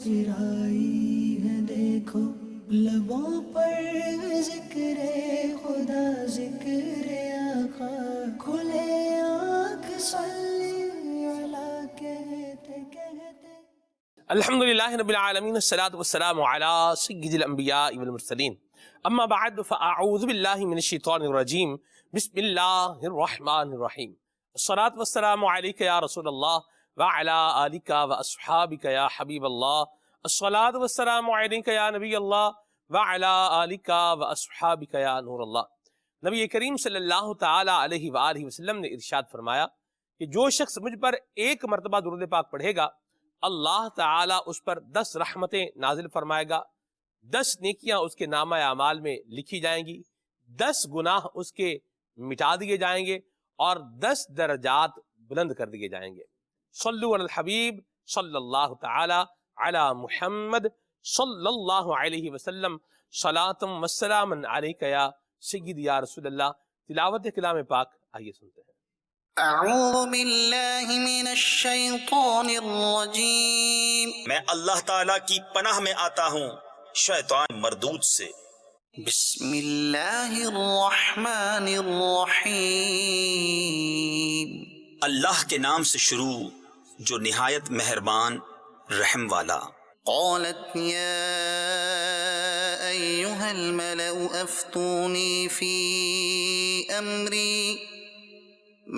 مسکرائی ہے دیکھو لبوں پر ذکر خدا ذکر آقا کھلے آنکھ صلی علی کہتے کہتے الحمدللہ رب العالمین والصلاة والسلام علی سید الانبیاء والمرسلین اما بعد فاعوذ باللہ من الشیطان الرجیم بسم اللہ الرحمن الرحیم الصلاة والسلام علیک یا رسول اللہ وعلی آلک واصحابک یا حبیب اللہ الصلاة والسلام علیک یا نبی اللہ وعلی آلک واصحابک یا نور اللہ۔ نبی کریم صلی اللہ تعالی علیہ وآلہ وسلم نے ارشاد فرمایا کہ جو شخص مجھ پر ایک مرتبہ درود پاک پڑھے گا اللہ تعالیٰ اس پر 10 رحمتیں نازل فرمائے گا، 10 نیکیاں اس کے نامہ اعمال میں لکھی جائیں گی، 10 گناہ اس کے مٹا دیے جائیں گے اور 10 درجات بلند کر دیے جائیں گے۔ صلو علی الحبیب صلی اللہ تعالی علی محمد صلی اللہ علیہ وسلم صلاۃ وسلام علیک یا سید یا رسول اللہ۔ تلاوت کلام پاک آئیے سنتے ہیں۔ اعوذ باللہ من الشیطان الرجیم، میں اللہ تعالیٰ کی پناہ میں آتا ہوں شیطان مردود سے۔ بسم اللہ الرحمن الرحیم، اللہ کے نام سے شروع جو نہایت مہربان رحم والا۔ قالت یا ایہا الملأ افتونی فی امری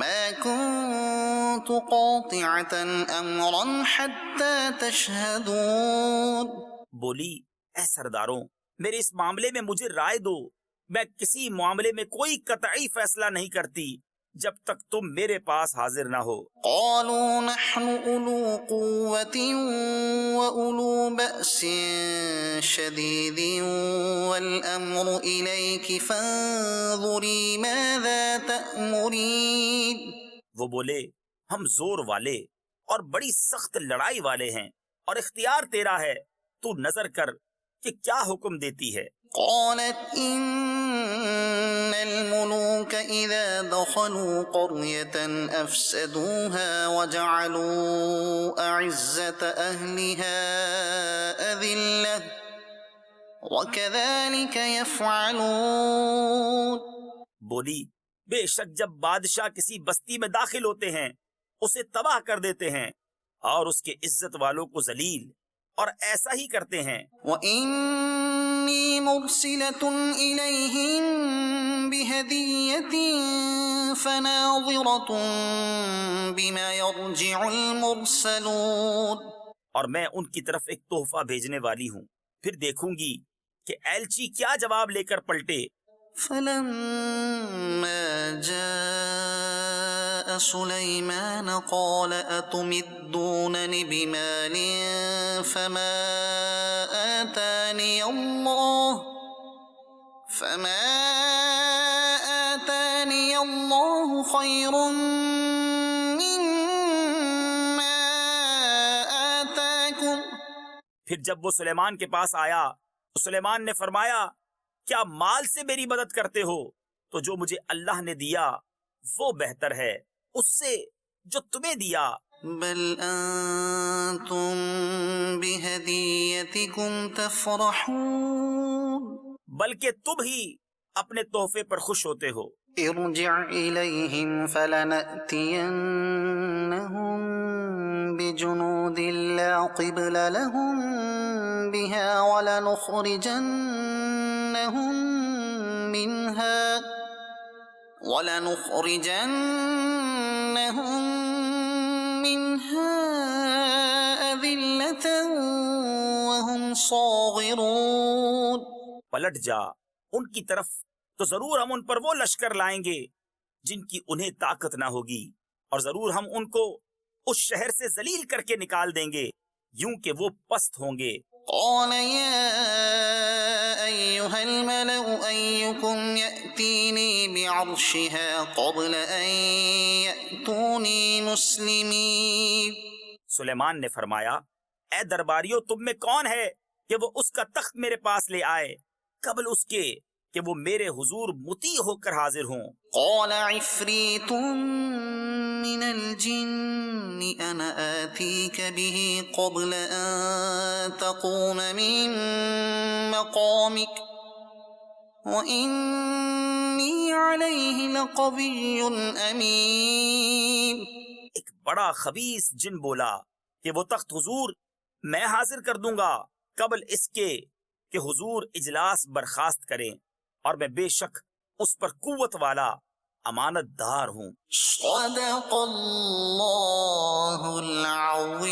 ما كنت قاطعة امرا حتى تشهدون۔ بولی اے سرداروں میرے اس معاملے میں مجھے رائے دو، میں کسی معاملے میں کوئی قطعی فیصلہ نہیں کرتی جب تک تم میرے پاس حاضر نہ ہو۔ قالوا نحن أولو قوة وأولو بأس شديد والأمر إليك فانظري ماذا تأمرين۔ وہ بولے ہم زور والے اور بڑی سخت لڑائی والے ہیں اور اختیار تیرا ہے، تو نظر کر کہ کیا حکم دیتی ہے۔ قالت إن الملوك إذا دخلوا قرية أفسدوها وجعلوا أعزة أهلها أذلة وكذلك يفعلون۔ بولی بے شک جب بادشاہ کسی بستی میں داخل ہوتے ہیں اسے تباہ کر دیتے ہیں اور اس کے عزت والوں کو ذلیل، اور ایسا ہی کرتے ہیں۔ وَإِنِّي مُرْسِلَةٌ إِلَيْهِمْ بِهَدِيَّةٍ فَنَاظِرَةٌ بِمَا يَرْجِعُ الْمُرْسَلُونَ۔ اور میں ان کی طرف ایک تحفہ بھیجنے والی ہوں، پھر دیکھوں گی کہ ایلچی کیا جواب لے کر پلٹے۔ فَلَمَّا جَاءَ سُلَيْمَانَ قَالَ أَتُمِدُّونَنِ بِمَالٍ فَمَا آتَانِيَ اللَّهُ خَيْرٌ مِّمَّا آتَاكُمْ۔ پھر جب وہ سلیمان کے پاس آیا تو سلیمان نے فرمایا کیا مال سے میری مدد کرتے ہو؟ تو جو مجھے اللہ نے دیا وہ بہتر ہے اس سے جو تمہیں دیا۔ بل انتم بہدیتکم تفرحون، بلکہ تم ہی اپنے تحفے پر خوش ہوتے ہو۔ ارجع الیہم فلنأتینہم بجنود لا قبل لهم بها ولنخرجنهم منها أذلة وهم صاغرون۔ پلٹ جا ان کی طرف تو ضرور ہم ان پر وہ لشکر لائیں گے جن کی انہیں طاقت نہ ہوگی، اور ضرور ہم ان کو اس شہر سے ذلیل کر کے نکال دیں گے یوں کہ وہ پست ہوں گے۔ قال يا أيها الملأ أيكم يأتيني بعرشها قبل أن يأتوني مسلمين۔ سلیمان نے فرمایا اے درباریوں تم میں کون ہے کہ وہ اس کا تخت میرے پاس لے آئے قبل اس کے کہ وہ میرے حضور مطیع ہو کر حاضر ہوں۔ قال عفریت من الجن أنا آتيك به قبل أن تقوم من مقامك وإني عليه لقوي أمين۔ ایک بڑا خبیث جن بولا کہ وہ تخت حضور میں حاضر کر دوں گا قبل اس کے کہ حضور اجلاس برخاست کریں، اور میں بے شک اس پر قوت والا امانت دار ہوں۔ صدق اللہ العظیم۔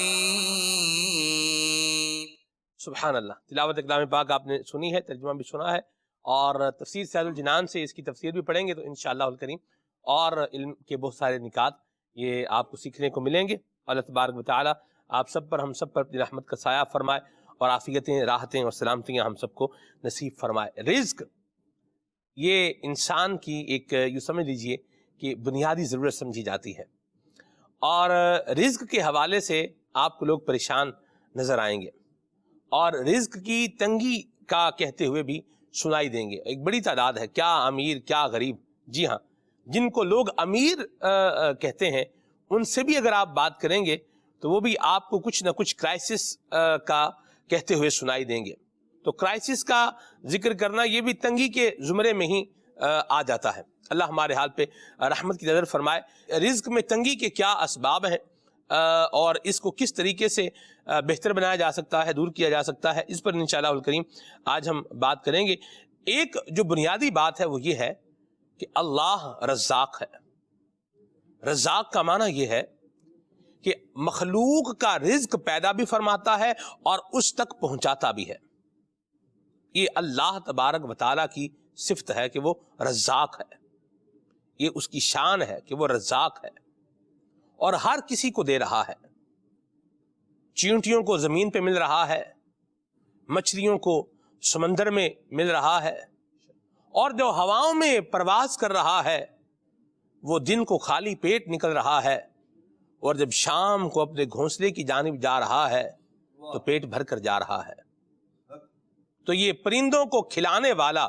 سبحان اللہ۔ تلاوت کلام پاک آپ نے سنی ہے، ترجمہ بھی سنا ہے، اور تفسیر سعد الجنان سے اس کی تفسیر بھی پڑھیں گے تو انشاءاللہ الکریم اور علم کے بہت سارے نکات یہ آپ کو سیکھنے کو ملیں گے۔ اللہ تبارک و تعالی آپ سب پر، ہم سب پر اپنی رحمت کا سایہ فرمائے اور عافیتیں، راحتیں اور سلامتیاں ہم سب کو نصیب فرمائے۔ رزق یہ انسان کی ایک، یوں سمجھ لیجئے کہ بنیادی ضرورت سمجھی جاتی ہے، اور رزق کے حوالے سے آپ کو لوگ پریشان نظر آئیں گے، اور رزق کی تنگی کا کہتے ہوئے بھی سنائی دیں گے۔ ایک بڑی تعداد ہے، کیا امیر کیا غریب، جی ہاں، جن کو لوگ امیر کہتے ہیں ان سے بھی اگر آپ بات کریں گے تو وہ بھی آپ کو کچھ نہ کچھ کرائسس کا کہتے ہوئے سنائی دیں گے۔ تو کرائسس کا ذکر کرنا یہ بھی تنگی کے زمرے میں ہی آ جاتا ہے۔ اللہ ہمارے حال پہ رحمت کی نظر فرمائے۔ رزق میں تنگی کے کیا اسباب ہیں اور اس کو کس طریقے سے بہتر بنایا جا سکتا ہے، دور کیا جا سکتا ہے، اس پر انشاءاللہ الکریم آج ہم بات کریں گے۔ ایک جو بنیادی بات ہے وہ یہ ہے کہ اللہ رزاق ہے۔ رزاق کا معنی یہ ہے کہ مخلوق کا رزق پیدا بھی فرماتا ہے اور اس تک پہنچاتا بھی ہے۔ یہ اللہ تبارک و تعالیٰ کی صفت ہے کہ وہ رزاق ہے، یہ اس کی شان ہے کہ وہ رزاق ہے، اور ہر کسی کو دے رہا ہے۔ چیونٹیوں کو زمین پہ مل رہا ہے، مچھلیوں کو سمندر میں مل رہا ہے، اور جو ہواؤں میں پرواز کر رہا ہے وہ دن کو خالی پیٹ نکل رہا ہے، اور جب شام کو اپنے گھونسلے کی جانب جا رہا ہے تو پیٹ بھر کر جا رہا ہے۔ تو یہ پرندوں کو کھلانے والا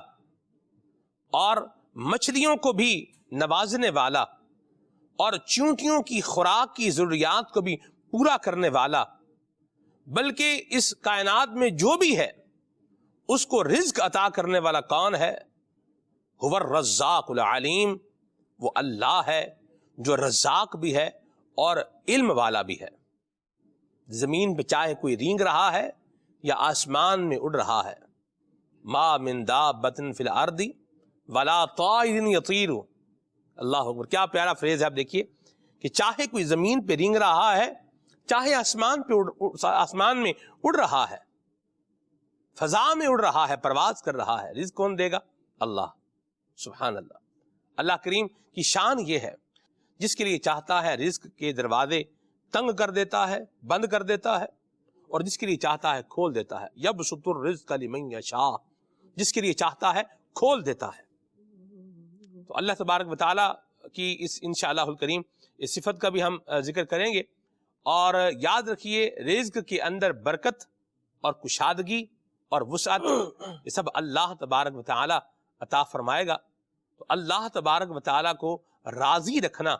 اور مچھلیوں کو بھی نوازنے والا اور چیونٹیوں کی خوراک کی ضروریات کو بھی پورا کرنے والا، بلکہ اس کائنات میں جو بھی ہے اس کو رزق عطا کرنے والا کون ہے؟ هو الرزاق العلیم، وہ اللہ ہے جو رزاق بھی ہے اور علم والا بھی ہے۔ زمین پہ چاہے کوئی رینگ رہا ہے یا آسمان میں اڑ رہا ہے، ما من دابۃ فی الارض ولا طائر یطیر، اللہ اکبر، کیا پیارا فریز ہے۔ آپ دیکھیے کہ چاہے کوئی زمین پہ رینگ رہا ہے، چاہے آسمان میں اڑ رہا ہے، فضا میں اڑ رہا ہے، پرواز کر رہا ہے، رزق کون دے گا؟ اللہ، سبحان اللہ۔ اللہ کریم کی شان یہ ہے، جس کے لیے چاہتا ہے رزق کے دروازے تنگ کر دیتا ہے، بند کر دیتا ہے، اور جس کے لیے چاہتا ہے کھول دیتا ہے۔ یبسط الرزق لمن یشاء، جس کے لیے چاہتا ہے کھول دیتا ہے۔ تو اللہ تبارک و تعالیٰ کی اس انشاءاللہ الکریم اس صفت کا بھی ہم ذکر کریں گے، اور یاد رکھیے رزق کے اندر برکت اور کشادگی اور وسعت یہ سب اللہ تبارک و تعالیٰ عطا فرمائے گا۔ تو اللہ تبارک و تعالیٰ کو راضی رکھنا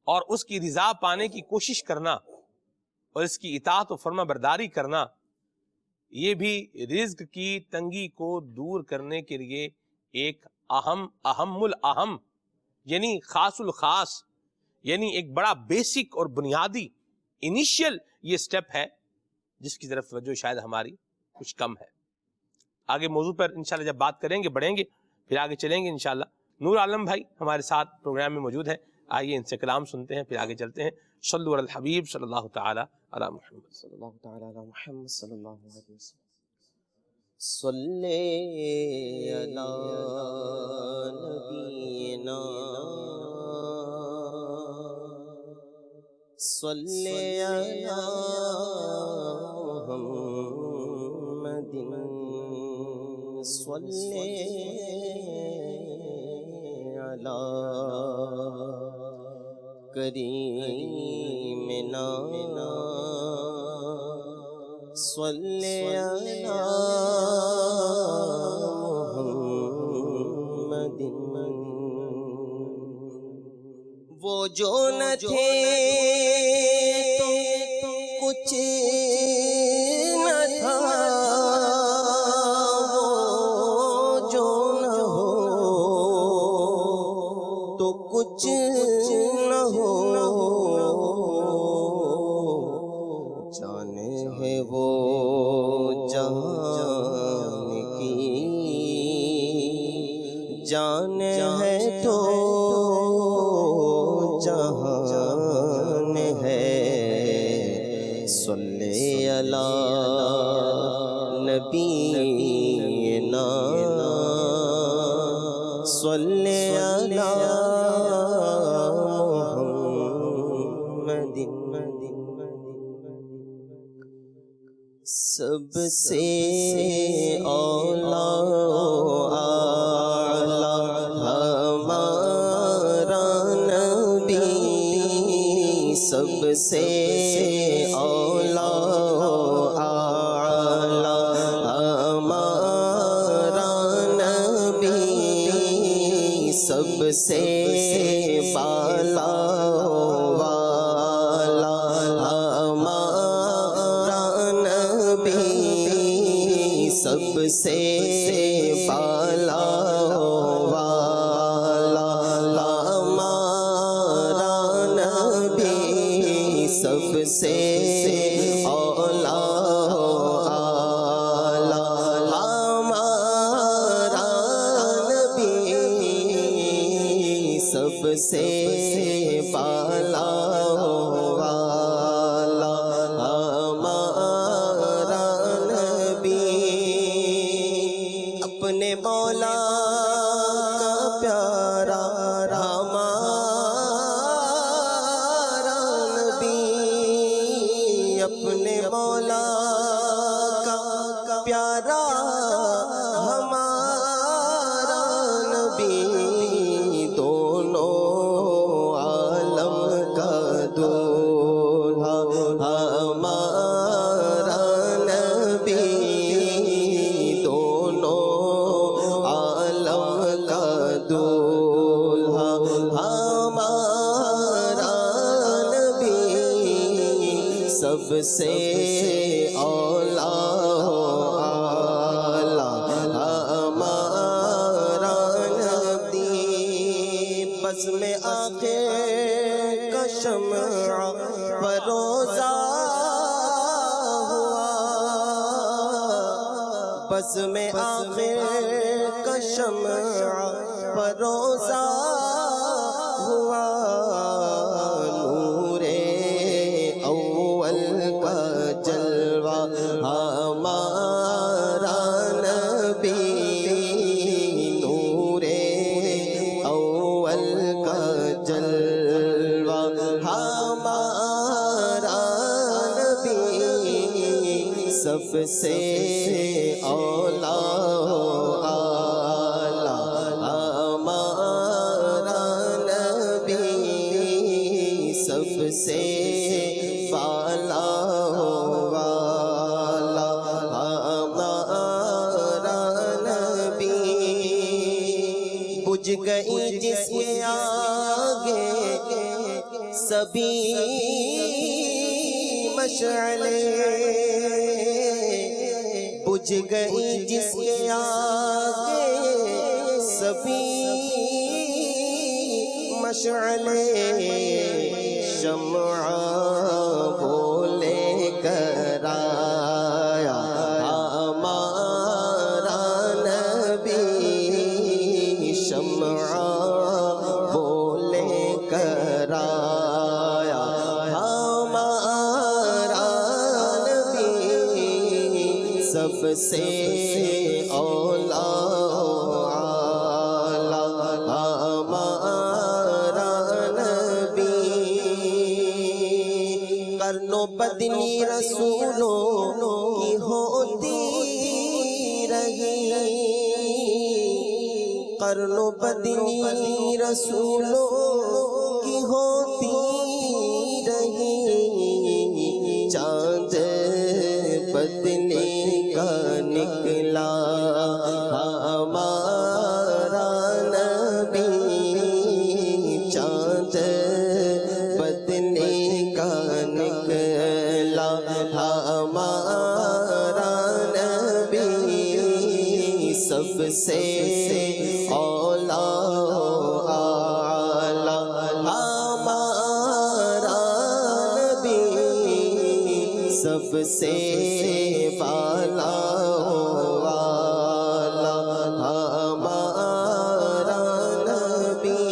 اور اس کی رضا پانے کی کوشش کرنا اور اس کی اطاعت و فرما برداری کرنا، یہ بھی رزق کی تنگی کو دور کرنے کے لیے ایک اہم الاہم، یعنی خاص الخاص، یعنی ایک بڑا بیسک اور بنیادی انیشیل یہ سٹیپ ہے، جس کی طرف توجہ شاید ہماری کچھ کم ہے۔ آگے موضوع پر انشاءاللہ جب بات کریں گے، بڑھیں گے، پھر آگے چلیں گے انشاءاللہ۔ نور عالم بھائی ہمارے ساتھ پروگرام میں موجود ہیں، آئیے ان سے کلام سنتے ہیں، پھر آگے چلتے ہیں۔ صلو علی الحبیب صلی اللہ تعالی علی محمد صلی اللہ تعالی علی محمد صلی اللہ علیہ وسلم۔ صلی علی نبینا صلی علی محمد صلی علی کریمنا صلی علی محمد، وہ جو نہ تھے تو کچھ نہ تھا، وہ جو نہ ہو تو کچھ نہ ہو، جان ہے وہ جان کی، جان ہے تو جہان ہے، صلی علی نبینا، صلی علی محمد۔ سب سے اولا اعلی ہمارا نبی، سب سے اولا اعلی ہمارا نبی، سب سے بالا والا ہمارا نبی، سب سے بالا والا ہمارا نبی، سب سے اولا اعلی ہمارا نبی، سب سے بالا والا ہمارا نبی، اپنے مولا کا پیارا ہمارا نبی، اپنے مولا کا پیارا ہمارا نبی، دونوں عالم کا دولہا ہمارا نبی، دونوں عالم کا دولہا ہمارا نبی، سب سے اولا اعلی ہمارا نبی، بزم آخر کا شمع فروزہ ہوا، بزم آخر کا شمع فروزہ ہوا، نور اول کا جلوہ ہمارا نبی، نور اول کا جلوہ ہمارا نبی، سب سے اولا اعلی ہمارا نبی، سب سے بالا والا ہمارا نبی، بجھ گئی جس کے آگے سبھی مشعلیں، بجھ گئی جس کے آگے سبھی مشعلیں، شمع بولے کر آیا ہمارا نبی، شمع بولے کر آیا ہمارا نبی، سب سے اولا اعلی ہمارا نبی، کرن و بدنی رسولوں کی ہوتی رہی، کرن و بدنی رسولوں کی ہوتی رہی، چاند بدنی کا نکلا ہمارا نبی، چاند ہمارا نبی سب سے اولا اعلی، ہمارا نبی سب سے بالا والا، ہمارا نبی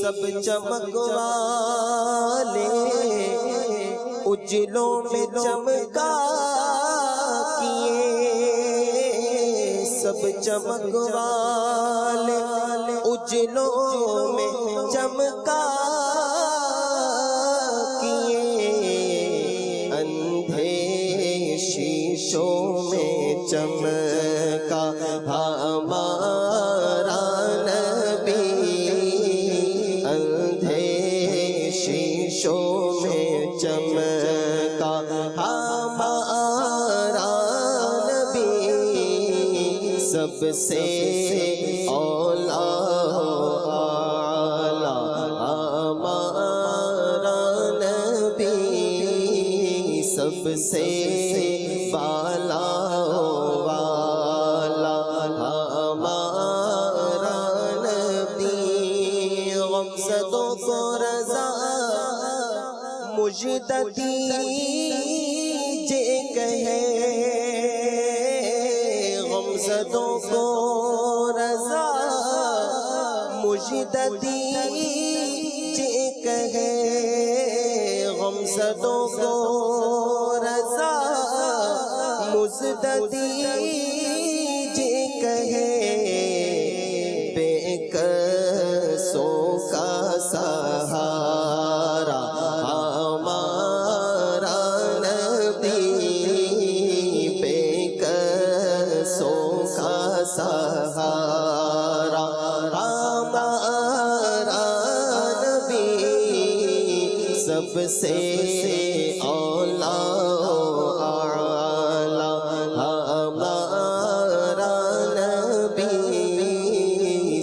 سب چمک والے اجلوں میں چمکا کیے، سب چمک والے اجلوں میں چمکا کیے، اندھے شیشوں میں چمکا ہمارا نبی، اندھے شیشوں میں چمکا ہمارا نبی سب سے اولا اعلی، ہمارا نبی سب سے بالا والا، ہمارا نبی غمزدوں کو رضا مجھ دیجے کہے، غمزدوں کو رضا مجھ دیجے کہے، غمزدوں کو رضا مجھ دیجے کہے، بے کسوں کا سہارا ہمارا نبی، بے کسوں کا سہارا ہمارا نبی سب سے اولا اعلی، ہمارا نبی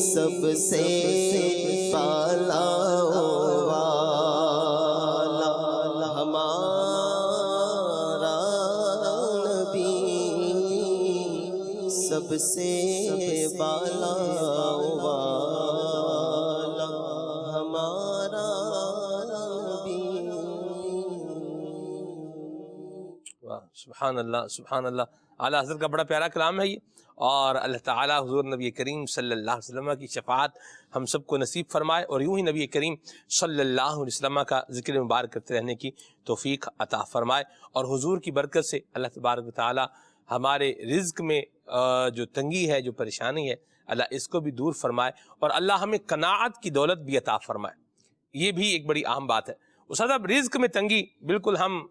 سب سے بالا والا، ہمارا نبی سب سے بالا والا، ہمارا نبی۔ واہ، سبحان اللہ سبحان اللہ، اعلیٰ حضرت کا بڑا پیارا کلام ہے یہ، اور اللہ تعالیٰ حضور نبی کریم صلی اللہ علیہ وسلم کی شفاعت ہم سب کو نصیب فرمائے، اور یوں ہی نبی کریم صلی اللہ علیہ وسلم کا ذکر مبارک کرتے رہنے کی توفیق عطا فرمائے، اور حضور کی برکت سے اللہ تبارک و تعالیٰ ہمارے رزق میں جو تنگی ہے، جو پریشانی ہے، اللہ اس کو بھی دور فرمائے، اور اللہ ہمیں قناعت کی دولت بھی عطا فرمائے۔ یہ بھی ایک بڑی اہم بات ہے۔ استاد صاحب، رزق میں تنگی، بالکل ہم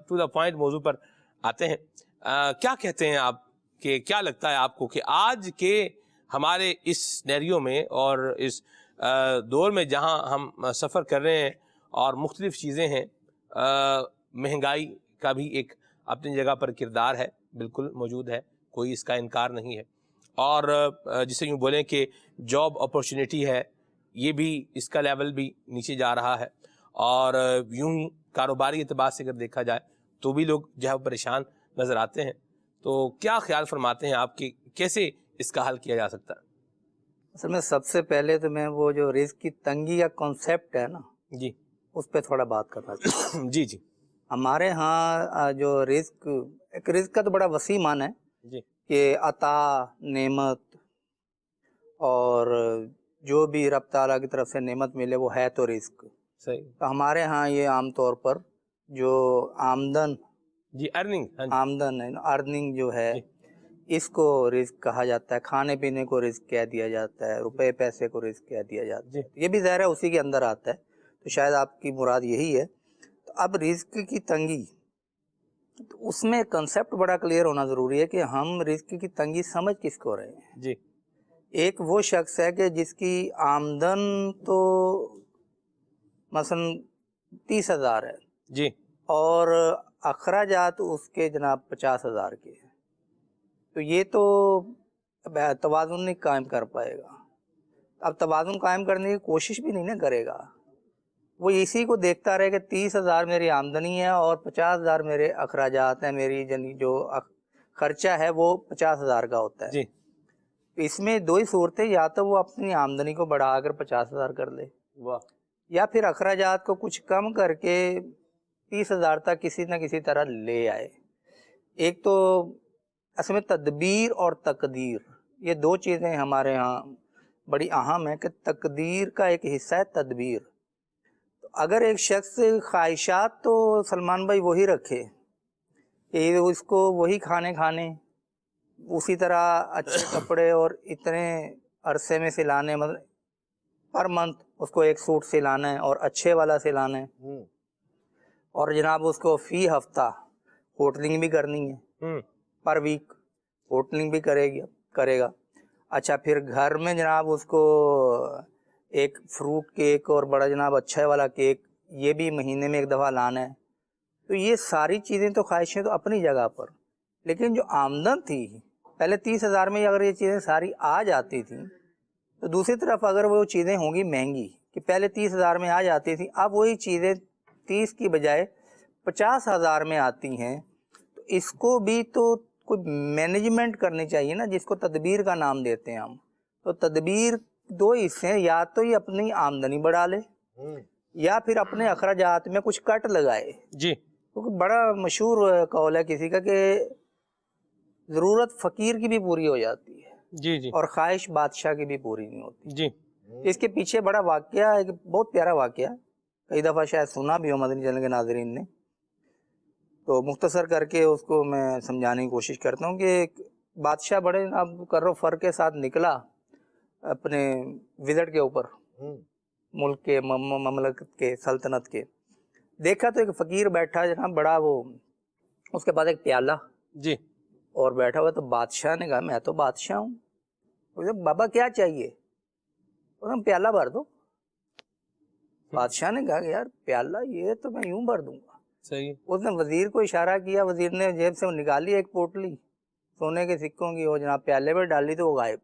ٹو دا پوائنٹ موضوع پر آتے ہیں، کیا کہتے ہیں آپ، کہ کیا لگتا ہے آپ کو کہ آج کے ہمارے اس سینیریو میں اور اس دور میں جہاں ہم سفر کر رہے ہیں اور مختلف چیزیں ہیں، مہنگائی کا بھی ایک اپنی جگہ پر کردار ہے، بالکل موجود ہے، کوئی اس کا انکار نہیں ہے، اور جسے یوں بولیں کہ جاب اپورچونیٹی ہے، یہ بھی اس کا لیول بھی نیچے جا رہا ہے، اور یوں ہی کاروباری اعتبار سے اگر دیکھا جائے تو بھی لوگ جو ہے پریشان نظر آتے ہیں۔ تو کیا خیال فرماتے ہیں آپ کہ کیسے اس کا حل کیا جا سکتا ہے؟ اصل میں سب سے پہلے تو میں وہ جو رزق کی تنگی کا کانسیپٹ ہے نا، جی اس پہ تھوڑا بات کرنا چاہتا ہوں۔ جی جی ہمارے ہاں جو رزق، ایک رزق کا تو بڑا وسیع معنی ہے جی کہ عطا، نعمت، اور جو بھی رب تعالیٰ کی طرف سے نعمت ملے وہ ہے تو رزق۔ صحیح، تو ہمارے ہاں یہ عام طور پر جو آمدن جی ارننگ، آمدن ہے، ارننگ جو ہے، جی اس کو رزق کہا جاتا ہے، کھانے پینے کو رزق کہہ دیا جاتا ہے، روپے پیسے کو رزق کہہ دیا جاتا ہے، جی یہ بھی ظاہر ہے اسی کے اندر آتا ہے، تو شاید آپ کی مراد یہی ہے۔ تو اب رزق کی تنگی، تو اس میں کنسیپٹ بڑا کلیئر ہونا ضروری ہے کہ ہم رزق کی تنگی سمجھ کس کو رہے ہیں۔ جی ایک وہ شخص ہے کہ جس کی آمدن تو مثلا 30,000 ہے، جی اور اخراجات اس کے جناب 50,000 کے ہیں، تو یہ تو توازن نہیں قائم کر پائے گا۔ اب توازن قائم کرنے کی کوشش بھی نہیں نہ کرے گا، وہ اسی کو دیکھتا رہے کہ 30,000 میری آمدنی ہے اور 50,000 میرے اخراجات ہیں، میری جو خرچہ ہے وہ 50,000 کا ہوتا ہے. جی اس میں دو ہی صورتیں، یا تو وہ اپنی آمدنی کو بڑھا کر 50,000 کر لے، واہ یا پھر اخراجات کو کچھ کم کر کے 30,000 تک کسی نہ کسی طرح لے آئے. ایک تو اصل میں تدبیر اور تقدیر، یہ دو چیزیں ہمارے ہاں بڑی اہم ہیں کہ تقدیر کا ایک حصہ ہے تدبیر. تو اگر ایک شخص خواہشات تو سلمان بھائی وہی رکھے کہ اس کو وہی کھانے اسی طرح اچھے کپڑے اور اتنے عرصے میں سلانے، مطلب پر منتھ اس کو ایک سوٹ سلانا ہے اور اچھے والا سلانا ہے، اور جناب اس کو فی ہفتہ ہوٹلنگ بھی کرنی ہے، پر ویک ہوٹلنگ بھی کرے گا. اچھا پھر گھر میں جناب اس کو ایک فروٹ کیک اور بڑا جناب اچھا والا کیک یہ بھی مہینے میں ایک دفعہ لانا ہے. تو یہ ساری چیزیں تو خواہشیں تو اپنی جگہ پر، لیکن جو آمدن تھی پہلے 30,000 میں اگر یہ چیزیں ساری آ جاتی تھیں تو دوسری طرف اگر وہ چیزیں ہوں گی مہنگی کہ پہلے 30,000 میں آ جاتی تھیں، اب وہی چیزیں 30 کی بجائے 50,000 میں آتی ہیں، تو اس کو بھی تو کوئی مینجمنٹ کرنی چاہیے نا، جس کو تدبیر کا نام دیتے ہیں ہم. تو تدبیر دو حصے ہیں، یا تو یہ اپنی آمدنی بڑھا لے یا پھر اپنے اخراجات میں کچھ کٹ لگائے. جی کیونکہ بڑا مشہور قول ہے کسی کا کہ ضرورت فقیر کی بھی پوری ہو جاتی ہے جی جی اور خواہش بادشاہ کی بھی پوری نہیں ہوتی. جی اس کے پیچھے بڑا واقعہ ہے، بہت پیارا واقعہ، کئی دفعہ شاید سنا بھی ہو مدنی چینل کے ناظرین نے، تو مختصر کر کے اس کو میں سمجھانے کی کوشش کرتا ہوں کہ ایک بادشاہ بڑے اب کرو فر کے ساتھ نکلا اپنے وزٹ کے اوپر، ملک کے مملکت کے سلطنت کے. دیکھا تو ایک فقیر بیٹھا جناب بڑا، وہ اس کے پاس ایک پیالہ جی اور بیٹھا ہوا. تو بادشاہ نے کہا میں تو بادشاہ ہوں. بابا کیا چاہیے؟ پیالہ بھر دو. بادشاہ نے کہا کہ یار پیالہ یہ تو میں یوں بھر دوں گا. صحیح. اس نے وزیر کو اشارہ کیا، وزیر نے جیب سے نکالی ایک پوٹلی سونے کے سکوں کی، وہ جناب پیالے پہ ڈالی تو وہ غائب،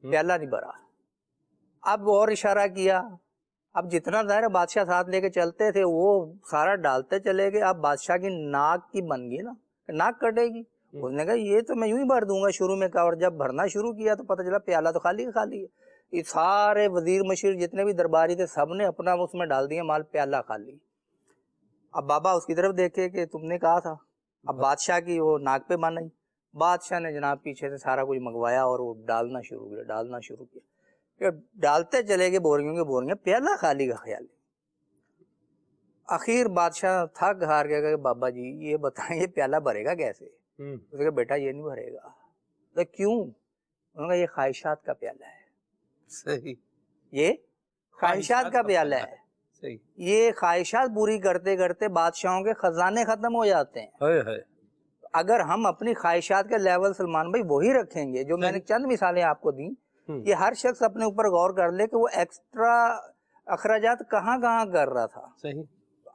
پیالہ نہیں بھرا. اب اور اشارہ کیا، اب جتنا ظاہر بادشاہ ساتھ لے کے چلتے تھے وہ سارا ڈالتے چلے گئے. اب بادشاہ کی ناک کی بن گئی نا، ناک کٹے گی. اس نے کہا یہ تو میں یوں ہی بھر دوں گا شروع میں کہا، اور جب بھرنا شروع کیا تو پتہ چلا پیالہ تو خالی ہے. یہ سارے وزیر مشیر جتنے بھی درباری تھے سب نے اپنا اس میں ڈال دیا مال، پیالہ خالی. اب بابا اس کی طرف دیکھے کہ تم نے کہا تھا. اب بادشاہ کی وہ ناک پہ بن گئی. بادشاہ نے جناب پیچھے سے سارا کچھ منگوایا اور وہ ڈالنا شروع کیا. پھر ڈالتے چلے گئے بوریوں کے بوریاں، پیالہ خالی کا خیال ہے. آخر بادشاہ تھک ہار گیا کہ بابا جی یہ بتائیں یہ پیالہ بھرے گا کیسے؟ اس نے کہا بیٹا یہ نہیں بھرے گا. تو کیوں؟ انہوں نے کہا یہ خواہشات کا پیالہ ہے. صحیح. یہ خواہشات کا پیالہ ہے. صحیح. یہ خواہشات پوری کرتے کرتے بادشاہوں کے خزانے ختم ہو جاتے ہیں. اگر ہم اپنی خواہشات کے لیول سلمان بھائی وہی رکھیں گے جو میں نے چند مثالیں آپ کو دیں، یہ ہر شخص اپنے اوپر غور کر لے کہ وہ ایکسٹرا اخراجات کہاں کر رہا تھا. صحیح.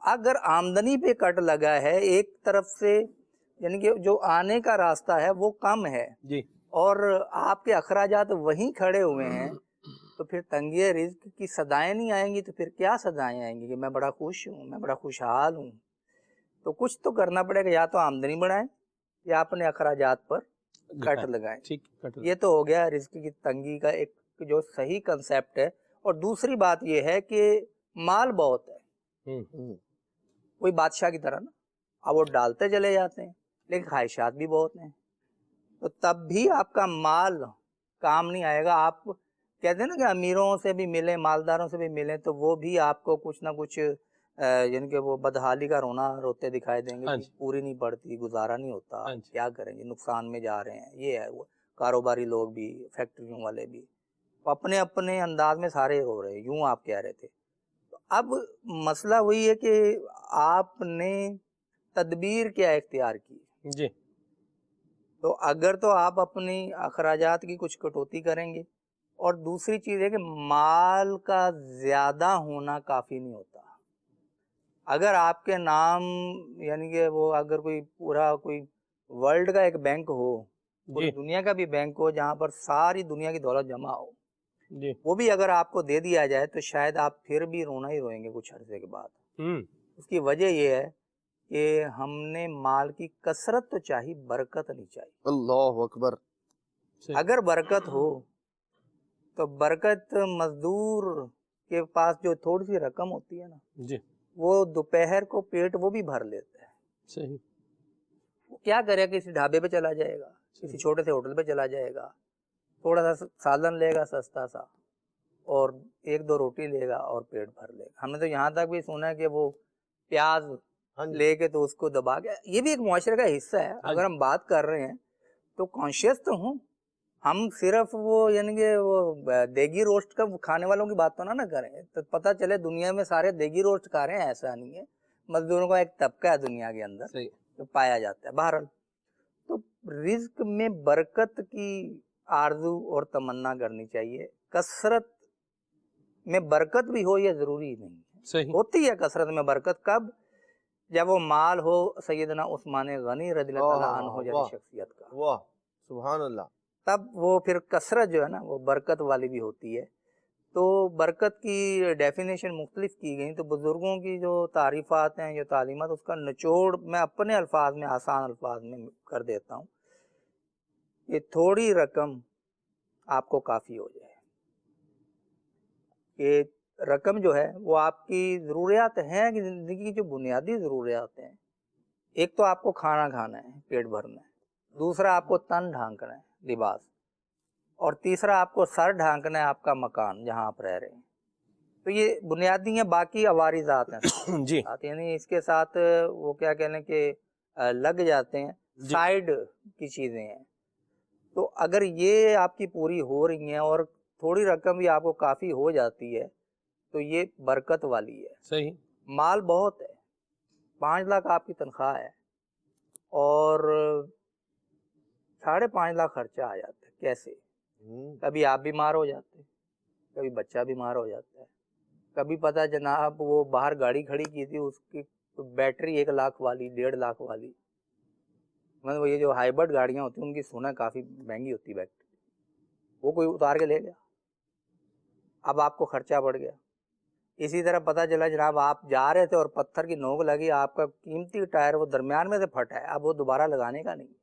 اگر آمدنی پہ کٹ لگا ہے ایک طرف سے، یعنی کہ جو آنے کا راستہ ہے وہ کم ہے جی اور آپ کے اخراجات وہیں کھڑے ہوئے ہیں، تو پھر تنگی رزق کی صدائیں نہیں آئیں گی. تو پھر کیا صدائیں آئیں گی کہ میں بڑا خوش ہوں، میں بڑا خوشحال ہوں؟ تو کچھ تو کرنا پڑے گا، یا تو آمدنی بڑھائیں یا اپنے اخراجات پر کٹ لگائیں. یہ تو ہو گیا رزق کی تنگی کا ایک جو صحیح کنسیپٹ ہے. اور دوسری بات یہ ہے کہ مال بہت ہے، کوئی بادشاہ کی طرح نا، اب وہ ڈالتے چلے جاتے ہیں لیکن خواہشات بھی بہت ہیں، تو تب بھی آپ کا مال کام نہیں آئے گا. آپ کہتے ہیں نا کہ امیروں سے بھی ملیں، مالداروں سے بھی ملیں، تو وہ بھی آپ کو کچھ نہ کچھ یعنی کہ وہ بدحالی کا رونا روتے دکھائی دیں گے. پوری نہیں پڑتی، گزارا نہیں ہوتا، کیا کریں گے، نقصان میں جا رہے ہیں. یہ ہے وہ کاروباری لوگ بھی، فیکٹریوں والے بھی اپنے اپنے انداز میں سارے ہو رہے ہیں. یوں آپ کہہ رہے تھے. اب مسئلہ وہی ہے کہ آپ نے تدبیر کیا اختیار کی. جی. تو اگر تو آپ اپنی اخراجات کی کچھ کٹوتی کریں گے، اور دوسری چیز ہے کہ مال کا زیادہ ہونا کافی نہیں ہوتا. اگر آپ کے نام یعنی کہ وہ اگر کوئی پورا کوئی ورلڈ کا ایک بینک ہو، پوری دنیا کا بھی بینک ہو جہاں پر ساری دنیا کی دولت جمع ہو، جی وہ بھی اگر آپ کو دے دیا جائے تو شاید آپ پھر بھی رونا ہی روئیں گے کچھ عرصے کے بعد. اس کی وجہ یہ ہے کہ ہم نے مال کی کثرت تو چاہی، برکت نہیں چاہیے. اللہ اکبر. اگر برکت ہو تو برکت مزدور کے پاس جو تھوڑی سی رقم ہوتی ہے نا، جی وہ دوپہر کو پیٹ وہ بھی بھر لیتا ہے. صحیح. وہ کیا کرے، کسی ڈھابے پہ چلا جائے گا، کسی چھوٹے سے ہوٹل پہ چلا جائے گا، تھوڑا سا سالن لے گا سستا سا اور ایک دو روٹی لے گا اور پیٹ بھر لے گا. ہم نے تو یہاں تک بھی سنا ہے کہ وہ پیاز لے کے تو اس کو دبا کے، یہ بھی ایک معاشرے کا حصہ ہے. اگر ہم بات کر رہے ہیں تو کانشیس تو ہوں. ہم صرف وہ یعنی کہ وہ دیگی روسٹ کا کھانے والوں کی بات تو نہ کریں تو پتہ چلے دنیا میں سارے دیگی روسٹ کھا رہے ہیں. ایسا نہیں ہے، مزدوروں کا ایک طبقہ ہے دنیا کے اندر صحیح. جو پایا جاتا ہے. بہرحال تو رزق میں برکت کی آرزو اور تمنا کرنی چاہیے. کثرت میں برکت بھی ہو یہ ضروری نہیں ہے. صحیح. ہوتی ہے کثرت میں برکت کب؟ جب وہ مال ہو سیدنا عثمان غنی رضی اللہ تعالیٰ عنہ جیسی شخصیت کا. واہ سبحان اللہ. تب وہ پھر کثرت جو ہے نا وہ برکت والی بھی ہوتی ہے. تو برکت کی ڈیفینیشن مختلف کی گئی. تو بزرگوں کی جو تعریفات ہیں، جو تعلیمات، اس کا نچوڑ میں اپنے الفاظ میں، آسان الفاظ میں کر دیتا ہوں کہ تھوڑی رقم آپ کو کافی ہو جائے. کہ رقم جو ہے وہ آپ کی ضروریات ہیں کہ زندگی کی جو بنیادی ضروریات ہیں. ایک تو آپ کو کھانا کھانا ہے، پیٹ بھرنا ہے. دوسرا آپ کو تن ڈھانکنا ہے، لباس. اور تیسرا آپ کو سر ڈھانکنا ہے، آپ کا مکان جہاں آپ رہ رہے ہیں. تو یہ بنیادی ہیں. باقی عوارضات ہیں جی یعنی اس کے ساتھ وہ کیا کہنے کہ لگ جاتے ہیں، سائیڈ کی چیزیں ہیں. تو اگر یہ آپ کی پوری ہو رہی ہیں اور تھوڑی رقم بھی آپ کو کافی ہو جاتی ہے تو یہ برکت والی ہے. صحیح. مال بہت ہے، 5 لاکھ آپ کی تنخواہ ہے اور 5.5 لاکھ خرچہ آ جاتا ہے. کیسے؟ کبھی آپ بیمار ہو جاتے ہیں، کبھی بچہ بیمار ہو جاتا ہے، کبھی پتہ جناب وہ باہر گاڑی کھڑی کی تھی اس کی بیٹری 1 لاکھ والی، 1.5 لاکھ والی. مطلب یہ جو ہائیبرڈ گاڑیاں ہوتی ہیں ان کی سونا کافی مہنگی ہوتی ہے بیٹری، وہ کوئی اتار کے لے گیا، اب آپ کو خرچہ بڑھ گیا. اسی طرح پتہ چلا جناب آپ جا رہے تھے اور پتھر کی نوک لگی، آپ کا قیمتی ٹائر وہ درمیان میں سے پھٹا ہے، اب وہ دوبارہ لگانے کا نہیں.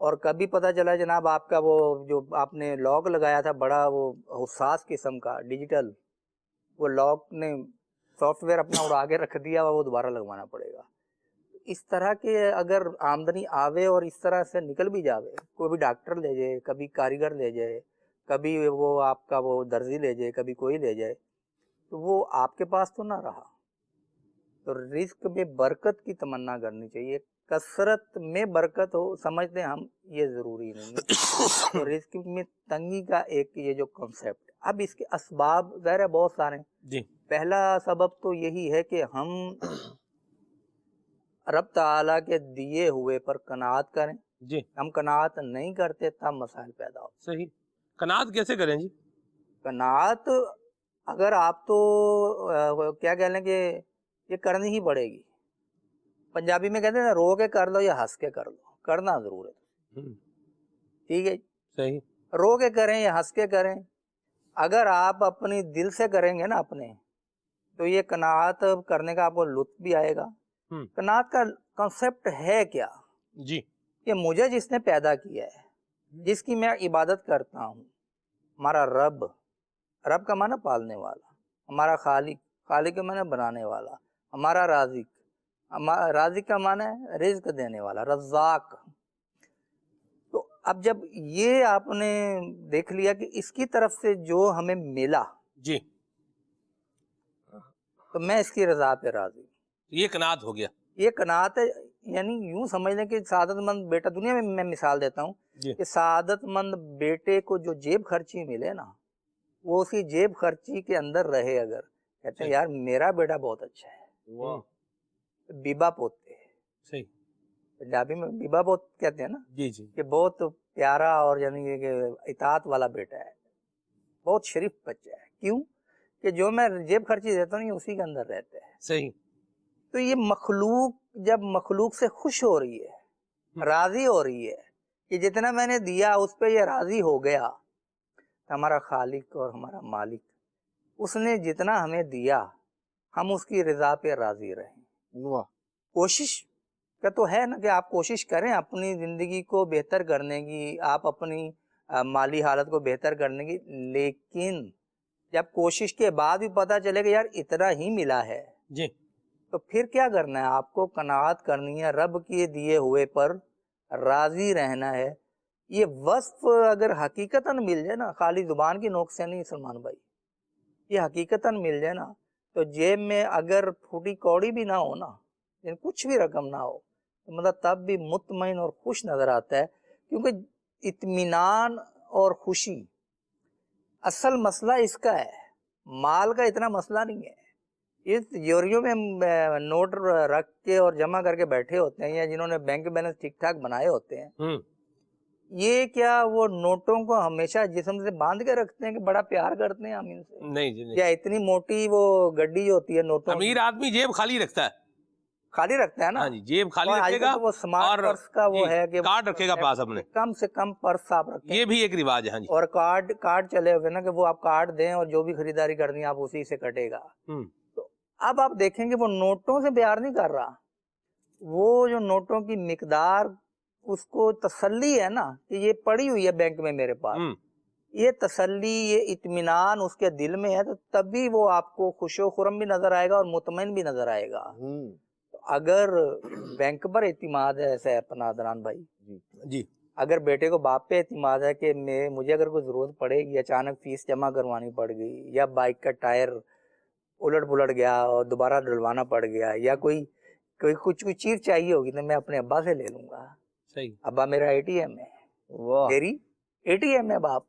اور کبھی پتہ چلا جناب آپ کا وہ جو آپ نے لاک لگایا تھا بڑا وہ حساس قسم کا ڈیجیٹل، وہ لاک نے سافٹ ویئر اپنا اڑا کے رکھ دیا، وہ دوبارہ لگوانا پڑے گا. اس طرح کے اگر آمدنی آوے اور اس طرح سے نکل بھی جاوے، کوئی بھی ڈاکٹر لے جائے، کبھی کاریگر لے جائے، کبھی وہ آپ کا وہ درزی لے جائے، کبھی کوئی لے جائے، تو وہ آپ کے پاس تو نہ رہا. تو رزق میں برکت کی تمنا کرنی چاہیے. کثرت میں برکت ہو سمجھتے ہم یہ ضروری نہیں ہے. تو رزق میں تنگی کا ایک یہ جو کنسیپٹ. اب اس کے اسباب ظاہر ہے بہت سارے ہیں. جی پہلا سبب تو یہی ہے کہ ہم رب تعالیٰ کے دیے ہوئے پر قناعت کریں. جی ہم قناعت نہیں کرتے تب مسائل پیدا ہو. صحیح. قناعت کیسے کریں جی؟ قناعت اگر آپ تو کیا کہہ لیں کہ یہ کرنی ہی پڑے گی. پنجابی میں کہتے ہیں رو کے کر لو یا ہنس کے کر لو، کرنا ضرور ہے. ٹھیک ہے، صحیح. رو کے کریں یا ہنس کے کریں، اگر آپ اپنی دل سے کریں گے نا اپنے، تو یہ قناعت کرنے کا آپ کو لطف بھی آئے گا. قناعت کا کنسیپٹ ہے کیا؟ جی کہ مجھے جس نے پیدا کیا ہے، جس کی میں عبادت کرتا ہوں، ہمارا رب، رب کا معنی پالنے والا، ہمارا خالق، خالق کا معنی بنانے والا، ہمارا رازق، رازق کا معنی ہے رزق دینے والا، رزاق. تو اب جب یہ آپ نے دیکھ لیا کہ اس کی طرف سے جو ہمیں ملا جی تو میں اس کی رضا پہ راضی ہوں. یہ قناعت ہو گیا. یہ قناعت ہے. یعنی یوں سمجھ لیں کہ سعادت مند بیٹا، دنیا میں مثال دیتا ہوں جی کہ سعادت مند بیٹے کو جو جیب خرچی ملے نا، وہ اسی جیب خرچی کے اندر رہے. اگر کہتے ہیں یار میرا بیٹا بہت اچھا ہے، بیبا پوتے، صحیح. پنجابی میں بیبا پوت کہتے ہیں نا، جی جی کہ بہت پیارا اور یعنی کہ اطاعت والا بیٹا ہے، بہت شریف بچہ ہے. کیوں کہ جو میں جیب خرچی دیتا ہوں یہ اسی کے اندر رہتے ہیں. صحیح. تو یہ مخلوق جب مخلوق سے خوش ہو رہی ہے، راضی ہو رہی ہے کہ جتنا میں نے دیا اس پہ یہ راضی ہو گیا، ہمارا خالق اور ہمارا مالک، اس نے جتنا ہمیں دیا ہم اس کی رضا پہ راضی رہیں۔ واہ، کوشش کا تو ہے نا کہ آپ کوشش کریں اپنی زندگی کو بہتر کرنے کی، آپ اپنی مالی حالت کو بہتر کرنے کی، لیکن جب کوشش کے بعد بھی پتہ چلے کہ یار اتنا ہی ملا ہے جی تو پھر کیا کرنا ہے؟ آپ کو قناعت کرنی ہے، رب کے دیے ہوئے پر راضی رہنا ہے۔ یہ وصف اگر حقیقتاً مل جائے نا، خالی زبان کی نوک سے نہیں سلمان بھائی، یہ حقیقتاً مل جائے نا، تو جیب میں اگر پھوٹی کوڑی بھی نہ ہو نا، یعنی کچھ بھی رقم نہ ہو، تو مطلب تب بھی مطمئن اور خوش نظر آتا ہے، کیونکہ اطمینان اور خوشی اصل مسئلہ اس کا ہے، مال کا اتنا مسئلہ نہیں ہے۔ اس تجوریوں میں ہم نوٹ رکھ کے اور جمع کر کے بیٹھے ہوتے ہیں، یا جنہوں نے بینک بیلنس ٹھیک ٹھاک بنائے ہوتے ہیں، یہ کیا وہ نوٹوں کو ہمیشہ جسم سے باندھ کے رکھتے ہیں کہ بڑا پیار کرتے ہیں ہم ان سے؟ نہیں جی نہیں، یا اتنی موٹی وہ گڈی ہوتی ہے نوٹوں کی، امیر آدمی جیب خالی رکھتا ہے، خالی رکھتا ہے نا؟ ہاں جی جیب خالی اور آج رکھے کل گا، تو وہ سمارٹ اور پرس کا وہ ہے کہ کارڈ رکھے گا پاس اپنے، کم سے کم پرس آپ رکھیں، یہ بھی ایک رواج ہے۔ ہاں جی، اور کارڈ چلے ہوئے نا کہ وہ آپ کارڈ دیں اور جو بھی خریداری کرنی ہے آپ اسی سے کٹے گا۔ تو اب آپ دیکھیں گے وہ نوٹوں سے پیار نہیں کر رہا، وہ جو نوٹوں کی مقدار، اس کو تسلی ہے نا کہ یہ پڑی ہوئی ہے بینک میں میرے پاس، یہ تسلی، یہ اطمینان اس کے دل میں ہے، تو تبھی وہ آپ کو خوش و خرم بھی نظر آئے گا اور مطمئن بھی نظر آئے گا۔ اگر بینک پر اعتماد ہے، ایسا اپنا عدنان بھائی جی اگر بیٹے کو باپ پہ اعتماد ہے کہ مجھے اگر کوئی ضرورت پڑے گی، اچانک فیس جمع کروانی پڑ گئی، یا بائک کا ٹائر الٹ پلٹ گیا اور دوبارہ ڈلوانا پڑ گیا، یا کوئی کچھ چیز چاہیے ہوگی تو میں اپنے ابا سے لے لوں گا، صحیح، ابا میرا اے ٹی ایم ہے، واہ، میری اے ٹی ایم ہے باپ،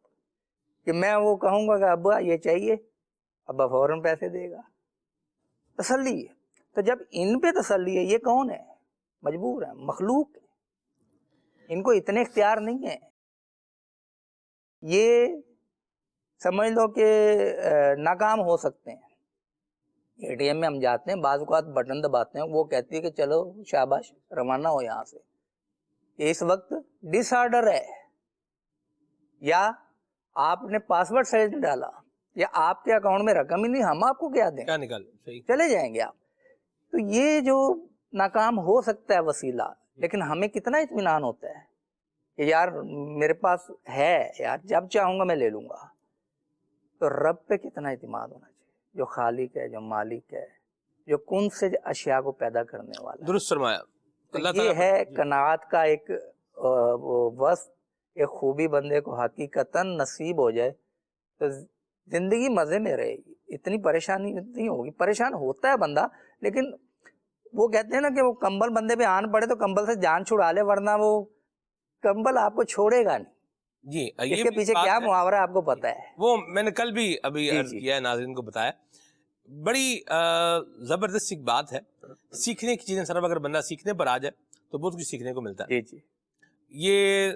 کہ میں وہ کہوں گا کہ ابا یہ چاہیے، ابا فوراً پیسے دے گا، تسلی ہے۔ تو جب ان پہ تسلی ہے، یہ کون ہے؟ مجبور ہے، مخلوق ہے، ان کو اتنے اختیار نہیں ہے، یہ سمجھ لو کہ ناکام ہو سکتے ہیں۔ اے ٹی ایم میں ہم جاتے ہیں، بعض اوقات بٹن دباتے ہیں، وہ کہتی ہے کہ چلو شاباش روانہ ہو یہاں سے، اس وقت ڈس آرڈر ہے، یا آپ نے پاسورڈ صحیح نہیں ڈالا، یا آپ کے اکاؤنٹ میں رقم ہی نہیں، ہم آپ کو کیا دیں، کیا نکال، صحیح، چلے جائیں گے آپ۔ تو یہ جو ناکام ہو سکتا ہے وسیلہ، لیکن ہمیں کتنا اطمینان ہوتا ہے کہ یار میرے پاس ہے، یار جب چاہوں گا میں لے لوں گا۔ تو رب پہ کتنا اعتماد ہونا چاہیے، جو خالق ہے، جو مالک ہے، جو کن سے اشیاء کو پیدا کرنے والا ہے۔ درست فرمایا۔ تو اللہ یہ تعالیٰ ہے قناعت کا ایک وصف، ایک خوبی بندے کو حقیقتاً نصیب ہو جائے تو زندگی مزے میں رہے گی، اتنی پریشانی نہیں ہوگی۔ پریشان ہوتا ہے بندہ، لیکن وہ کہتے ہیں نا کہ وہ کمبل بندے پہ آن پڑے تو کمبل سے جان چھڑا لے، ورنہ وہ کمبل آپ کو چھوڑے گا نہیں۔ جی اس یہ کے بھی پیچھے بات کیا ہے، محاورہ آپ کو پتہ ہے؟ وہ میں نے کل بھی ابھی جی عرض جی کیا ہے، ناظرین کو بتایا، بڑی زبردست ایک بات ہے، سیکھنے کی چیزیں صرف اگر بندہ سیکھنے پر آ جائے تو بہت کچھ سیکھنے کو ملتا ہے۔ جی جی یہ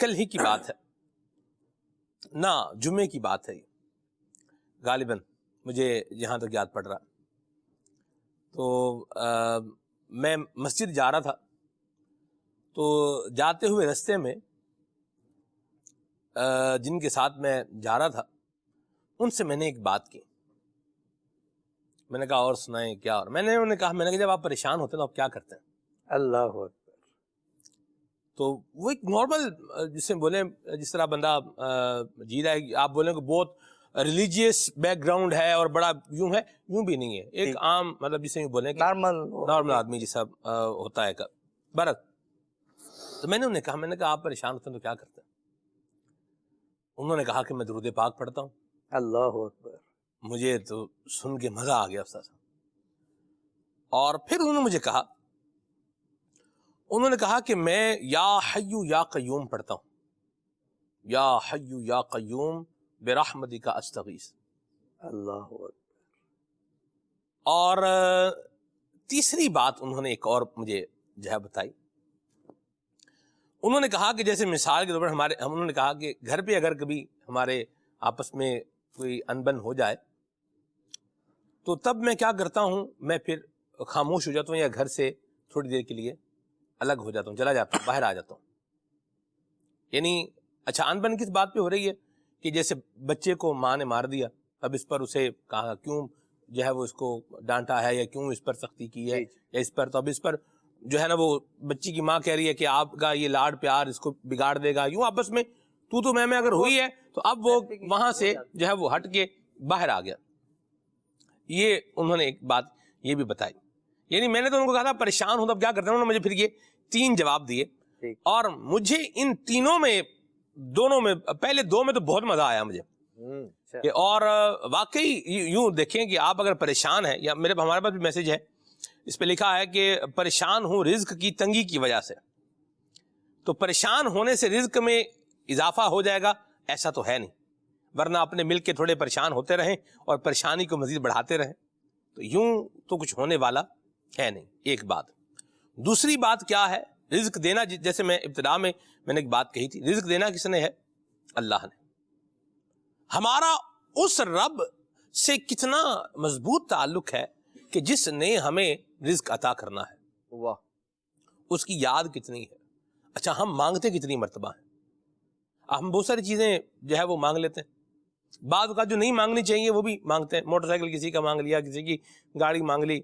کل ہی کی بات ہے نہ، جمعے کی بات ہے، یہ غالباً مجھے جہاں تک یاد پڑ رہا، تو میں مسجد جا رہا تھا، تو جاتے ہوئے رستے میں جن کے ساتھ میں جا رہا تھا ان سے میں نے ایک بات کی، میں نے کہا اور سنائیں کیا، اور میں نے انہیں کہا، میں نے کہا جب آپ پریشان ہوتے ہیں تو آپ کیا کرتے ہیں؟ اللہ اکبر۔ تو وہ ایک نارمل جسے بولیں، جس طرح بندہ جی رہا ہے، آپ بولیں کہ بہت ریلیجیس بیک گراؤنڈ ہے اور بڑا یوں ہے، یوں بھی نہیں ہے، ایک عام مطلب جسے بولیں کہ نارمل آدمی جیسا ہوتا ہے برت۔ تو میں نے انہیں کہا، میں نے کہا آپ پریشان ہوتے ہیں تو کیا کرتے ہیں؟ انہوں نے کہا کہ میں درود پاک پڑھتا ہوں۔ اللہ اکبر۔ مجھے تو سن کے مزہ آ گیا استاد صاحب۔ اور پھر انہوں نے مجھے کہا، انہوں نے کہا کہ میں یا حیو یا قیوم پڑھتا ہوں، یا حیو یا قیوم برحمتک استغیث۔ اللہ اکبر۔ اور تیسری بات انہوں نے ایک اور مجھے جو ہے بتائی، انہوں نے کہا کہ جیسے مثال کے طور پر انہوں نے کہا کہ گھر پہ اگر کبھی ہمارے آپس میں کوئی انبن ہو جائے تو تب میں کیا کرتا ہوں، میں پھر خاموش ہو جاتا ہوں، یا گھر سے تھوڑی دیر کے لیے الگ ہو جاتا ہوں، چلا جاتا ہوں، باہر آ جاتا ہوں۔ یعنی اچھا انبن کس بات پہ ہو رہی ہے کہ جیسے بچے کو ماں نے مار دیا، اب اس پر اسے کہا کیوں جو ہے وہ اس کو ڈانٹا ہے یا کیوں اس پر سختی کی ہے یا اس پر، تو اب اس پر جو ہے نا وہ بچی کی ماں کہہ رہی ہے کہ آپ کا یہ لاڈ پیار اس کو بگاڑ دے گا، یوں آپس میں تو میں اگر ہوئی ہے تو اب وہ وہاں سے جو ہے وہ ہٹ کے باہر آ گیا۔ یہ انہوں نے ایک بات یہ بھی بتائی، یعنی میں نے تو ان کو کہا تھا پریشان ہوں تو اب کیا کرتے ہیں، انہوں نے مجھے پھر یہ 3 جواب دیے، اور مجھے ان تینوں میں دونوں میں پہلے 2 میں تو بہت مزہ آیا مجھے، اور واقعی یوں دیکھیں کہ آپ اگر پریشان ہیں، یا ہمارے پاس بھی میسج ہے، اس پہ لکھا ہے کہ پریشان ہوں رزق کی تنگی کی وجہ سے، تو پریشان ہونے سے رزق میں اضافہ ہو جائے گا ایسا تو ہے نہیں، ورنہ اپنے مل کے تھوڑے پریشان ہوتے رہیں اور پریشانی کو مزید بڑھاتے رہیں، تو یوں تو کچھ ہونے والا ہے نہیں، ایک بات۔ دوسری بات کیا ہے، رزق دینا، جیسے میں ابتدا میں نے ایک بات کہی تھی، رزق دینا کس نے ہے؟ اللہ نے۔ ہمارا اس رب سے کتنا مضبوط تعلق ہے کہ جس نے ہمیں رزق عطا کرنا ہے، واہ، اس کی یاد کتنی ہے۔ اچھا، ہم مانگتے کتنی مرتبہ ہیں؟ ہم بہت ساری چیزیں جو ہے وہ مانگ لیتے ہیں، بعض اوقات جو نہیں مانگنی چاہیے وہ بھی مانگتے ہیں، موٹر سائیکل کسی کا مانگ لیا، کسی کی گاڑی مانگ لی،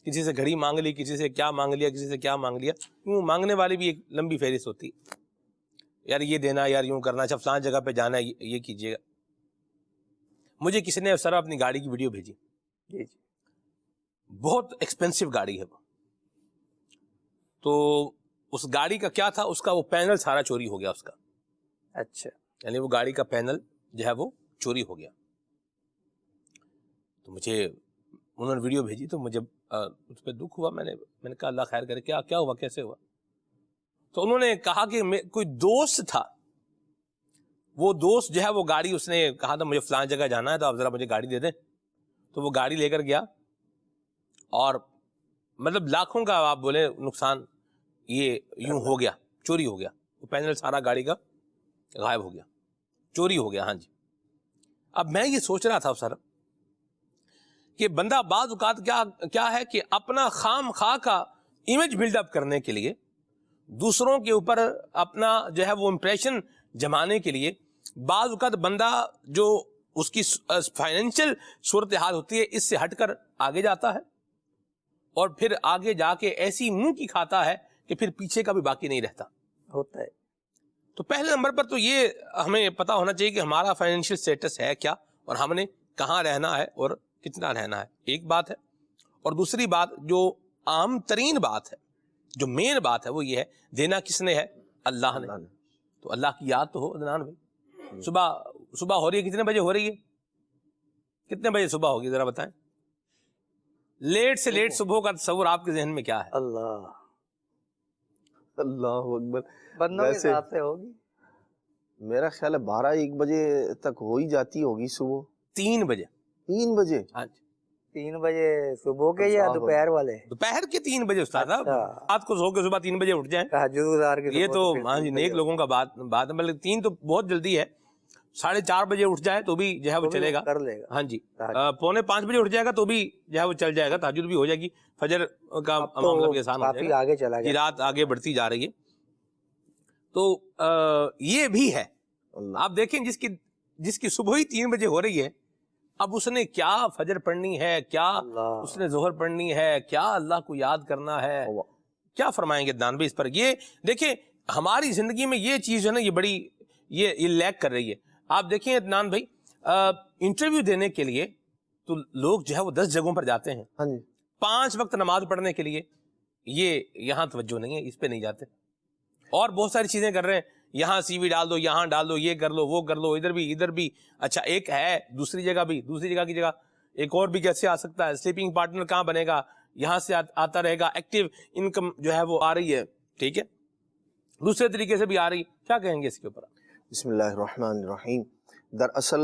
کسی سے گھڑی مانگ لی، کسی سے کیا مانگ لیا، کسی سے کیا مانگ لیا، یوں مانگنے والی بھی ایک لمبی فہرست ہوتی ہے، یار یہ دینا، یار یوں کرنا، اچھا فلان جگہ پہ جانا ہے، یہ کیجیے گا۔ مجھے کسی نے سر اپنی گاڑی کی ویڈیو بھیجی، بہت ایکسپینسو گاڑی ہے وہ، تو اس گاڑی کا کیا تھا، اس کا وہ پینل سارا چوری ہو گیا اس کا، اچھا، یعنی وہ گاڑی کا پینل جو ہے وہ چوری ہو گیا۔ تو مجھے انہوں نے ویڈیو بھیجی تو مجھے اس پہ دکھ ہوا، میں نے کہا اللہ خیر کرے، کیا ہوا، کیسے ہوا؟ تو انہوں نے کہا کہ کوئی دوست تھا، وہ دوست جو ہے وہ گاڑی، اس نے کہا تھا مجھے فلان جگہ جانا ہے تو آپ ذرا مجھے گاڑی دے دیں، تو وہ گاڑی لے کر گیا، اور مطلب لاکھوں کا آپ بولے نقصان یہ یوں ہو گیا، چوری ہو گیا، وہ پینل سارا گاڑی کا غائب ہو گیا، چوری ہو گیا۔ ہاں جی، اب میں یہ سوچ رہا تھا سر کہ بندہ بعض اوقات کیا ہے کہ اپنا خام خواہ کا امیج بلڈ اپ کرنے کے لیے، دوسروں کے اوپر اپنا جو ہے وہ امپریشن جمانے کے لیے، بعض اوقات بندہ جو اس کی فائنینشیل صورتحال ہوتی ہے اس سے ہٹ کر آگے جاتا ہے، اور پھر آگے جا کے ایسی منہ کی کھاتا ہے کہ پھر پیچھے کا بھی باقی نہیں رہتا ہوتا ہے۔ تو پہلے نمبر پر تو یہ ہمیں پتا ہونا چاہیے کہ ہمارا فائنینشیل سٹیٹس ہے کیا، اور ہم نے کہاں رہنا ہے اور کتنا رہنا ہے، ایک بات ہے۔ اور دوسری بات جو عام ترین بات ہے، جو مین بات ہے، وہ یہ ہے دینا کس نے ہے؟ اللہ نے۔ تو اللہ کی یاد تو ہو عدنان بھائی، صبح ہو رہی ہے، کتنے بجے ہو رہی ہے؟ کتنے بجے صبح ہوگی ذرا بتائیں؟ لیٹ سے لیٹ صبح کا تصور آپ کے ذہن میں کیا ہے؟ اللہ اللہ اکبر، بندوں کے حساب سے ہوگی، میرا خیال ہے 12-1 بجے تک ہو ہی جاتی ہوگی صبح۔ 3 بجے 3 بجے؟ ہاں جی، 3 بجے صبح کے یا دوپہر والے؟ دوپہر کے 3 بجے استاد صاحب، رات کو سو کے صبح 3 بجے اٹھ جائیں، تہجد گزار کے، یہ تو ہاں جی نیک لوگوں کا بات ہے، بلکہ 3 تو بہت جلدی ہے، 4:30 بجے اٹھ جائے تو بھی جو ہے وہ چلے گا، کر لے گا۔ ہاں جی، 4:45 بجے اٹھ جائے گا تو بھی جو ہے وہ چل جائے گا، تہجد بھی ہو جائے گی، فجر کا معاملہ بھی آسان ہو کافی جائے گا، آگے چلا گیا، رات آگے بڑھتی جا رہی ہے۔ تو یہ بھی ہے، آپ دیکھیں جس کی صبح ہی 3 بجے ہو رہی ہے، اب اس نے کیا فجر پڑھنی ہے، کیا اس نے ظہر پڑھنی ہے، کیا اللہ کو یاد کرنا ہے، کیا فرمائیں گے عدنان بھائی اس پر؟ یہ دیکھیں ہماری زندگی میں یہ چیز جو ہے نا، یہ بڑی یہ لیک کر رہی ہے۔ آپ دیکھیں عدنان بھائی، انٹرویو دینے کے لیے تو لوگ جو ہے وہ 10 جگہوں پر جاتے ہیں، 5 وقت نماز پڑھنے کے لیے یہ یہاں توجہ نہیں ہے، اس پہ نہیں جاتے، اور بہت ساری چیزیں کر رہے ہیں، یہاں سی وی ڈال دو، یہاں ڈال دو، یہ کر لو، وہ کر لو، ادھر بھی۔ اچھا ایک ہے دوسری جگہ کی جگہ ایک اور بھی کیسے آ سکتا ہے؟ سلیپنگ پارٹنر کہاں بنے گا؟ یہاں سے آتا رہے گا، ایکٹیو انکم جو ہے وہ آ رہی ہے، ٹھیک ہے، دوسرے طریقے سے بھی آ رہی، کیا کہیں گے اس کے اوپر؟ بسم اللہ الرحمن الرحیم۔ دراصل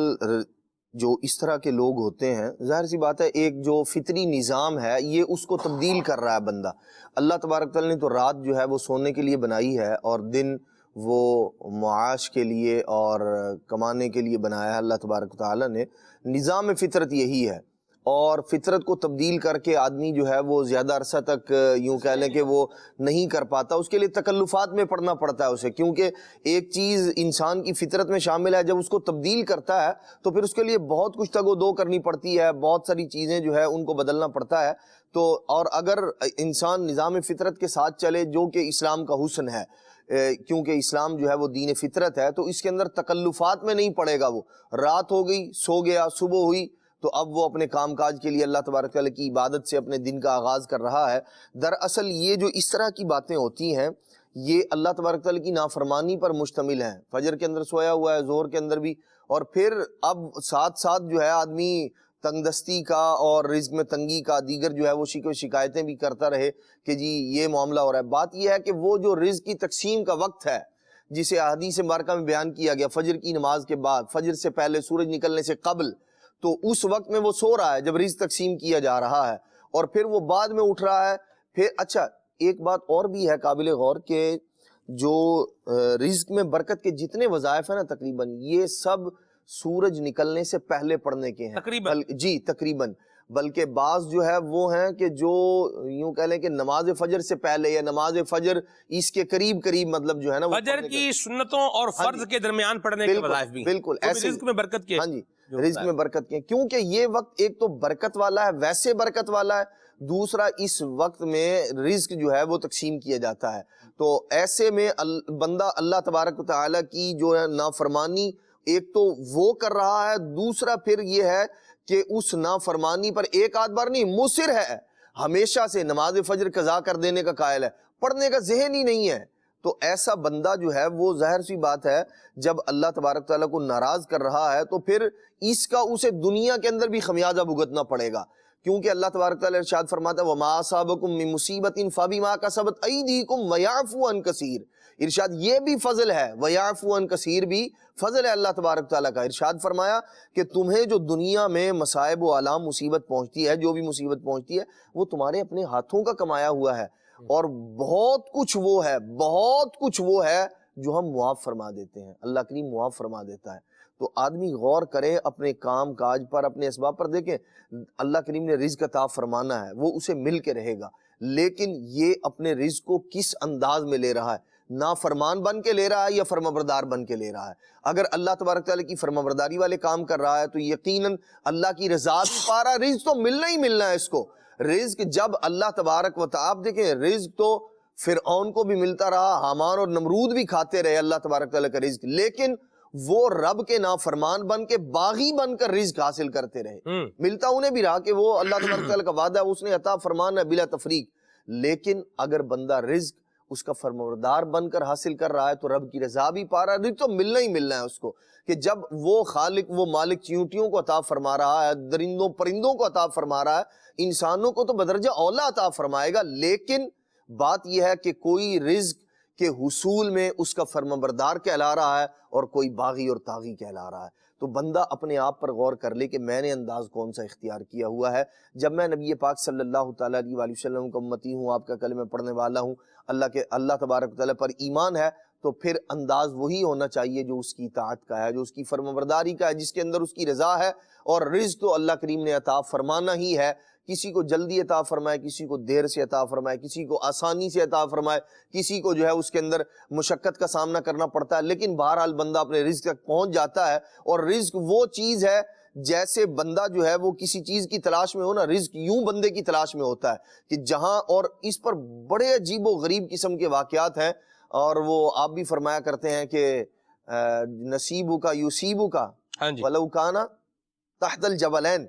جو اس طرح کے لوگ ہوتے ہیں، ظاہر سی بات ہے ایک جو فطری نظام ہے یہ اس کو تبدیل کر رہا ہے بندہ۔ اللہ تبارک تعالیٰ نے تو رات جو ہے وہ سونے کے لیے بنائی ہے، اور دن وہ معاش کے لیے اور کمانے کے لیے بنایا ہے۔ اللہ تبارک تعالیٰ نے نظام فطرت یہی ہے، اور فطرت کو تبدیل کر کے آدمی جو ہے وہ زیادہ عرصہ تک یوں کہہ لیں کہ وہ نہیں کر پاتا، اس کے لیے تکلفات میں پڑنا پڑتا ہے اسے، کیونکہ ایک چیز انسان کی فطرت میں شامل ہے، جب اس کو تبدیل کرتا ہے تو پھر اس کے لیے بہت کچھ تگ و دو کرنی پڑتی ہے، بہت ساری چیزیں جو ہے ان کو بدلنا پڑتا ہے۔ تو اور اگر انسان نظام فطرت کے ساتھ چلے جو کہ اسلام کا حسن ہے، کیونکہ اسلام جو ہے وہ دین فطرت ہے، تو اس کے اندر تکلفات میں نہیں پڑے گا، وہ رات ہو گئی سو گیا، صبح ہوئی تو اب وہ اپنے کام کاج کے لیے اللہ تبارک تعالیٰ کی عبادت سے اپنے دن کا آغاز کر رہا ہے۔ دراصل یہ جو اس طرح کی باتیں ہوتی ہیں یہ اللہ تبارک تعالیٰ کی نافرمانی پر مشتمل ہیں۔ فجر کے اندر سویا ہوا ہے، ظہر کے اندر بھی، اور پھر اب ساتھ ساتھ جو ہے آدمی تنگ دستی کا اور رزق میں تنگی کا دیگر جو ہے وہ شکایتیں بھی کرتا رہے کہ جی یہ معاملہ ہو رہا ہے۔ بات یہ ہے کہ وہ جو رزق کی تقسیم کا وقت ہے جسے احادیث مبارکہ میں بیان کیا گیا، فجر کی نماز کے بعد، فجر سے پہلے، سورج نکلنے سے قبل، تو اس وقت میں وہ سو رہا ہے جب رزق تقسیم کیا جا رہا ہے، اور پھر وہ بعد میں اٹھ رہا ہے۔ پھر اچھا ایک بات اور بھی ہے قابل غور کہ جو رزق میں برکت کے جتنے وظائف ہیں نا تقریباً یہ سب سورج نکلنے سے پہلے پڑھنے کے ہیں تقریباً، جی تقریباً، بلکہ بعض جو ہے وہ ہیں کہ جو یوں کہہ لیں کہ نماز فجر سے پہلے یا نماز فجر اس کے قریب مطلب جو ہے نا فجر کی سنتوں اور فرض کے درمیان پڑھنے کے وظائف بھی، بالکل ایسے رزق میں برکت کے، ہاں جی رزق میں برکت کے، کیونکہ یہ وقت ایک تو برکت والا ہے، ویسے برکت والا ہے، دوسرا اس وقت میں رزق جو ہے وہ تقسیم کیا جاتا ہے۔ تو ایسے میں بندہ اللہ تبارک و تعالیٰ کی جو ہے نافرمانی ایک تو وہ کر رہا ہے، دوسرا پھر یہ ہے کہ اس نافرمانی پر ایک آدھ بار نہیں مصر ہے، ہمیشہ سے نماز فجر قضا کر دینے کا قائل ہے، پڑھنے کا ذہن ہی نہیں ہے۔ تو ایسا بندہ جو ہے وہ ظاہر سی بات ہے جب اللہ تبارک تعالیٰ کو ناراض کر رہا ہے تو پھر اس کا اسے دنیا کے اندر بھی خمیازہ بھگتنا پڑے گا، کیونکہ اللہ تبارک تعالیٰ ارشاد فرماتا ہے وَمَا أَصَابَكُم مِّن مُّصِيبَةٍ فَبِمَا كَسَبَتْ أَيْدِيكُمْ وَيَعْفُو عَن كَثِيرٍ، ارشاد یہ بھی فضل ہے، وَيَعْفُو عَن كَثِيرٍ بھی فضل ہے اللہ تبارک تعالیٰ کا۔ ارشاد فرمایا کہ تمہیں جو دنیا میں مصائب و آلام مصیبت پہنچتی ہے، جو بھی مصیبت پہنچتی ہے وہ تمہارے اپنے ہاتھوں کا کمایا ہوا ہے، اور بہت کچھ وہ ہے جو ہم معاف فرما دیتے ہیں، اللہ کریم معاف فرما دیتا ہے۔ تو آدمی غور کرے اپنے کام کاج پر، اپنے اسباب پر، دیکھیں اللہ کریم نے رزق عطا فرمانا ہے، وہ اسے مل کے رہے گا، لیکن یہ اپنے رزق کو کس انداز میں لے رہا ہے، نافرمان بن کے لے رہا ہے یا فرمانبردار بن کے لے رہا ہے۔ اگر اللہ تبارک تعالیٰ کی فرمانبرداری والے کام کر رہا ہے تو یقیناً اللہ کی رضا بھی پا رہا ہے، رزق تو ملنا ہی ملنا ہے اس کو۔ رزق جب اللہ تبارک و تعالیٰ، آپ دیکھیں رزق تو فرعون کو بھی ملتا رہا، حامان اور نمرود بھی کھاتے رہے اللہ تبارک تعالیٰ کا رزق، لیکن وہ رب کے نافرمان بن کے باغی بن کر رزق حاصل کرتے رہے، ملتا انہیں بھی رہا کہ وہ اللہ تبارک تعالیٰ کا وعدہ ہے، اس نے عطا فرمانا ہے بلا تفریق، لیکن اگر بندہ رزق اس کا فرمانبردار بن کر حاصل کر رہا ہے تو رب کی رضا بھی پا رہا ہے، رزق تو ملنا ہی ملنا ہے اس کو، کہ جب وہ خالق وہ مالک چیونٹیوں کو عطا فرما رہا ہے، درندوں پرندوں کو عطا فرما رہا ہے، انسانوں کو تو بدرجہ اولا عطا فرمائے گا، لیکن بات یہ ہے کہ کوئی رزق کے حصول میں اس کا فرمانبردار کہلا رہا ہے اور کوئی باغی اور طاغی کہلا رہا ہے۔ تو بندہ اپنے آپ پر غور کر لے کہ میں نے انداز کون سا اختیار کیا ہوا ہے۔ جب میں نبی پاک صلی اللہ تعالیٰ علیہ وآلہ وسلم کا امتی ہوں، آپ کا کلمہ پڑھنے والا ہوں، اللہ تبارک تعالیٰ پر ایمان ہے، تو پھر انداز وہی ہونا چاہیے جو اس کی اطاعت کا ہے، جو اس کی فرمانبرداری کا ہے، جس کے اندر اس کی رضا ہے، اور رزق تو اللہ کریم نے عطا فرمانا ہی ہے، کسی کو جلدی عطا فرمائے، کسی کو دیر سے عطا فرمائے، کسی کو آسانی سے عطا فرمائے، کسی کو جو ہے اس کے اندر مشقت کا سامنا کرنا پڑتا ہے، لیکن بہرحال بندہ اپنے رزق تک پہنچ جاتا ہے۔ اور رزق وہ چیز ہے جیسے بندہ جو ہے وہ کسی چیز کی تلاش میں ہو نا، رزق یوں بندے کی تلاش میں ہوتا ہے کہ جہاں، اور اس پر بڑے عجیب و غریب قسم کے واقعات ہیں، اور وہ آپ بھی فرمایا کرتے ہیں کہ نصیبو کا یوسیبو کا ولو کانا تحت الجبلین،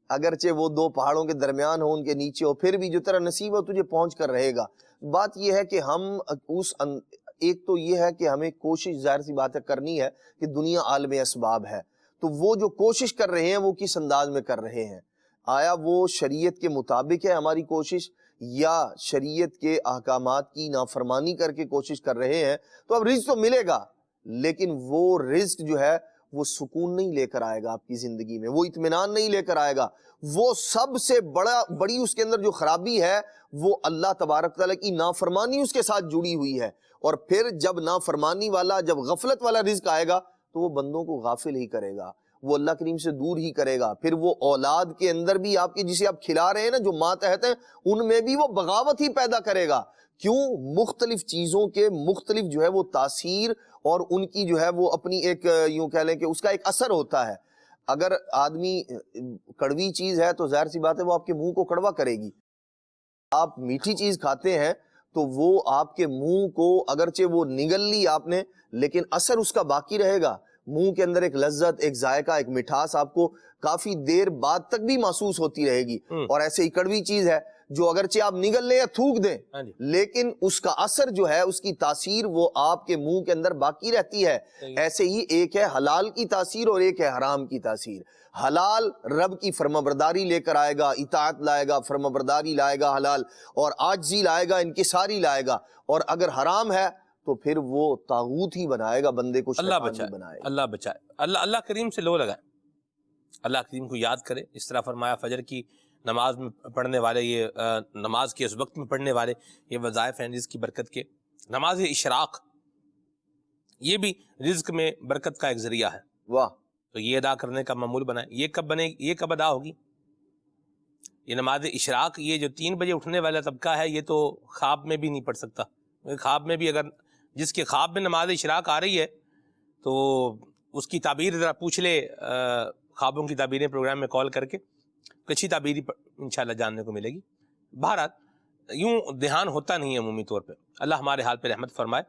اگرچہ وہ دو پہاڑوں کے درمیان ہو، ان کے نیچے ہو، پھر بھی جو تیرا نصیب ہو تجھے پہنچ کر رہے گا۔ بات یہ ہے کہ ہم ایک تو یہ ہے کہ ہمیں کوشش ظاہر سی بات ہے کرنی ہے کہ دنیا عالم اسباب ہے، تو وہ جو کوشش کر رہے ہیں وہ کس انداز میں کر رہے ہیں، آیا وہ شریعت کے مطابق ہے ہماری کوشش، یا شریعت کے احکامات کی نافرمانی کر کے کوشش کر رہے ہیں؟ تو اب رزق تو ملے گا، لیکن وہ رزق جو ہے وہ سکون نہیں لے کر آئے گا آپ کی زندگی میں، وہ اطمینان نہیں لے کر آئے گا۔ وہ سب سے بڑی اس کے اندر جو خرابی ہے وہ اللہ تبارک تعالیٰ کی نافرمانی اس کے ساتھ جڑی ہوئی ہے، اور پھر جب نافرمانی والا، جب غفلت والا رزق آئے گا تو وہ بندوں کو غافل ہی کرے گا، وہ اللہ کریم سے دور ہی کرے گا. پھر وہ اولاد کے اندر بھی آپ کے جسے آپ کھلا رہے ہیں نا جو ماتحت ہیں ان میں بھی وہ بغاوت ہی پیدا کرے گا. کیوں؟ مختلف چیزوں کے مختلف جو ہے وہ تاثیر اور ان کی جو ہے وہ اپنی ایک یوں کہہ لیں کہ اس کا ایک اثر ہوتا ہے. اگر آدمی کڑوی چیز ہے تو ظاہر سی بات ہے وہ آپ کے منہ کو کڑوا کرے گی. آپ میٹھی چیز کھاتے ہیں تو وہ آپ کے منہ کو اگرچہ وہ نگل لی آپ نے لیکن اثر اس کا باقی رہے گا. منہ کے اندر ایک لذت، ایک ذائقہ، ایک مٹھاس آپ کو کافی دیر بعد تک بھی محسوس ہوتی رہے گی. اور ایسے ہی کڑوی چیز ہے جو اگرچہ آپ نگل لیں یا تھوک دیں لیکن اس کا اثر جو ہے اس کی تاثیر وہ آپ کے منہ کے اندر باقی رہتی ہے. ایسے ہی ایک ہے حلال کی تاثیر اور ایک ہے حرام کی تاثیر. حلال رب کی فرمانبرداری لے کر آئے گا، اطاعت لائے گا، فرمانبرداری لائے گا حلال، اور عاجزی لائے گا، انکساری لائے گا. اور اگر حرام ہے تو پھر وہ طاغوت ہی بنائے گا، بندے کو شیطان ہی بنائے گا. اللہ بچائے. اللہ کریم سے لو لگائیں، اللہ کریم کو یاد کرے. اس طرح فرمایا فجر کی نماز میں پڑھنے والے، یہ نماز کے اس وقت میں پڑھنے والے یہ وظائف ہیں رزق کی برکت کے. نماز اشراق یہ بھی رزق میں برکت کا ایک ذریعہ ہے. واہ. تو یہ ادا کرنے کا معمول بنائیں. یہ کب ادا ہوگی؟ یہ نماز اشراق، یہ جو 3 بجے اٹھنے والا طبقہ ہے یہ تو خواب میں بھی نہیں پڑھ سکتا. خواب میں بھی اگر جس کے خواب میں نماز اشراق آ رہی ہے تو اس کی تعبیر ذرا پوچھ لے، خوابوں کی تعبیریں پروگرام میں کال کر کے اچھی تعبیر انشاءاللہ جاننے کو ملے گی. بہرحال یوں دھیان ہوتا نہیں ہے عمومی طور پہ. اللہ ہمارے حال پہ رحمت فرمائے.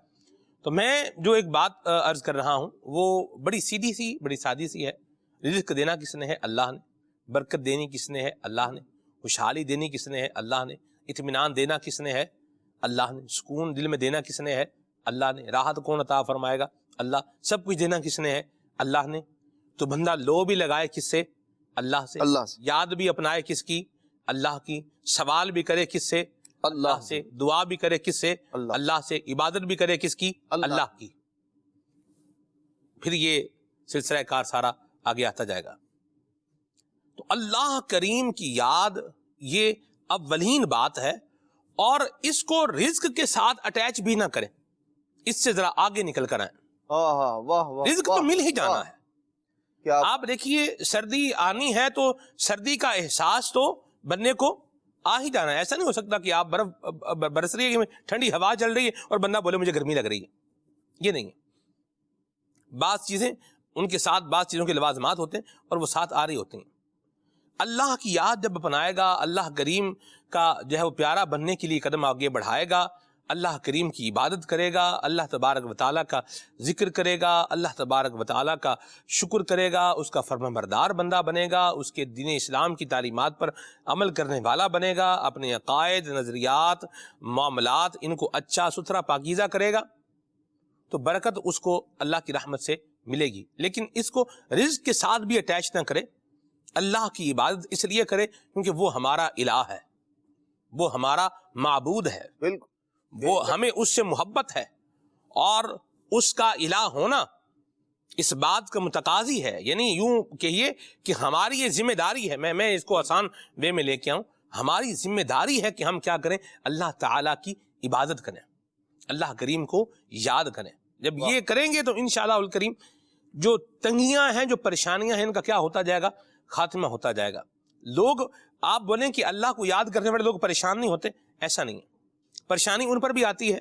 تو میں جو ایک بات عرض کر رہا ہوں وہ بڑی سیدھی سی، بڑی سادی سی ہے. رزق دینا کس نے ہے؟ اللہ نے. برکت دینی کس نے ہے؟ اللہ نے. خوشحالی دینی کس نے ہے؟ اللہ نے. اطمینان دینا کس نے ہے؟ اللہ نے. سکون دل میں دینا کس نے ہے؟ اللہ نے. راحت کون عطا فرمائے گا؟ اللہ. سب کچھ دینا کس نے ہے؟ اللہ نے. تو بندہ لو بھی لگائے کس سے؟ اللہ سے. اللہ سے. یاد بھی اپنائے کس کی؟ اللہ کی. سوال بھی کرے کس سے؟ اللہ سے. دعا بھی کرے کس سے؟ اللہ سے. عبادت بھی کرے کس کی؟ اللہ کی. پھر یہ سلسلہ کار سارا آگے آتا جائے گا. تو اللہ کریم کی یاد یہ اولین بات ہے، اور اس کو رزق کے ساتھ اٹیچ بھی نہ کریں. اس سے ذرا آگے نکل کر آئیں. رزق تو مل ہی جانا ہے. آپ دیکھیے سردی آنی ہے تو سردی کا احساس تو بننے کو آ ہی جانا ہے. ایسا نہیں ہو سکتا کہ آپ برف برس رہی ہے، ٹھنڈی ہوا چل رہی ہے اور بندہ بولے مجھے گرمی لگ رہی ہے. یہ نہیں ہے. بعض چیزیں ان کے ساتھ بعض چیزوں کے لوازمات ہوتے ہیں اور وہ ساتھ آ رہی ہوتی ہیں. اللہ کی یاد جب اپنائے گا، اللہ کریم کا جو ہے وہ پیارا بننے کے لیے قدم آگے بڑھائے گا، اللہ کریم کی عبادت کرے گا، اللہ تبارک و تعالیٰ کا ذکر کرے گا، اللہ تبارک و تعالیٰ کا شکر کرے گا، اس کا فرمانبردار بندہ بنے گا، اس کے دین اسلام کی تعلیمات پر عمل کرنے والا بنے گا، اپنے عقائد، نظریات، معاملات ان کو اچھا ستھرا پاکیزہ کرے گا، تو برکت اس کو اللہ کی رحمت سے ملے گی. لیکن اس کو رزق کے ساتھ بھی اٹیچ نہ کرے. اللہ کی عبادت اس لیے کرے کیونکہ وہ ہمارا الہ ہے، وہ ہمارا معبود ہے. بالکل. وہ ہمیں اس سے محبت ہے، اور اس کا الہ ہونا اس بات کا متقاضی ہے. یعنی یوں کہیے کہ ہماری یہ ذمہ داری ہے. میں اس کو آسان وے میں لے کے آؤں. ہماری ذمہ داری ہے کہ ہم کیا کریں؟ اللہ تعالیٰ کی عبادت کریں، اللہ کریم کو یاد کریں. جب یہ کریں گے تو انشاءاللہ الکریم جو تنگیاں ہیں، جو پریشانیاں ہیں، ان کا کیا ہوتا جائے گا؟ خاتمہ ہوتا جائے گا. لوگ آپ بولیں کہ اللہ کو یاد کرنے والے لوگ پریشان نہیں ہوتے، ایسا نہیں ہے. پریشانی ان پر بھی آتی ہے،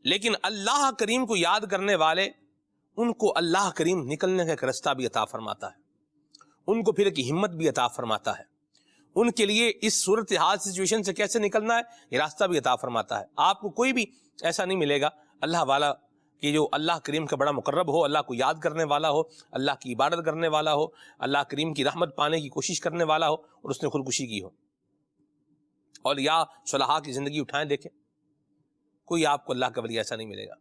لیکن اللہ کریم کو یاد کرنے والے ان کو اللہ کریم نکلنے کا ایک راستہ بھی عطا فرماتا ہے، ان کو پھر ایک ہمت بھی عطا فرماتا ہے. ان کے لیے اس صورتحال سچویشن سے کیسے نکلنا ہے یہ راستہ بھی عطا فرماتا ہے. آپ کو کوئی بھی ایسا نہیں ملے گا اللہ والا کہ جو اللہ کریم کا بڑا مقرب ہو، اللہ کو یاد کرنے والا ہو، اللہ کی عبادت کرنے والا ہو، اللہ کریم کی رحمت پانے کی کوشش کرنے والا ہو اور اس نے خودکشی کی ہو. اولیاء صلحاء کی زندگی اٹھائیں دیکھیں، کوئی آپ کو اللہ کا ولی ایسا نہیں ملے گا.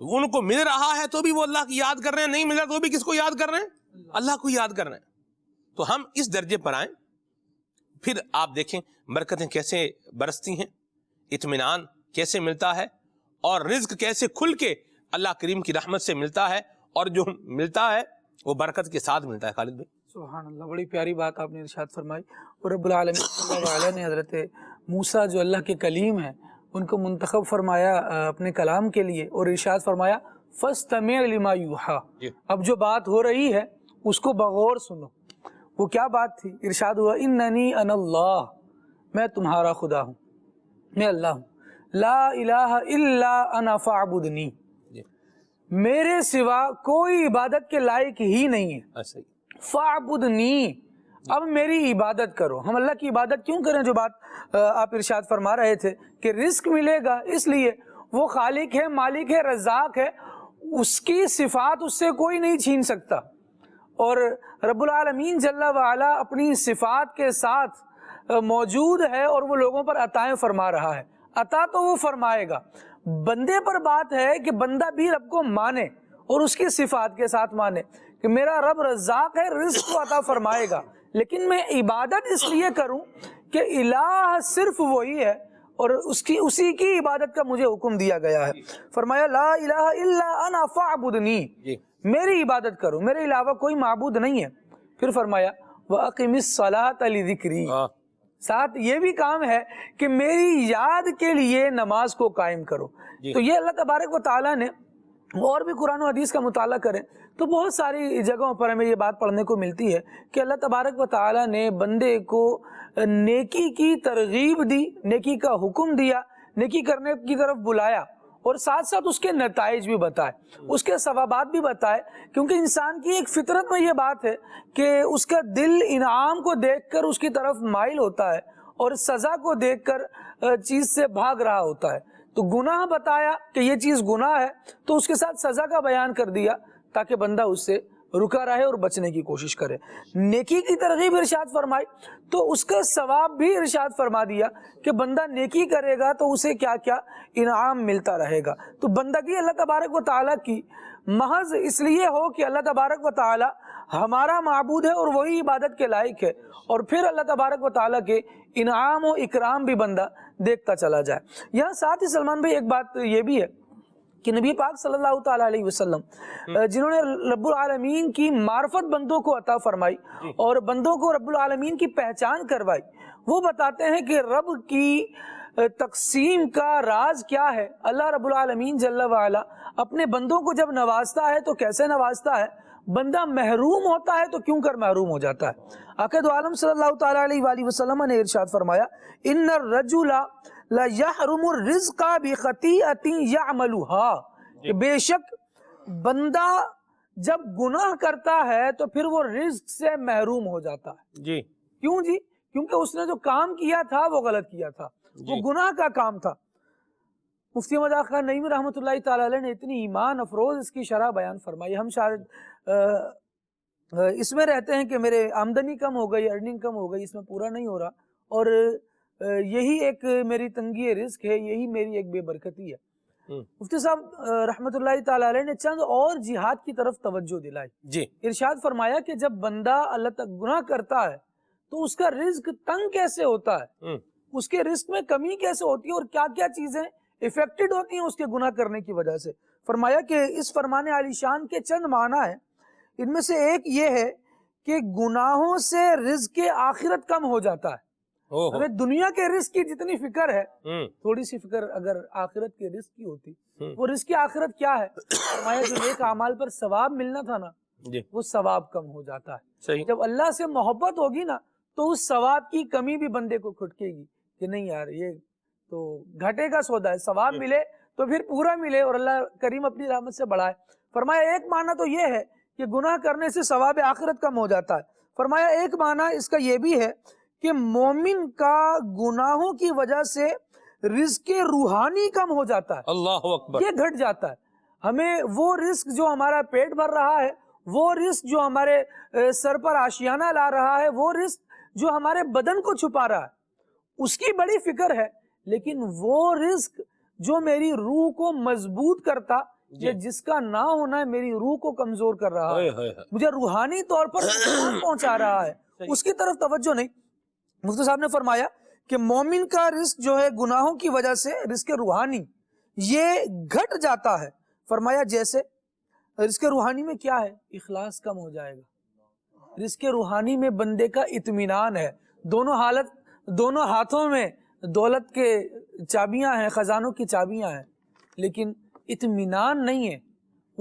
تو ان کو مل رہا ہے تو بھی وہ اللہ کی یاد کر رہے ہیں، نہیں مل رہا تو بھی کس کو یاد کر رہے ہیں؟ اللہ کو یاد کر رہے ہیں. تو ہم اس درجے پر آئیں، پھر آپ دیکھیں برکتیں کیسے برستی ہیں، اطمینان کیسے ملتا ہے، اور رزق کیسے کھل کے اللہ کریم کی رحمت سے ملتا ہے، اور جو ملتا ہے وہ برکت کے ساتھ ملتا ہے. خالد بھائی سبحان اللہ، بڑی پیاری بات آپ نے ارشاد فرمائی. اور رب العالمین صلی اللہ علیہ نے حضرت موسیٰ جو اللہ کے کلیم ہیں ان کو منتخب فرمایا اپنے کلام کے لیے، اور ارشاد فرمایا فاستمع لما یوحى، اب جو بات ہو رہی ہے اس کو بغور سنو۔ وہ کیا بات تھی؟ ارشاد ہوا اننی انا اللہ، میں تمہارا خدا ہوں، میں اللہ ہوں، لا الہ الا انا فاعبدنی، میرے سوا کوئی عبادت کے لائق ہی نہیں ہے، فاعبدنی، اب میری عبادت کرو۔ ہم اللہ کی عبادت کیوں کریں؟ جو بات آپ ارشاد فرما رہے تھے کہ رزق ملے گا، اس لیے وہ خالق ہے، مالک ہے، رزاق ہے، اس کی صفات اس سے کوئی نہیں چھین سکتا، اور رب العالمین جل وعلا اپنی صفات کے ساتھ موجود ہے اور وہ لوگوں پر عطائیں فرما رہا ہے۔ عطا تو وہ فرمائے گا، بندے پر بات ہے کہ بندہ بھی رب کو مانے اور اس کی صفات کے ساتھ مانے کہ میرا رب رزاق ہے، رزق کو عطا فرمائے گا، لیکن میں عبادت اس لیے کروں کہ الہ صرف وہی ہے اور اسی کی عبادت کا مجھے حکم دیا گیا ہے۔ فرمایا لا الہ الا انا فاعبدنی، میری عبادت کرو، میرے علاوہ کوئی معبود نہیں ہے۔ پھر فرمایا وَأَقِمِ الصَّلَاةَ لِذِكْرِي، ساتھ یہ بھی کام ہے کہ میری یاد کے لیے نماز کو قائم کرو۔ تو یہ اللہ تبارک و تعالیٰ نے، اور بھی قرآن و حدیث کا مطالعہ کریں تو بہت ساری جگہوں پر ہمیں یہ بات پڑھنے کو ملتی ہے کہ اللہ تبارک و تعالیٰ نے بندے کو نیکی کی ترغیب دی، نیکی کا حکم دیا، نیکی کرنے کی طرف بلایا، اور ساتھ ساتھ اس کے نتائج بھی بتائے، اس کے ثوابات بھی بتائے، کیونکہ انسان کی ایک فطرت میں یہ بات ہے کہ اس کا دل انعام کو دیکھ کر اس کی طرف مائل ہوتا ہے اور سزا کو دیکھ کر چیز سے بھاگ رہا ہوتا ہے۔ تو گناہ بتایا کہ یہ چیز گناہ ہے تو اس کے ساتھ سزا کا بیان کر دیا تاکہ بندہ اس سے رکا رہے اور بچنے کی کوشش کرے۔ نیکی کی ترغیب ارشاد فرمائی تو اس کا ثواب بھی ارشاد فرما دیا کہ بندہ نیکی کرے گا تو اسے کیا کیا انعام ملتا رہے گا۔ تو بندگی اللہ تبارک و تعالیٰ کی محض اس لیے ہو کہ اللہ تبارک و تعالیٰ ہمارا معبود ہے اور وہی عبادت کے لائق ہے، اور پھر اللہ تبارک و تعالیٰ کے انعام و اکرام بھی بندہ دیکھتا چلا جائے۔ یہاں ساتھ ہی سلمان بھائی ایک بات یہ بھی ہے کہ نبی پاک صلی اللہ تعالیٰ علیہ وسلم جنہوں نے رب العالمین کی معرفت بندوں کو عطا فرمائی اور بندوں کو رب العالمین کی پہچان کروائی، وہ بتاتے ہیں کہ رب کی تقسیم کا راز کیا ہے۔ اللہ رب العالمین جل وعلا اپنے بندوں کو جب نوازتا ہے تو کیسے نوازتا ہے؟ بندہ محروم ہوتا ہے تو کیوں کر محروم ہو جاتا ہے؟ آقا دو عالم صلی اللہ تعالیٰ علیہ وآلہ وسلم نے ارشاد فرمایا ان الرجل لا يحرم الرزق بخطیئۃ یعملها، کہ بے شک بندہ جب گناہ کرتا ہے تو پھر وہ رزق سے محروم ہو جاتا ہے۔ جی کیوں جی؟ کیونکہ اس نے جو کام کیا تھا وہ غلط کیا تھا، وہ گناہ کا کام تھا۔ مفتی احمد آقا نعیمی رحمۃ اللہ تعالی علیہ نے اتنی ایمان افروز اس کی شرح بیان فرمائی۔ ہم شاید اس میں رہتے ہیں کہ میرے آمدنی کم ہو گئی، ارننگ کم ہو گئی، اس میں پورا نہیں ہو رہا، اور یہی ایک میری تنگی رزق ہے، یہی میری ایک بے برکتی ہے۔ مفتی صاحب رحمۃ اللہ تعالی علیہ نے چند اور جہاد کی طرف توجہ دلائی۔ جی ارشاد فرمایا کہ جب بندہ اللہ تک گناہ کرتا ہے تو اس کا رزق تنگ کیسے ہوتا ہے، اس کے رزق میں کمی کیسے ہوتی ہے، اور کیا کیا چیزیں افیکٹڈ ہوتی ہیں اس کے گناہ کرنے کی وجہ سے۔ فرمایا کہ اس فرمان عالی شان کے چند معنی ہیں، ان میں سے ایک یہ ہے کہ گناہوں سے رزق آخرت کم ہو جاتا ہے۔ ہمیں دنیا کے رزق کی جتنی فکر ہے، تھوڑی سی فکر اگر آخرت کے رزق کی ہوتی، وہ رزق کی آخرت کیا ہے؟ فرمایا جو نیک اعمال پر ثواب ملنا تھا نا، وہ ثواب کم ہو جاتا ہے۔ جب اللہ سے محبت ہوگی نا تو اس ثواب کی کمی بھی بندے کو کھٹکے گی کہ نہیں یار یہ تو گھٹے کا سودا ہے، ثواب ملے تو پھر پورا ملے اور اللہ کریم اپنی رحمت سے بڑھائے۔ فرمایا ایک معنی تو یہ ہے کہ گناہ کرنے سے ثواب آخرت کم ہو جاتا ہے۔ فرمایا ایک معنی اس کا یہ بھی ہے کہ مومن کا گناہوں کی وجہ سے رزق روحانی کم ہو جاتا ہے، اللہ اکبر، یہ گھٹ جاتا ہے۔ ہمیں وہ رزق جو ہمارا پیٹ بھر رہا ہے، وہ رزق جو ہمارے سر پر آشیانہ لا رہا ہے، وہ رزق جو ہمارے بدن کو چھپا رہا ہے، اس کی بڑی فکر ہے، لیکن وہ رزق جو میری روح کو مضبوط کرتا یا جس کا نہ ہونا میری روح کو کمزور کر رہا ہے، مجھے روحانی طور پر نقصان پہنچا رہا ہے، اس کی طرف توجہ نہیں۔ مفتی صاحب نے فرمایا کہ مومن کا رزق جو ہے گناہوں کی وجہ سے رزق روحانی یہ گھٹ جاتا ہے۔ فرمایا جیسے رزق روحانی میں کیا ہے؟ اخلاص کم ہو جائے گا۔ رزق روحانی میں بندے کا اطمینان ہے، دونوں ہاتھوں میں دولت کے چابیاں ہیں، خزانوں کی چابیاں ہیں، لیکن اطمینان نہیں ہے،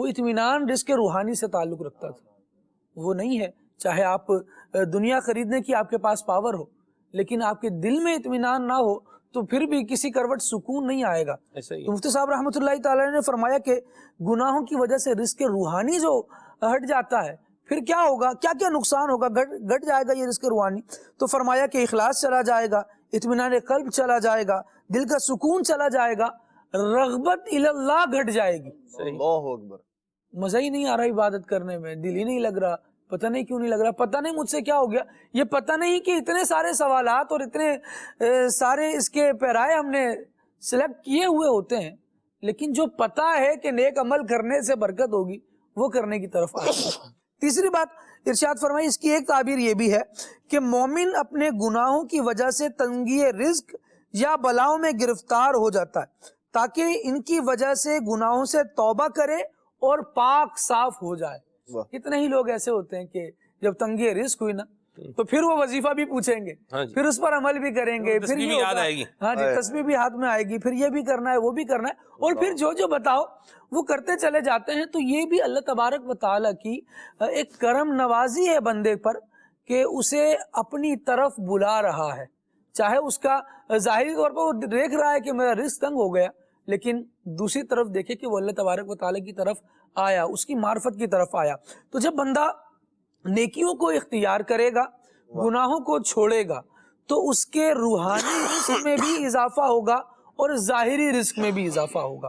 وہ اطمینان رزق روحانی سے تعلق رکھتا تھا. وہ نہیں ہے چاہے آپ دنیا خریدنے کی آپ کے پاس پاور ہو لیکن آپ کے دل میں اطمینان نہ ہو تو پھر بھی کسی کروٹ سکون نہیں آئے گا. تو مفتی صاحب رحمۃ اللہ تعالی نے فرمایا کہ گناہوں کی وجہ سے رزق روحانی جو ہٹ جاتا ہے پھر کیا ہوگا, کیا کیا نقصان ہوگا, گھٹ جائے گا یہ رزق روحانی. تو فرمایا کہ اخلاص چلا جائے گا, اطمینان قلب چلا جائے گا, دل کا سکون چلا جائے گا, رغبت اللہ گھٹ جائے گی. اللہ اکبر. مزہ ہی نہیں آ رہا عبادت کرنے میں, دل ہی نہیں لگ رہا, پتہ نہیں کیوں نہیں لگ رہا, پتہ نہیں مجھ سے کیا ہو گیا. یہ پتہ نہیں کہ اتنے سارے سوالات اور اتنے سارے اس کے پیرائے ہم نے سلیکٹ کیے ہوئے ہوتے ہیں, لیکن جو پتہ ہے کہ نیک عمل کرنے سے برکت ہوگی وہ کرنے کی طرف آتا ہے. تیسری بات ارشاد فرمائی, اس کی ایک تعبیر یہ بھی ہے کہ مومن اپنے گناہوں کی وجہ سے تنگی رزق یا بلاؤں میں گرفتار ہو جاتا ہے تاکہ ان کی وجہ سے گناہوں سے توبہ کرے اور پاک صاف ہو جائے. کتنے ہی لوگ ایسے ہوتے ہیں کہ جب تنگی رزق ہوئی نا تو پھر وہ وظیفہ بھی پوچھیں گے, پھر اس پر عمل بھی کریں گے, پھر یہ یاد آئے گی, ہاں جی تسبیح بھی ہاتھ میں آئے گی, پھر یہ بھی کرنا ہے وہ بھی کرنا ہے, اور پھر جو بتاؤ وہ کرتے چلے جاتے ہیں. تو یہ بھی اللہ تبارک و تعالیٰ کی ایک کرم نوازی ہے بندے پر کہ اسے اپنی طرف بلا رہا ہے. چاہے اس کا ظاہری طور پر وہ دیکھ رہا ہے کہ میرا رزق تنگ ہو گیا, لیکن دوسری طرف دیکھے کہ وہ اللہ تبارک و تعالیٰ کی طرف آیا, اس کی معرفت کی طرف آیا. تو جب بندہ نیکیوں کو اختیار کرے گا, گناہوں کو چھوڑے گا, تو اس کے روحانی رزق میں بھی اضافہ ہوگا اور ظاہری رزق میں بھی اضافہ ہوگا.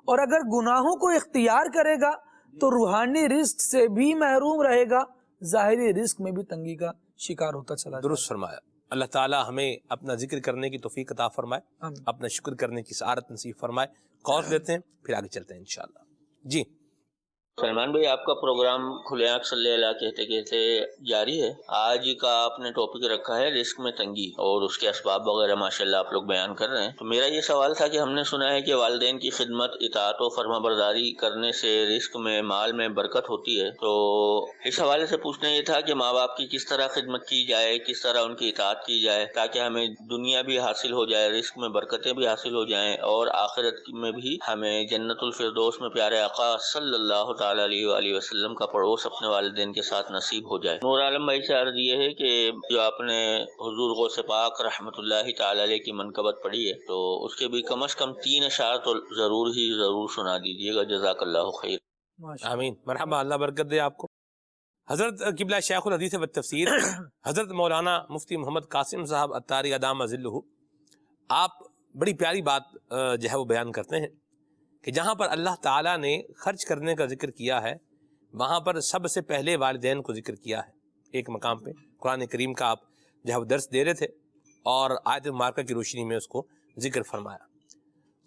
اور اگر گناہوں کو اختیار کرے گا تو روحانی رزق سے بھی محروم رہے گا, ظاہری رزق میں بھی تنگی کا شکار ہوتا چلا جائے. درست فرمایا. اللہ تعالی ہمیں اپنا ذکر کرنے کی توفیق عطا فرمائے, اپنا شکر کرنے کی سعادت نصیب فرمائے. کال لیتے ہیں پھر آگے چلتے ہیں انشاءاللہ. جی سلمان بھائی, آپ کا پروگرام کھلے آنکھ صلی اللہ کہتے کہتے جاری ہے. آج کا آپ نے ٹاپک رکھا ہے رزق میں تنگی اور اس کے اسباب وغیرہ ماشاءاللہ آپ لوگ بیان کر رہے ہیں. تو میرا یہ سوال تھا کہ ہم نے سنا ہے کہ والدین کی خدمت, اطاعت و فرما برداری کرنے سے رزق میں, مال میں برکت ہوتی ہے. تو اس حوالے سے پوچھنا یہ تھا کہ ماں باپ کی کس طرح خدمت کی جائے, کس طرح ان کی اطاعت کی جائے تاکہ ہمیں دنیا بھی حاصل ہو جائے, رزق میں برکتیں بھی حاصل ہو جائیں, اور آخرت میں بھی ہمیں جنت الفردوس میں پیارے آقا صلی اللہ تعالی علیہ وآلہ وسلم کا پڑوس اپنے والدین کے ساتھ نصیب ہو جائے. نور عالم بھائی سے عرض یہ ہے کہ جو آپ نے حضور غوث پاک رحمۃ اللہ تعالی علیہ کی منقبت پڑھی ہے تو اس کے بھی کم از کم 3 اشعار تو ضرور سنا دیجیے گا. جزاک اللہ خیر. آمین. مرحبا, اللہ برکت دے آپ کو. حضرت قبلہ شیخ الحدیث و تفسیر حضرت مولانا مفتی محمد قاسم صاحب اتاری ادام ذلہ, آپ بڑی پیاری بات جو ہے وہ بیان کرتے ہیں کہ جہاں پر اللہ تعالیٰ نے خرچ کرنے کا ذکر کیا ہے وہاں پر سب سے پہلے والدین کو ذکر کیا ہے. ایک مقام پہ قرآن کریم کا آپ جو ہے وہ درس دے رہے تھے اور آیت مبارکہ کی روشنی میں اس کو ذکر فرمایا,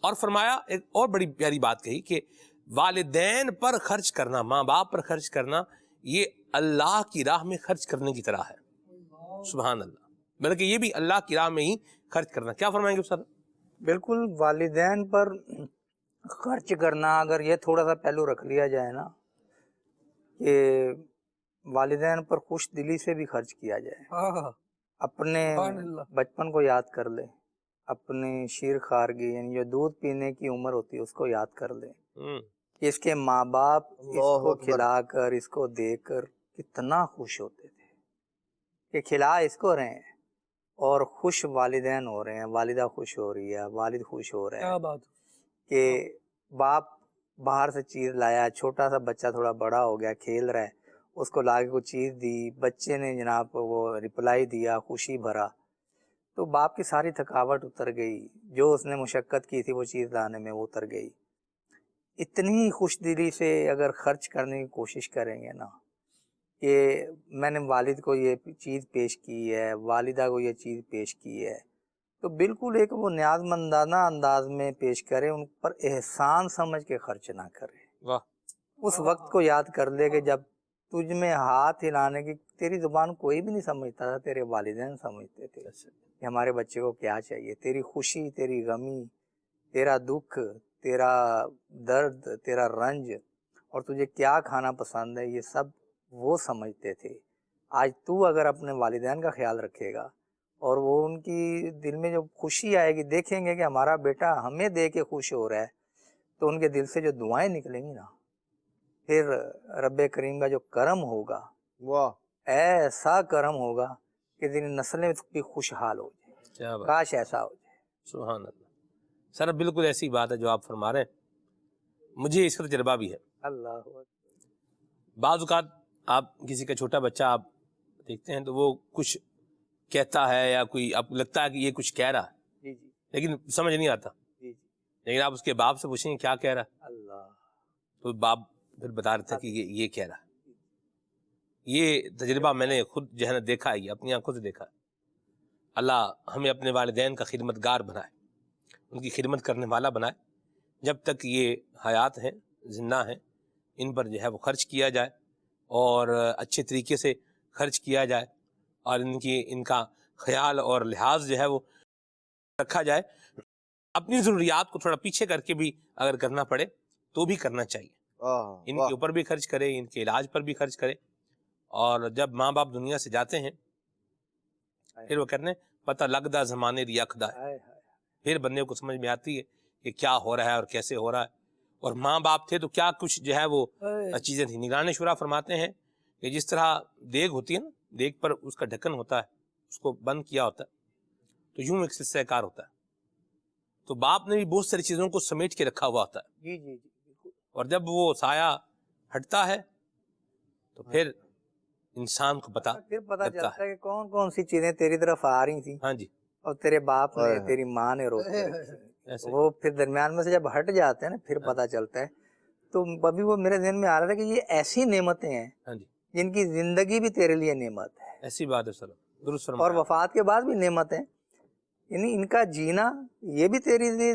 اور فرمایا ایک اور بڑی پیاری بات کہی کہ والدین پر خرچ کرنا, ماں باپ پر خرچ کرنا, یہ اللہ کی راہ میں خرچ کرنے کی طرح ہے. سبحان اللہ, بلکہ یہ بھی اللہ کی راہ میں ہی خرچ کرنا. کیا فرمائیں گے سر؟ بالکل, والدین پر خرچ کرنا, اگر یہ تھوڑا سا پہلو رکھ لیا جائے نا کہ والدین پر خوش دلی سے بھی خرچ کیا جائے, اپنے بچپن کو یاد کر لے, اپنی شیر خارگی یعنی جو دودھ پینے کی عمر ہوتی ہے اس کو یاد کر لے کہ اس کے ماں باپ اس کو کھلا کر, اس کو دے کر کتنا خوش ہوتے تھے کہ کھلا اس کو رہے ہیں اور خوش والدین ہو رہے ہیں, والدہ خوش ہو رہی ہے, والد خوش ہو رہے ہیں کہ باپ باہر سے چیز لایا, چھوٹا سا بچہ تھوڑا بڑا ہو گیا, کھیل رہا ہے, اس کو لا کے کوئی چیز دی, بچے نے جناب وہ رپلائی دیا, خوشی بھرا, تو باپ کی ساری تھکاوٹ اتر گئی, جو اس نے مشقت کی تھی وہ چیز لانے میں وہ اتر گئی. اتنی خوش دلی سے اگر خرچ کرنے کی کوشش کریں گے نا کہ میں نے والد کو یہ چیز پیش کی ہے, والدہ کو یہ چیز پیش کی ہے, تو بالکل ایک وہ نیاز مندانہ انداز میں پیش کرے, ان پر احسان سمجھ کے خرچ نہ کرے. اس وقت کو یاد کر لے کہ جب تجھ میں ہاتھ ہلانے کی تیری زبان کوئی بھی نہیں سمجھتا تھا, تیرے والدین سمجھتے تھے کہ ہمارے بچے کو کیا چاہیے. تیری خوشی, تیری غمی, تیرا دکھ, تیرا درد, تیرا رنج, اور تجھے کیا کھانا پسند ہے, یہ سب وہ سمجھتے تھے. آج تو اگر اپنے والدین کا خیال رکھے گا اور وہ ان کی دل میں جو خوشی آئے گی, دیکھیں گے کہ ہمارا بیٹا ہمیں دے کے خوش ہو رہا ہے, تو ان کے دل سے جو دعائیں نکلیں گی نا پھر رب کریم کا جو کرم ہوگا واہ ایسا کرم ہوگا کہ دن نسلیں بھی خوشحال ہو جائیں. کیا بات، کاش ایسا ہو جائے. سبحان اللہ. سر بالکل ایسی بات ہے جو آپ فرما رہے ہیں، مجھے اس کا تجربہ بھی ہے. اللہ اکبر. بعض اوقات آپ کسی کا چھوٹا بچہ آپ دیکھتے ہیں تو وہ کچھ کہتا ہے یا کوئی آپ کو لگتا ہے کہ یہ کچھ کہہ رہا ہے جی جی لیکن سمجھ نہیں آتا، جی جی. لیکن آپ اس کے باپ سے پوچھیں کیا کہہ رہا ہے اللہ. تو باپ پھر بتا رہتا ہے کہ یہ کہہ رہا ہے. یہ تجربہ میں نے خود جو ہے نا دیکھا ہے، یہ اپنی آنکھوں سے دیکھا ہے. اللہ ہمیں اپنے والدین کا خدمت گار بنائے، ان کی خدمت کرنے والا بنائے. جب تک یہ حیات ہیں، زندہ ہیں، ان پر جو ہے وہ خرچ کیا جائے اور اچھے طریقے سے خرچ کیا جائے اور ان کا خیال اور لحاظ جو ہے وہ رکھا جائے. اپنی ضروریات کو تھوڑا پیچھے کر کے بھی اگر کرنا پڑے تو بھی کرنا چاہیے. ان کے اوپر بھی خرچ کرے، ان کے علاج پر بھی خرچ کرے. اور جب ماں باپ دنیا سے جاتے ہیں پھر وہ کہتے ہیں پتہ لگدا زمانے دی اکھدا ہے. پھر بندے کو سمجھ میں آتی ہے کہ کیا ہو رہا ہے اور کیسے ہو رہا ہے. اور ماں باپ تھے تو کیا کچھ جو ہے وہ چیزیں تھیں. نگران شورا فرماتے ہیں کہ جس طرح دیگ ہوتی ہے نا، دیگ پر اس کا ڈھکن ہوتا ہے، اس کو بند کیا ہوتا ہے تو یوں ایک سلسلہ کار ہوتا ہے. تو باپ نے بھی بہت ساری چیزوں کو سمیٹ کے رکھا ہوا ہوتا ہے. جی جی جی. اور جب وہ سایہ ہٹتا ہے تو پھر انسان کو پتا چلتا ہے کہ کون کون سی چیزیں تیری طرف آ رہی تھیں. ہاں جی، اور تیرے باپ نے تیری ماں نے روکے ایسے وہ پھر درمیان میں سے جب ہٹ جاتے ہیں نا پھر پتہ چلتا ہے. تو ابھی وہ میرے ذہن میں آ رہا تھا کہ یہ ایسی نعمتیں ہیں ہاں جی، جن کی زندگی بھی تیرے لیے نعمت ہے ایسی بات ہے. سر درست اور فرمایا. وفات کے بعد بھی نعمت ہے. یعنی ان کا جینا یہ بھی تیری لیے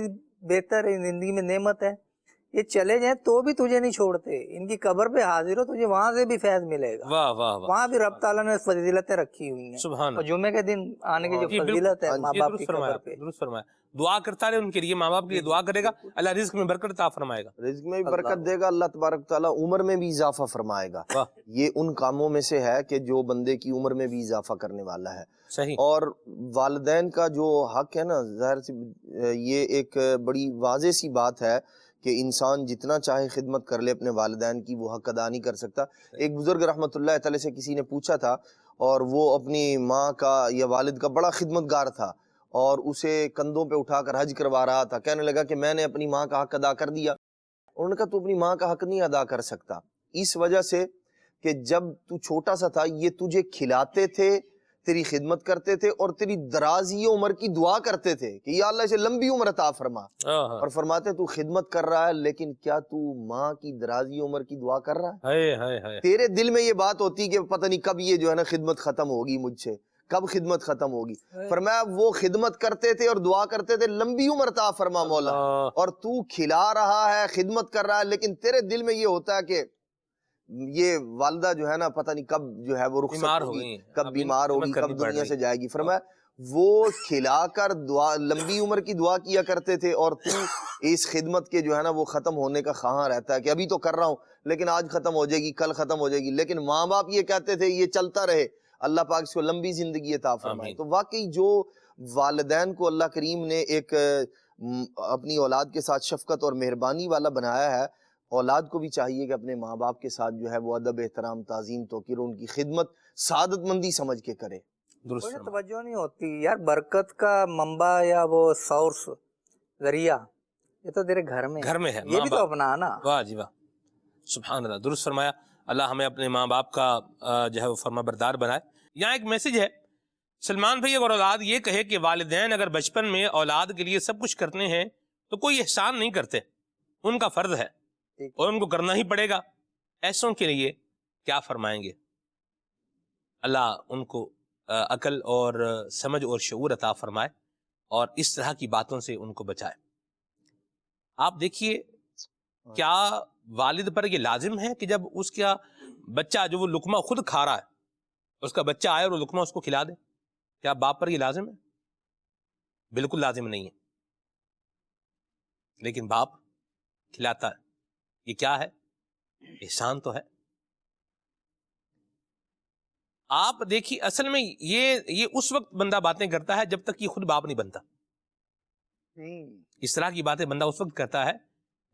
بہتر زندگی میں نعمت ہے. یہ چلے جائیں تو بھی تجھے نہیں چھوڑتے. ان کی قبر پہ حاضر ہو تجھے وہاں سے بھی فیض ملے گا. واہ واہ واہ، وہاں بھی رب تعالیٰ نے فضیلتیں رکھی ہوئی ہیں. سبحان اور جمعے کے دن آنے کی جو جی، بالکل. فضیلت ہے ماں یہ باپ درست کی فرمایا، قبر پہ. درست فرمایا. دعا کرتا رہے ان کے لیے، ماں باپ کے لیے دعا کرے گا، اللہ رزق میں برکت عطا فرمائے گا. رزق میں بھی برکت دے گا، اللہ تبارک تعالیٰ عمر میں بھی اضافہ فرمائے گا. واہ، یہ ان کاموں میں سے ہے کہ جو بندے کی عمر میں بھی اضافہ کرنے والا ہے. صحیح. اور والدین کا جو حق ہے نا، ظاہر سی یہ ایک بڑی واضح سی بات ہے کہ انسان جتنا چاہے خدمت کر لے اپنے والدین کی، وہ حق ادا نہیں کر سکتا. ایک بزرگ رحمۃ اللہ تعالی سے کسی نے پوچھا تھا اور وہ اپنی ماں کا یا والد کا بڑا خدمت گار تھا اور اسے کندھوں پہ اٹھا کر حج کروا رہا تھا. کہنے لگا کہ میں نے اپنی ماں کا حق ادا کر دیا. انہوں نے کہا تو اپنی ماں کا حق نہیں ادا کر سکتا، اس وجہ سے کہ جب تو چھوٹا سا تھا یہ تجھے کھلاتے تھے، تیری خدمت کرتے تھے اور تیری درازی عمر کی دعا کرتے تھے کہ یا اللہ اسے لمبی عمر عطا فرما. اور فرماتے تو خدمت کر رہا ہے لیکن کیا تو ماں کی درازی عمر کی دعا کر رہا ہے؟ تیرے دل میں یہ بات ہوتی کہ پتہ نہیں کب یہ جو ہے نا خدمت ختم ہوگی مجھ سے، کب خدمت ختم ہوگی. فرمایا وہ خدمت کرتے تھے اور دعا کرتے تھے لمبی عمر عطا فرما مولا، اور تو کھلا رہا ہے، خدمت کر رہا ہے، لیکن تیرے دل میں یہ ہوتا ہے کہ یہ والدہ جو ہے نا پتہ نہیں کب جو ہے وہ رخصت ہوگی، کب بیمار ہوگی، کب دنیا سے جائے گی. فرمایا وہ کھلا کر دعا لمبی عمر کی دعا کیا کرتے تھے اور تو اس خدمت کے جو ہے نا وہ ختم ہونے کا خواہاں رہتا ہے کہ ابھی تو کر رہا ہوں لیکن آج ختم ہو جائے گی، کل ختم ہو جائے گی. لیکن ماں باپ یہ کہتے تھے یہ چلتا رہے، اللہ پاک اس کو لمبی زندگی عطا فرمائے. تو واقعی جو والدین کو اللہ کریم نے ایک اپنی اولاد کے ساتھ شفقت اور مہربانی والا بنایا ہے، اولاد کو بھی چاہیے کہ اپنے ماں باپ کے ساتھ جو ہے وہ ادب، احترام، تعظیم، توقیر، ان کی خدمت سعادت مندی سمجھ کے کرے. مجھے توجہ نہیں ہوتی یار، برکت کا منبع یا وہ سورس ذریعہ یہ تو تیرے گھر میں ہے، یہ بھی تو اپنا نا. واہ جی واہ، سبحان اللہ، درست فرمایا. اللہ ہمیں اپنے ماں باپ کا جو ہے وہ فرما بردار بنائے. یہاں ایک میسج ہے، سلمان بھائی اگر اولاد یہ کہے کہ والدین اگر بچپن میں اولاد کے لیے سب کچھ کرتے ہیں تو کوئی احسان نہیں کرتے، ان کا فرض ہے اور ان کو کرنا ہی پڑے گا، ایسوں کے لیے کیا فرمائیں گے؟ اللہ ان کو عقل اور سمجھ اور شعور عطا فرمائے اور اس طرح کی باتوں سے ان کو بچائے. آپ دیکھیے کیا والد پر یہ لازم ہے کہ جب اس کا بچہ جو وہ لقمہ خود کھا رہا ہے اس کا بچہ آئے اور وہ لقمہ اس کو کھلا دے؟ کیا باپ پر یہ لازم ہے؟ بالکل لازم نہیں ہے. لیکن باپ کھلاتا ہے، یہ کیا ہے؟ احسان تو ہے. آپ دیکھیے اصل میں یہ اس وقت بندہ باتیں کرتا ہے جب تک یہ خود باپ نہیں بنتا. اس طرح کی باتیں بندہ اس وقت کرتا ہے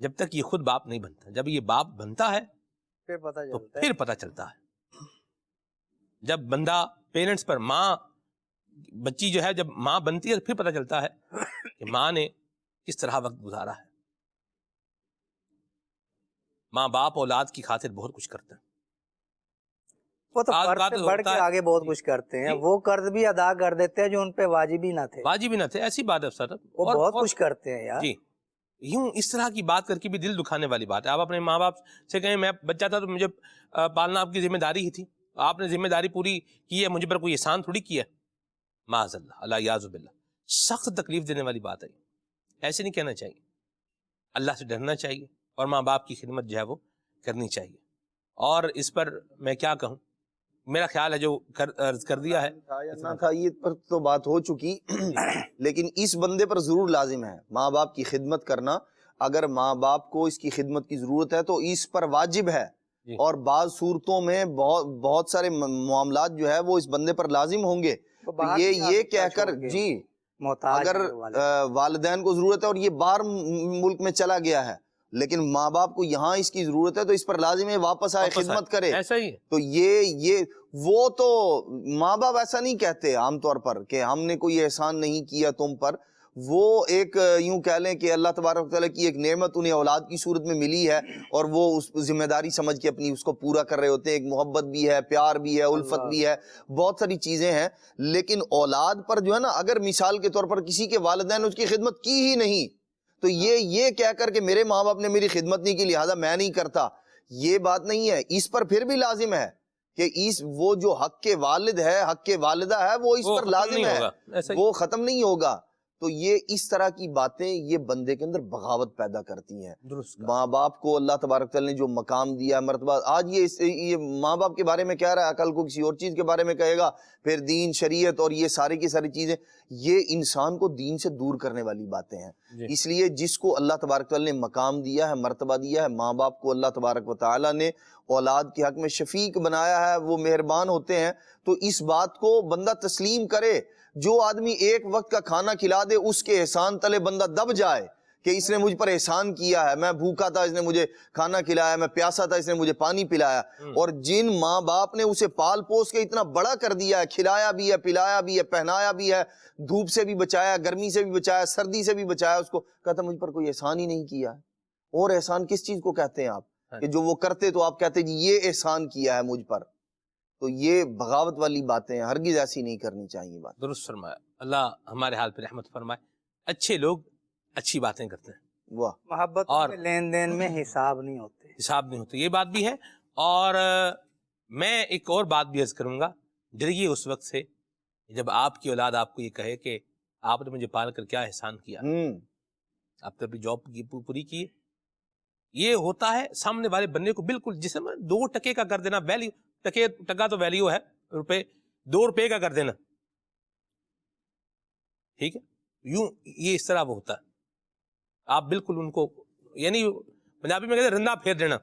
جب تک یہ خود باپ نہیں بنتا. جب یہ باپ بنتا ہے پھر پتہ تو چلتا ہے. پھر پتہ چلتا ہے. جب بندہ پیرنٹس پر ماں بچی جو ہے جب ماں بنتی ہے تو پھر پتہ چلتا ہے کہ ماں نے کس طرح وقت گزارا ہے. ماں باپ اولاد کی خاطر بہت کچھ کرتے ہیں. وہ تو بعض فرض اوقات سے بڑھ ہوتا کے ہے آگے بہت جی کچھ کرتے ہیں. جی وہ قرض بھی ادا کر دیتے ہیں جو ان پہ واجب ہی نہ تھے. واجب ہی نہ تھے. ایسی بات ہے سر. وہ بہت کچھ کرتے ہیں یار. جی یوں اس طرح کی بات کر کے بھی دل دکھانے والی بات ہے. آپ اپنے ماں باپ سے کہیں میں بچہ تھا تو مجھے پالنا آپ کی ذمہ داری ہی تھی, آپ نے ذمہ داری پوری کی ہے, مجھے پر کوئی احسان تھوڑی کیا ہے. معاذ اللہ, اللہ یعوذ باللہ, سخت تکلیف دینے والی بات ہے. ایسے نہیں کہنا چاہیے. اللہ سے ڈرنا چاہیے اور ماں باپ کی خدمت جو ہے وہ کرنی چاہیے. اور اس پر میں کیا کہوں, میرا خیال ہے جو عرض کر دیا ہے نہ تھا یہ پر تو بات ہو چکی لیکن اس بندے پر ضرور لازم ہے ماں باپ کی خدمت کرنا. اگر ماں باپ کو اس کی خدمت کی ضرورت ہے تو اس پر واجب ہے. اور بعض صورتوں میں بہت سارے معاملات جو ہے وہ اس بندے پر لازم ہوں گے. تو یہ کہہ کر جی اگر والدین کو ضرورت ہے اور یہ باہر ملک میں چلا گیا ہے لیکن ماں باپ کو یہاں اس کی ضرورت ہے تو اس پر لازم ہے واپس آئے, خدمت کرے. ایسا ہی ہے. تو یہ وہ تو ماں باپ ایسا نہیں کہتے عام طور پر کہ ہم نے کوئی احسان نہیں کیا تم پر. وہ ایک یوں کہہ لیں کہ اللہ تبارک و تعالیٰ کی ایک نعمت انہیں اولاد کی صورت میں ملی ہے اور وہ اس ذمہ داری سمجھ کے اپنی اس کو پورا کر رہے ہوتے ہیں. ایک محبت بھی ہے, پیار بھی ہے, الفت بھی ہے, بہت ساری چیزیں ہیں. لیکن اولاد پر جو ہے نا اگر مثال کے طور پر کسی کے والدین نے اس کی خدمت کی ہی نہیں تو یہ کہہ کر کہ میرے ماں باپ نے میری خدمت نہیں کی لہذا میں نہیں کرتا, یہ بات نہیں ہے. اس پر پھر بھی لازم ہے کہ وہ جو حق کے والد ہے, حق کے والدہ ہے, وہ اس پر لازم ہے, وہ ختم نہیں ہوگا. تو یہ اس طرح کی باتیں یہ بندے کے اندر بغاوت پیدا کرتی ہیں. ماں باپ کو اللہ تبارک تعالیٰ نے جو مقام دیا ہے, مرتبہ, آج یہ ماں باپ کے بارے میں کہہ رہا ہے, کل کو کسی اور چیز کے بارے میں کہے گا, پھر دین شریعت اور یہ ساری کی ساری چیزیں, یہ انسان کو دین سے دور کرنے والی باتیں ہیں. اس لیے جس کو اللہ تبارک تعالیٰ نے مقام دیا ہے, مرتبہ دیا ہے, ماں باپ کو اللہ تبارک و تعالیٰ نے اولاد کے حق میں شفیق بنایا ہے, وہ مہربان ہوتے ہیں, تو اس بات کو بندہ تسلیم کرے. جو آدمی ایک وقت کا کھانا کھلا دے اس کے احسان تلے بندہ دب جائے کہ اس نے مجھ پر احسان کیا ہے, میں بھوکا تھا اس نے مجھے کھانا کھلایا, میں پیاسا تھا اس نے مجھے پانی پلایا. اور جن ماں باپ نے اسے پال پوس کے اتنا بڑا کر دیا ہے, کھلایا بھی ہے, پلایا بھی ہے, پہنایا بھی ہے, دھوپ سے بھی بچایا, گرمی سے بھی بچایا, سردی سے بھی بچایا, اس کو کہتا مجھ پر کوئی احسان ہی نہیں کیا ہے. اور احسان کس چیز کو کہتے ہیں آپ کہ جو وہ کرتے تو آپ کہتے جی یہ احسان کیا ہے مجھ پر. تو یہ بغاوت والی باتیں ہیں, ہرگز ایسی نہیں کرنی چاہیے. بات درست فرمایا. اللہ ہمارے حال پہ رحمت فرمائے. اچھے لوگ اچھی باتیں کرتے ہیں. واہ, محبت اور لین دین میں حساب نہیں ہوتے, حساب نہیں ہوتے, یہ بات بھی ہے. اور میں ایک اور بات بھی عرض کروں گا, ڈریے اس وقت سے جب آپ کی اولاد آپ کو یہ کہے کہ آپ نے مجھے پال کر کیا احسان کیا, آپ نے اپنی جاب پوری کی. یہ ہوتا ہے سامنے والے بندے کو بالکل, جسے 2 ٹکے کا کر دینا, ویلیو ٹکا تو ویلیو ہے, روپے 2 روپے کا کر دینا, ٹھیک ہے, یوں یہ اس طرح وہ ہوتا ہے. آپ بالکل ان کو, یعنی پنجابی میں کہتے ہیں رندا پھیر دینا,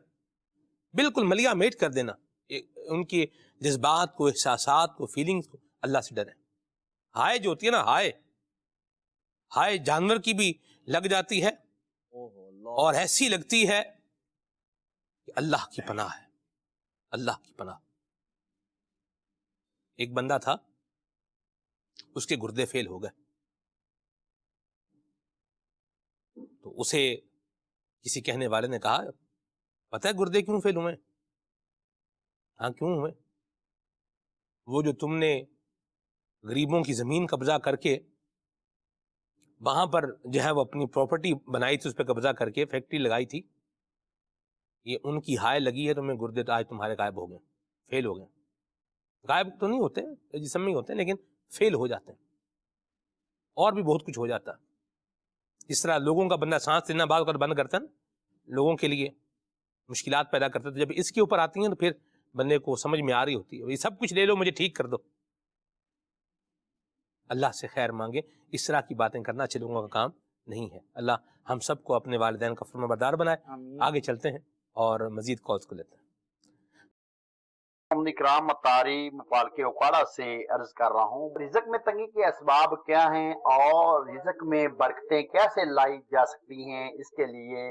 بالکل ملیا میٹ کر دینا. ان کے جذبات کو, احساسات کو, فیلنگز کو اللہ سے ڈریں. ہائے جو ہوتی ہے نا, ہائے جانور کی بھی لگ جاتی ہے اور ایسی لگتی ہے کہ اللہ کی پناہ ہے, اللہ کی پناہ. ایک بندہ تھا, اس کے گردے فیل ہو گئے, تو اسے کسی کہنے والے نے کہا پتہ ہے گردے کیوں فیل ہوئے؟ ہاں کیوں ہوئے؟ وہ جو تم نے غریبوں کی زمین قبضہ کر کے وہاں پر جو ہے وہ اپنی پراپرٹی بنائی تھی, اس پہ قبضہ کر کے فیکٹری لگائی تھی, یہ ان کی ہائے لگی ہے تمہیں گردے, تو آج تمہارے غائب ہو گئے, فیل ہو گئے. غائب تو نہیں ہوتے, جسم میں ہوتے ہیں, لیکن فیل ہو جاتے ہیں. اور بھی بہت کچھ ہو جاتا ہے. اس طرح لوگوں کا بندہ سانس لینا بعض اوقات بند کرتا ہے نا, لوگوں کے لیے مشکلات پیدا کرتا ہے, تو جب اس کے اوپر آتی ہیں تو پھر بندے کو سمجھ میں آ رہی ہوتی ہے, یہ سب کچھ لے لو مجھے ٹھیک کر دو. اللہ سے خیر مانگے, اس طرح کی باتیں کرنا اچھے لوگوں کا کام نہیں ہے. اللہ ہم سب کو اپنے والدین کا فرمانبردار بنائے. آگے چلتے ہیں اور مزید کالز کو لیتے ہیں. کرام مطاری مفالکے اوکاڑا سے عرض کر رہا ہوں, رزق میں تنگی کے اسباب کیا ہیں اور رزق میں برکتیں کیسے لائی جا سکتی ہیں, اس کے لیے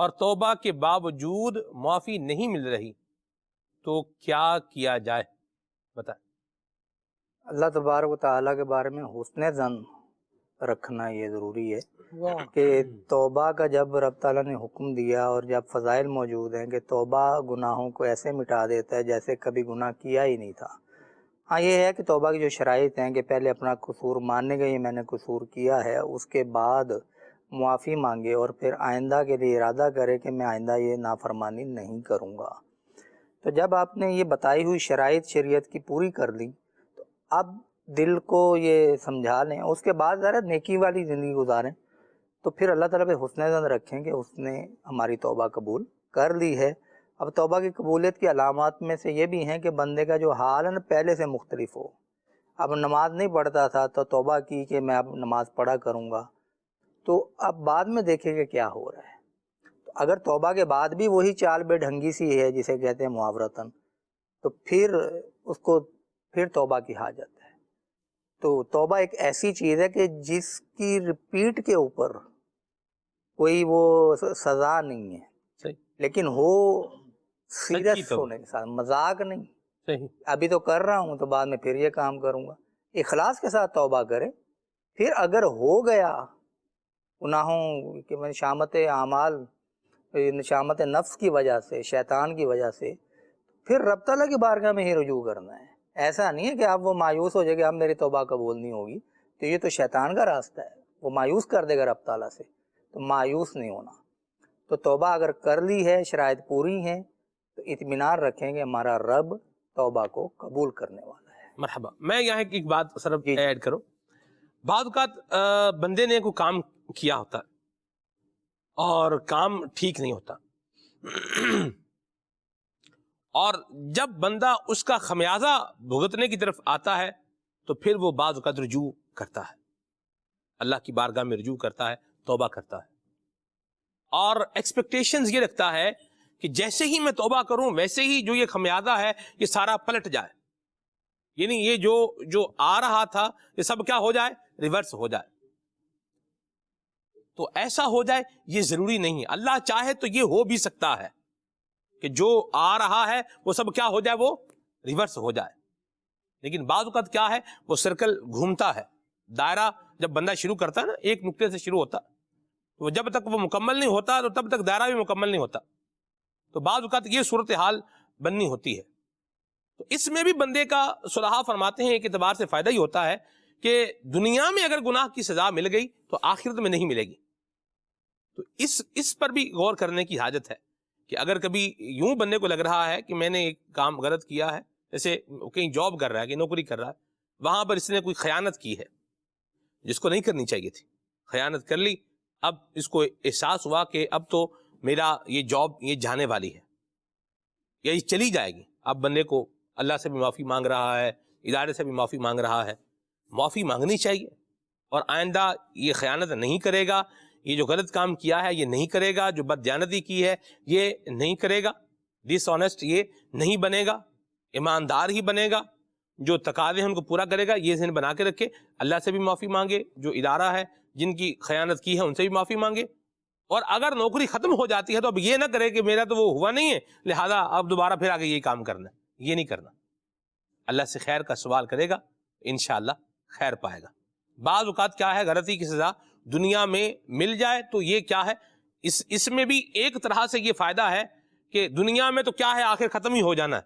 اور توبہ کے باوجود معافی نہیں مل رہی تو کیا کیا جائے؟ بتائیں۔ اللہ تبارک و تعالیٰ کے بارے میں حسن ظن رکھنا یہ ضروری ہے کہ توبہ کا جب رب تعالیٰ نے حکم دیا اور جب فضائل موجود ہیں کہ توبہ گناہوں کو ایسے مٹا دیتا ہے جیسے کبھی گناہ کیا ہی نہیں تھا۔ ہاں یہ ہے کہ توبہ کی جو شرائط ہیں کہ پہلے اپنا قصور ماننے گا، یہ میں نے قصور کیا ہے، اس کے بعد معافی مانگے اور پھر آئندہ کے لیے ارادہ کرے کہ میں آئندہ یہ نافرمانی نہیں کروں گا۔ تو جب آپ نے یہ بتائی ہوئی شرائط شریعت کی پوری کر لی تو اب دل کو یہ سمجھا لیں، اس کے بعد ذرا نیکی والی زندگی گزاریں، تو پھر اللہ تعالیٰ پہ حسن ظن رکھیں کہ اس نے ہماری توبہ قبول کر لی ہے۔ اب توبہ کی قبولیت کی علامات میں سے یہ بھی ہیں کہ بندے کا جو حال ہے نا پہلے سے مختلف ہو۔ اب نماز نہیں پڑھتا تھا تو توبہ کی کہ میں اب نماز پڑھا کروں گا، تو اب بعد میں دیکھیں کہ کیا ہو رہا ہے۔ تو اگر توبہ کے بعد بھی وہی چال بے ڈھنگی سی ہے جسے کہتے ہیں محاورتاً، تو پھر اس کو پھر توبہ کی حاجت ہے۔ تو توبہ ایک ایسی چیز ہے کہ جس کی ریپیٹ کے اوپر کوئی وہ سزا نہیں ہے، لیکن ہو سیریس ہونے کے ساتھ، مذاق نہیں، ابھی تو کر رہا ہوں تو بعد میں پھر یہ کام کروں گا۔ اخلاص کے ساتھ توبہ کرے، پھر اگر ہو گیا گناہوں کی نشامت اعمال، نشامت نفس کی وجہ سے، شیطان کی وجہ سے، پھر رب تعالیٰ کی بارگاہ میں ہی رجوع کرنا ہے۔ ایسا نہیں ہے کہ آپ وہ مایوس ہو جائے کہ اب میری توبہ قبول نہیں ہوگی، تو یہ تو شیطان کا راستہ ہے، وہ مایوس کر دے گا رب تعالیٰ سے، تو مایوس نہیں ہونا۔ تو توبہ اگر کر لی ہے، شرائط پوری ہیں، تو اطمینان رکھیں کہ ہمارا رب توبہ کو قبول کرنے والا ہے۔ مرحبا۔ میں یہاں ایک بات صرف ایڈ کروں، بعض اوقات بندے نے کوئی کام کیا ہوتا اور کام ٹھیک نہیں ہوتا، اور جب بندہ اس کا خمیازہ بھگتنے کی طرف آتا ہے تو پھر وہ بعض اوقات رجوع کرتا ہے، اللہ کی بارگاہ میں رجوع کرتا ہے، توبہ کرتا ہے، اور ایکسپیکٹیشنز یہ رکھتا ہے کہ جیسے ہی میں توبہ کروں ویسے ہی جو یہ خمیازہ ہے یہ سارا پلٹ جائے، یعنی یہ جو آ رہا تھا یہ سب کیا ہو جائے، ریورس ہو جائے۔ تو ایسا ہو جائے یہ ضروری نہیں ہے، اللہ چاہے تو یہ ہو بھی سکتا ہے کہ جو آ رہا ہے وہ سب کیا ہو جائے، وہ ریورس ہو جائے، لیکن بعض اوقات کیا ہے وہ سرکل گھومتا ہے، دائرہ جب بندہ شروع کرتا ہے نا ایک نقطے سے شروع ہوتا، تو جب تک وہ مکمل نہیں ہوتا تو تب تک دائرہ بھی مکمل نہیں ہوتا، تو بعض اوقات یہ صورتحال بننی ہوتی ہے۔ تو اس میں بھی بندے کا صلحاء فرماتے ہیں ایک اعتبار سے فائدہ ہی ہوتا ہے کہ دنیا میں اگر گناہ کی سزا مل گئی تو آخرت میں نہیں ملے گی، تو اس پر بھی غور کرنے کی حاجت ہے کہ اگر کبھی یوں بندے کو لگ رہا ہے کہ میں نے ایک کام غلط کیا ہے، جیسے کہیں جاب کر رہا ہے، کہ نوکری کر رہا ہے، وہاں پر اس نے کوئی خیانت کی ہے جس کو نہیں کرنی چاہیے تھی، خیانت کر لی، اب اس کو احساس ہوا کہ اب تو میرا یہ جاب یہ جانے والی ہے یا یہ چلی جائے گی، اب بندے کو اللہ سے بھی معافی مانگ رہا ہے، ادارے سے بھی معافی مانگ رہا ہے، معافی مانگنی چاہیے، اور آئندہ یہ خیانت نہیں کرے گا، یہ جو غلط کام کیا ہے یہ نہیں کرے گا، جو بددیانتی کی ہے یہ نہیں کرے گا، ڈس آنیسٹ یہ نہیں بنے گا، ایماندار ہی بنے گا، جو تقاضے ہیں ان کو پورا کرے گا، یہ ذہن بنا کے رکھے، اللہ سے بھی معافی مانگے، جو ادارہ ہے جن کی خیانت کی ہے ان سے بھی معافی مانگے، اور اگر نوکری ختم ہو جاتی ہے تو اب یہ نہ کرے کہ میرا تو وہ ہوا نہیں ہے لہذا اب دوبارہ پھر آگے یہی کام کرنا ہے، یہ نہیں کرنا، اللہ سے خیر کا سوال کرے گا، انشاءاللہ خیر پائے گا۔ بعض اوقات کیا ہے غلطی کی سزا دنیا میں مل جائے تو یہ کیا ہے، اس میں بھی ایک طرح سے یہ فائدہ ہے کہ دنیا میں تو کیا ہے آخر ختم ہی ہو جانا ہے،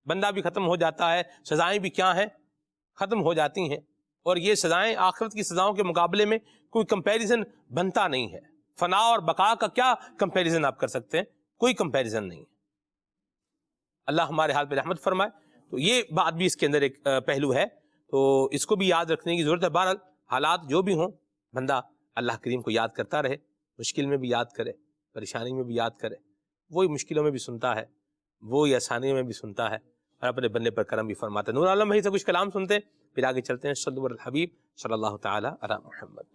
بندہ بھی ختم ہو جاتا ہے، سزائیں بھی کیا ہیں ختم ہو جاتی ہیں، اور یہ سزائیں آخرت کی سزاؤں کے مقابلے میں کوئی کمپیریزن بنتا نہیں ہے، فنا اور بقا کا کیا کمپیریزن آپ کر سکتے ہیں، کوئی کمپیریزن نہیں ہے۔ اللہ ہمارے حال پہ رحمت فرمائے۔ تو یہ بات بھی اس کے اندر ایک پہلو ہے، تو اس کو بھی یاد رکھنے کی ضرورت ہے۔ بہرحال حالات جو بھی ہوں بندہ اللہ کریم کو یاد کرتا رہے، مشکل میں بھی یاد کرے، پریشانی میں بھی یاد کرے، وہی مشکلوں میں بھی سنتا ہے، وہی آسانیوں میں بھی سنتا ہے، اور اپنے بندے پر کرم بھی فرماتا ہے۔ نور عالم بھائی سے کچھ کلام سنتے ہیں پھر آگے چلتے ہیں۔ صلی اللہ علی الحبیب صلی اللہ تعالی علی محمد۔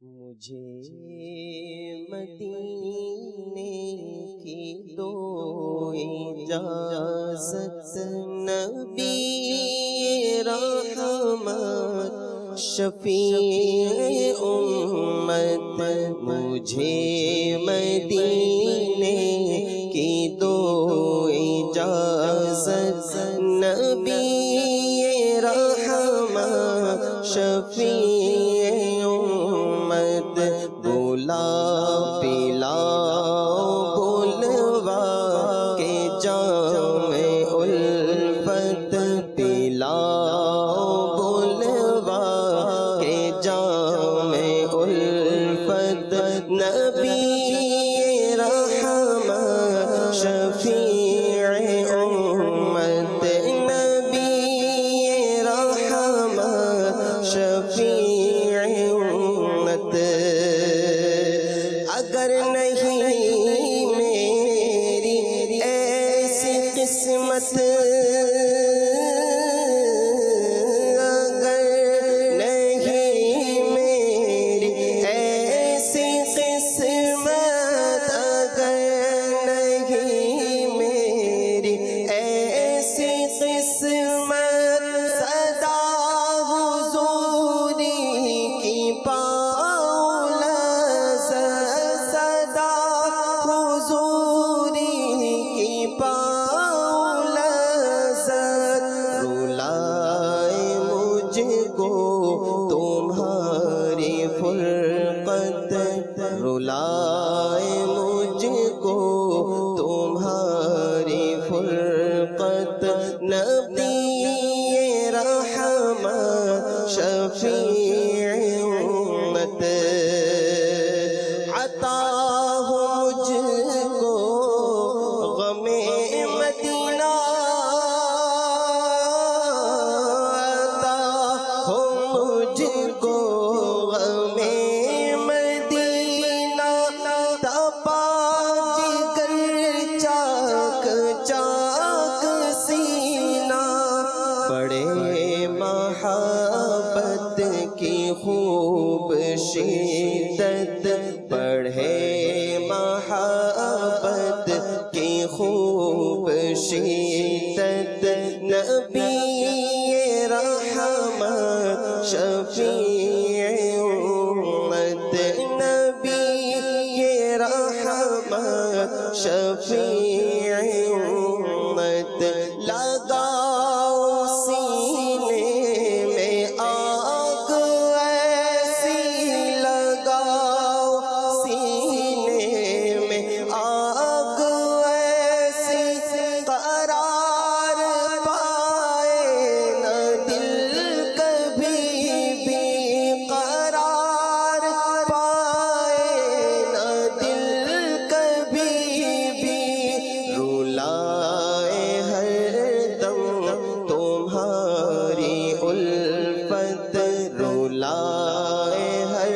مجھے مدینے کی دو اجازت، نبی رحمت شفیع مجھے مدینے کی دو اجازت نبی رحمت شفیع امت بلا بلوا کے جام الفت پلا بلوا کے جام الفت نبی رحمت شفیع امت نبی رحمت شفیع امت اگر نہیں میری ایسی قسمت اگر نہیں میری ایسی قسمت اگر نہیں میری ایسی قسمت صدا حضوری کی پاؤں لذت صدا حضوری کی پاؤں لذت رلائے مجھ کو تمہاری فرقت رلائے مجھ کو تمہاری فرقت نبی رحمت شفیع امت عطا ہو مجھ کو غم مدینہ عطا ہو مجھ کو غم مدینہ تپا جگر چاک چاک سینہ پڑے محبت کی خوب شدت پڑھے محبت کی خوب شدت نبی رحمت شفیع امت نبی رحمت شفیع امت لگاؤ سینے میں آگ ایسی لگاؤ سینے میں آگ ایسی قرار پائے نہ دل کبھی بھی قرار پائے نہ دل کبھی بھی رلائے ہر دم تمہاری الفت رلائے ہر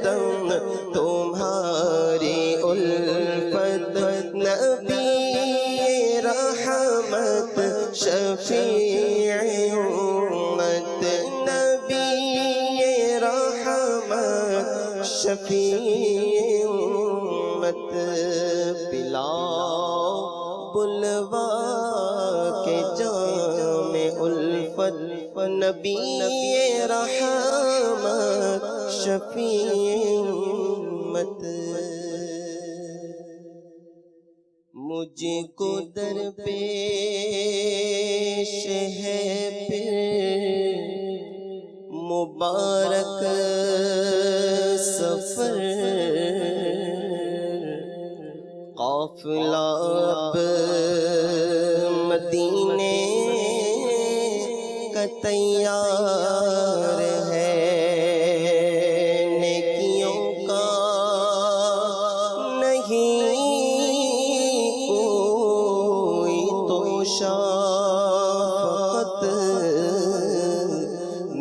دم تمہاری الفت نبی رحمت شفیع امت نبی رحمت شفیع امت پلاؤ بلوا کے جام الفت نبی رحمت شفیع امت مجھ کو درپیش ہے پھر مبارک سفر قافلہ اب مدینے کا تیار ہے نیکیوں کا نہیں کوئی تو شفقت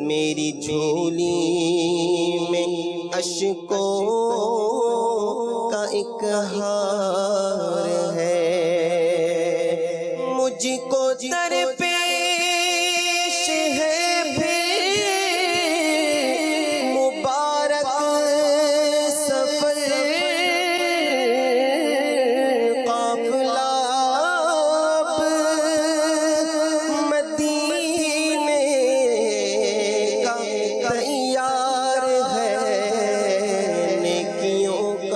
میری جھولی میں اشکوں کا ایک ہار ہے مجھ کو درپیش ہے پھر مبارک سفر قافلہ اب مدینے کا تیار ہے نیکیوں کا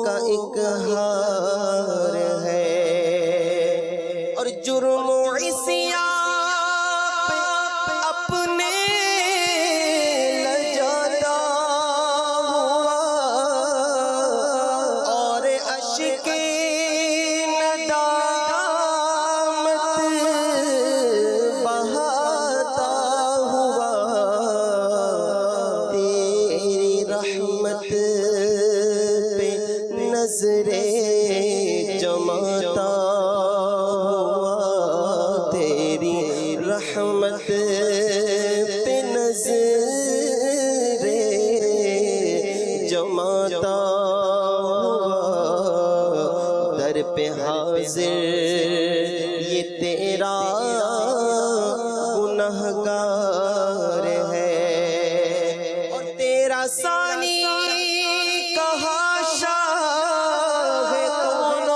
کا ایک ہار ہے اور جرم و عصیان پہ اپنے لجاتا ہوا اور اشک ندامت بہاتا ہوا تیری رحمت پہ نظریں جماتا ہوا تیری رحمت پہ نظریں جماتا ہوا در پہ حاضر یہ تیرا گنہگار ہے اور تیرا ثانی کہا شاہ کون و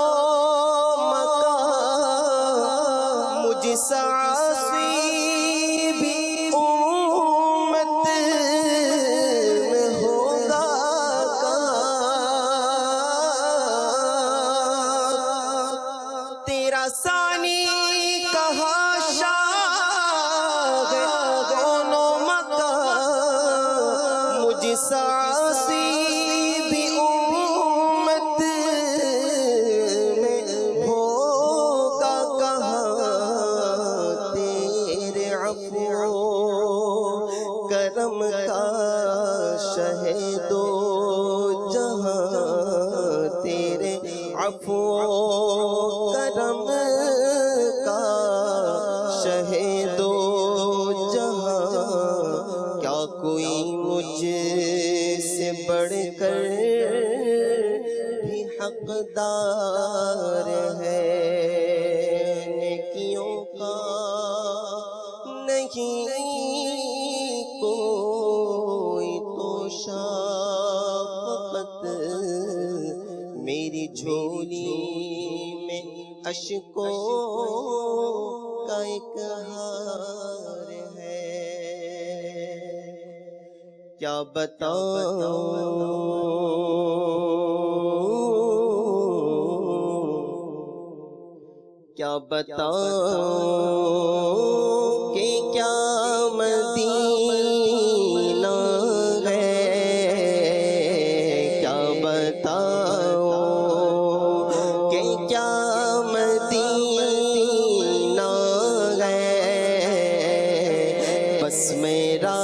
مکان مجھ سا عاصی بھی امت میں ہوگا کہاں تیرا ثانی کہا شاہ کون و مکان مجھ سا عاصی بھی امت میں ہوگا کہاں تیرے عفو کرم کا شہد و جہاں تیرے عفو کرم کا شہد و جہاں کیا کوئی مجھ سے بڑھ کر بھی حقدار ہے نیکیوں کا نہیں کوئی تو شفقت میری جھولی میں اشکوں کا ایک ہار ہے کیا بتاؤں کہ کیا مدینہ ہے کیا بتاؤں کہ کیا مدینہ ہے بس میرا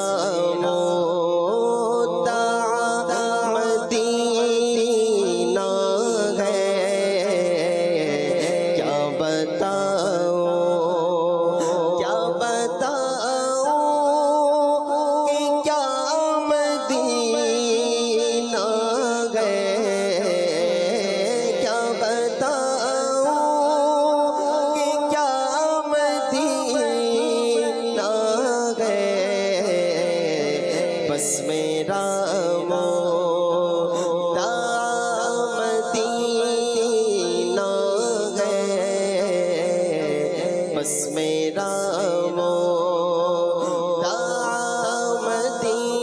مدینہ ہے کیا بتاؤں کہ کیا مدینہ ہے کیا بتاؤں کہ کیا مدینہ ہے بس میرا مدینہ ہے بس میرا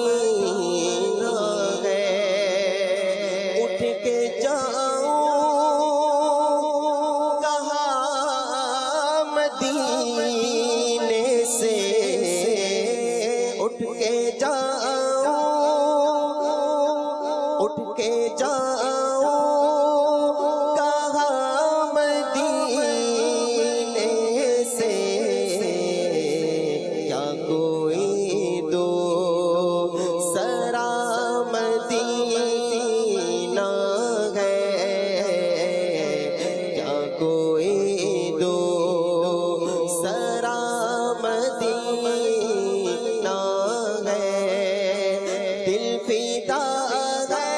مدینہ ہے اٹھ کے جاؤں کہاں مدینے سے اٹھ کے جاؤں کہاں مدینے سے کیا کوئی دوسرا مدینہ ہے کیا کوئی دوسرا مدینہ ہے دل فدا ہے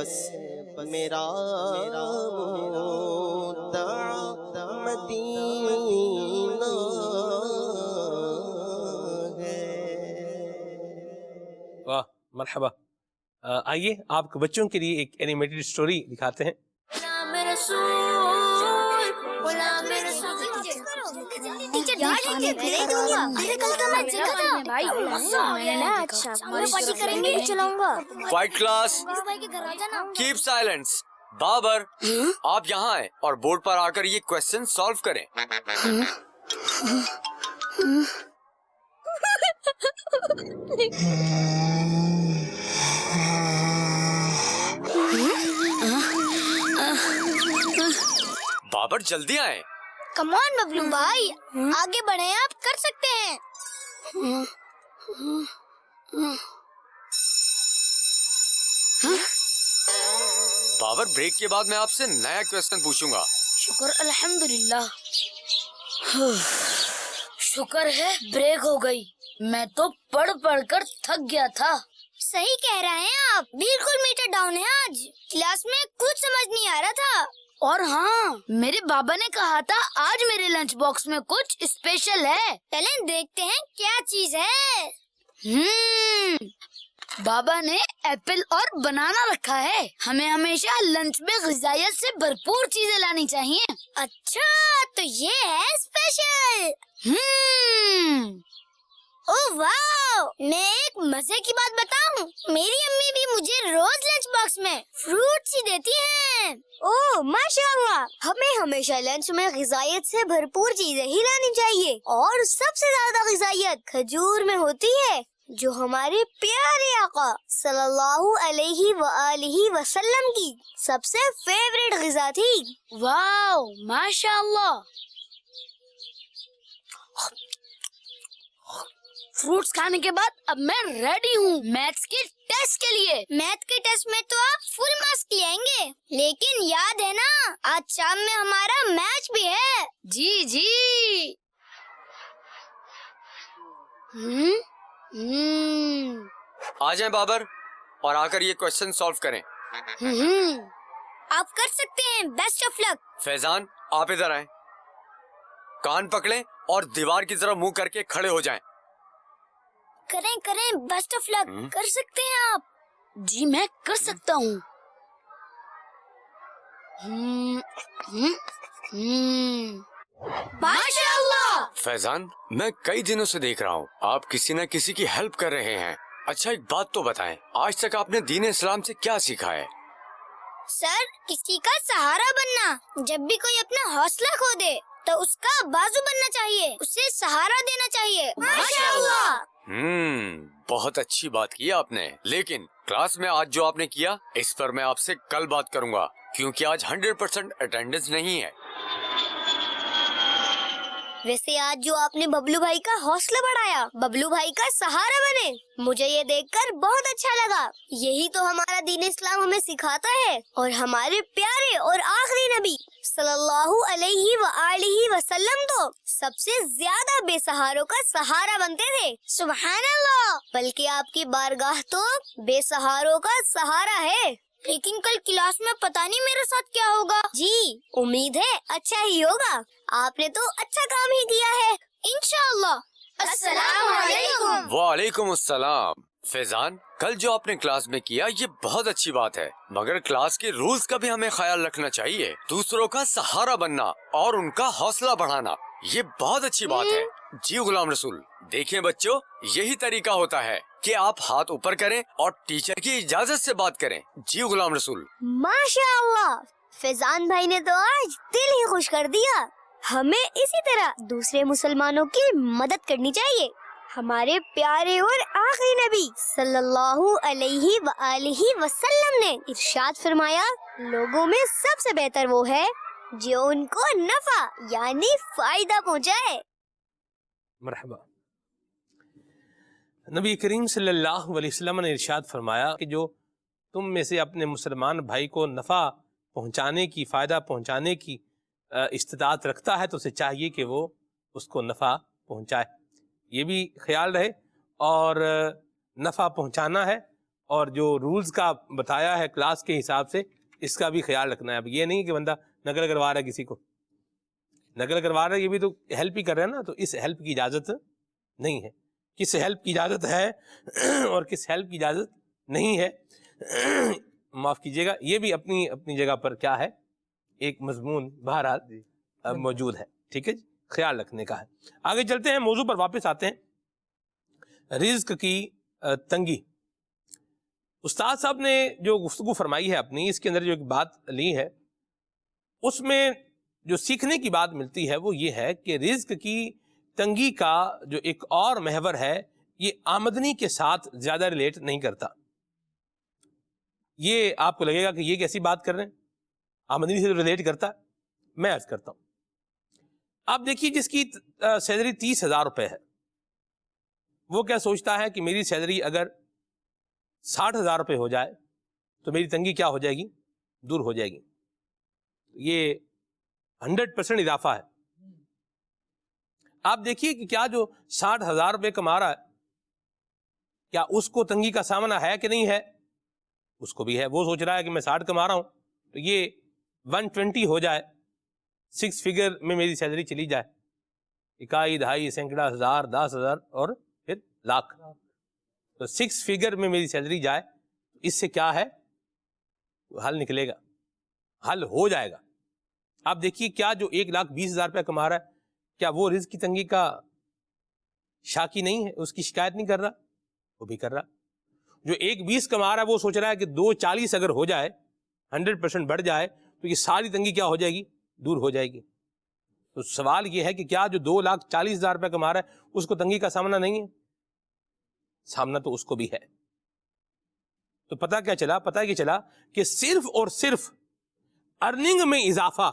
بس میرا مدعا مدینہ ہے. واہ مرحبا. آئیے آپ کے بچوں کے لیے ایک اینیمیٹڈ اسٹوری دکھاتے ہیں. White class keep silence. Babar آپ یہاں آئیں اور بورڈ پر آ کر یہ کوشچن سالو کریں. بابر جلدی آئیں. کم آن ببلو بھائی آگے بڑھیں آپ کر سکتے ہیں. بابر بریک کے بعد میں آپ سے نیا کوشچن پوچھوں گا. شکر الحمدللہ. شکر ہے بریک ہو گئی. میں تو پڑھ کر تھک گیا تھا. صحیح کہہ رہے ہیں آپ. بالکل میٹر ڈاؤن ہے آج. کلاس میں کچھ سمجھ نہیں آ رہا تھا. اور ہاں میرے بابا نے کہا تھا آج میرے لنچ باکس میں کچھ اسپیشل ہے. چلیں دیکھتے ہیں کیا چیز ہے. بابا نے ایپل اور بنانا رکھا ہے. ہمیں ہمیشہ لنچ میں غذائیت سے بھرپور چیزیں لانی چاہیے. اچھا تو یہ ہے اسپیشل. اوہ واو. میں ایک مزے کی بات بتاؤں. میری امی بھی مجھے روز لنچ باکس میں فروٹس ہی دیتی ہیں. اوہ ماشاءاللہ. ہمیں ہمیشہ لنچ میں غذائیت سے بھرپور چیزیں ہی لانی چاہیے. اور سب سے زیادہ غذائیت کھجور میں ہوتی ہے جو ہمارے پیارے آقا صلی اللہ علیہ وآلہ وسلم کی سب سے فیوریٹ غذا تھی. واو ماشاءاللہ. فروٹس کھانے کے بعد اب میں ریڈی ہوں میتھس کے ٹیسٹ کے لیے. میتھ کے ٹیسٹ میں تو آپ فل مارکس لیں گے. لیکن یاد ہے نا آج شام میں ہمارا میچ بھی ہے. جی جی. آ جائیں بابر اور آ کر یہ کوشچن سالو کریں. آپ کر سکتے ہیں. بیسٹ آف لک. فیضان آپ ادھر آئیں. کان پکڑیں اور دیوار کی طرف منہ کر کے کھڑے ہو جائیں. کریں بیسٹ آف لک. کر سکتے ہیں آپ. جی میں کر سکتا ہوں. ماشاءاللہ. فیضان میں کئی دنوں سے دیکھ رہا ہوں آپ کسی نہ کسی کی ہیلپ کر رہے ہیں. اچھا ایک بات تو بتائیں آج تک آپ نے دین اسلام سے کیا سیکھا ہے؟ سر کسی کا سہارا بننا. جب بھی کوئی اپنا حوصلہ کھو دے تو اس کا بازو بننا چاہیے. اسے سہارا دینا چاہیے. ماشاءاللہ. بہت اچھی بات کی آپ نے. لیکن کلاس میں آج جو آپ نے کیا اس پر میں آپ سے کل بات کروں گا کیونکہ آج 100% اٹینڈنس نہیں ہے. ویسے آج جو آپ نے ببلو بھائی کا حوصلہ بڑھایا, ببلو بھائی کا سہارا بنے, مجھے یہ دیکھ کر بہت اچھا لگا. یہی تو ہمارا دین اسلام ہمیں سکھاتا ہے. اور ہمارے پیارے اور آخری نبی صلی اللہ علیہ وآلہ وسلم تو سب سے زیادہ بے سہاروں کا سہارا بنتے تھے. سبحان اللہ. بلکہ آپ کی بارگاہ تو بے سہاروں کا سہارا ہے. لیکن کل کلاس میں پتہ نہیں میرے ساتھ کیا ہوگا. جی امید ہے اچھا ہی ہوگا. آپ نے تو اچھا کام ہی کیا ہے انشاءاللہ. السلام علیکم. وعلیکم السلام. فیضان کل جو آپ نے کلاس میں کیا یہ بہت اچھی بات ہے مگر کلاس کے رولز کا بھی ہمیں خیال رکھنا چاہیے. دوسروں کا سہارا بننا اور ان کا حوصلہ بڑھانا یہ بہت اچھی بات ہے. جی غلام رسول دیکھیں بچوں یہی طریقہ ہوتا ہے کہ آپ ہاتھ اوپر کریں اور ٹیچر کی اجازت سے بات کریں. جی غلام رسول. ماشاءاللہ. فیضان بھائی نے تو آج دل ہی خوش کر دیا. ہمیں اسی طرح دوسرے مسلمانوں کی مدد کرنی چاہیے. ہمارے پیارے اور آخری نبی صلی اللہ علیہ وآلہ وسلم نے ارشاد فرمایا لوگوں میں سب سے بہتر وہ ہے جو ان کو نفع یعنی فائدہ پہنچائے. مرحبا. نبی کریم صلی اللہ علیہ وسلم نے ارشاد فرمایا کہ جو تم میں سے اپنے مسلمان بھائی کو نفع پہنچانے کی فائدہ پہنچانے کی استطاعت رکھتا ہے تو اسے چاہیے کہ وہ اس کو نفع پہنچائے. یہ بھی خیال رہے اور نفع پہنچانا ہے اور جو رولز کا بتایا ہے کلاس کے حساب سے اس کا بھی خیال رکھنا ہے. اب یہ نہیں کہ بندہ نقل کروا رہا ہے کسی کو, نقل کروا رہا ہے, یہ بھی تو ہیلپ ہی کر رہا ہے نا, تو اس ہیلپ کی اجازت نہیں ہے. کس ہیلپ کی اجازت ہے اور کس ہیلپ کی اجازت نہیں ہے, معاف کیجیے گا, یہ بھی اپنی اپنی جگہ پر کیا ہے, ایک مضمون بہرحال موجود ہے. ٹھیک ہے جی, خیال رکھنے کا ہے. آگے چلتے ہیں, موضوع پر واپس آتے ہیں. رزق کی تنگی. استاد صاحب نے جو گفتگو فرمائی ہے اپنی, اس کے اندر جو ایک بات لی ہے, اس میں جو سیکھنے کی بات ملتی ہے وہ یہ ہے کہ رزق کی تنگی کا جو ایک اور محور ہے, یہ آمدنی کے ساتھ زیادہ ریلیٹ نہیں کرتا. یہ آپ کو لگے گا کہ یہ کیسی بات کر رہے ہیں, آمدنی سے ریلیٹ کرتا ہے. میں عرض کرتا ہوں, آپ دیکھیے جس کی سیلری 30,000 روپے ہے, وہ کیا سوچتا ہے کہ میری سیلری اگر 60,000 روپے ہو جائے تو میری تنگی کیا ہو جائے گی, دور ہو جائے گی. یہ 100% اضافہ ہے. آپ دیکھیے کہ کیا جو 60,000 روپے کما رہا ہے, کیا اس کو تنگی کا سامنا ہے کہ نہیں ہے؟ اس کو بھی ہے. وہ سوچ رہا ہے کہ میں 60 کما رہا ہوں تو یہ 120 ہو جائے, 6 فگر میں میری سیلری چلی جائے, 1 2 سینکڑا ہزار 10,000 اور پھر لاکھ, تو 6 فگر میں میری سیلری جائے, اس سے کیا ہے, حل نکلے گا, حل ہو جائے گا. آپ دیکھیے کیا جو 1,20,000 روپے کما رہا ہے, کیا وہ رزق کی تنگی کا شاکی نہیں ہے, اس کی شکایت نہیں کر رہا؟ وہ بھی کر رہا. جو 1,20 کما رہا ہے وہ سوچ رہا ہے کہ 2,40 اگر ہو جائے, 100% بڑھ جائے, تو یہ ساری تنگی کیا ہو جائے گی, دور ہو جائے گی. تو سوال یہ ہے کہ کیا جو 2,40,000 روپے کما رہا ہے اس کو تنگی کا سامنا نہیں ہے؟ سامنا تو اس کو بھی ہے. تو پتہ کیا چلا, پتہ یہ چلا کہ صرف اور صرف ارننگ میں اضافہ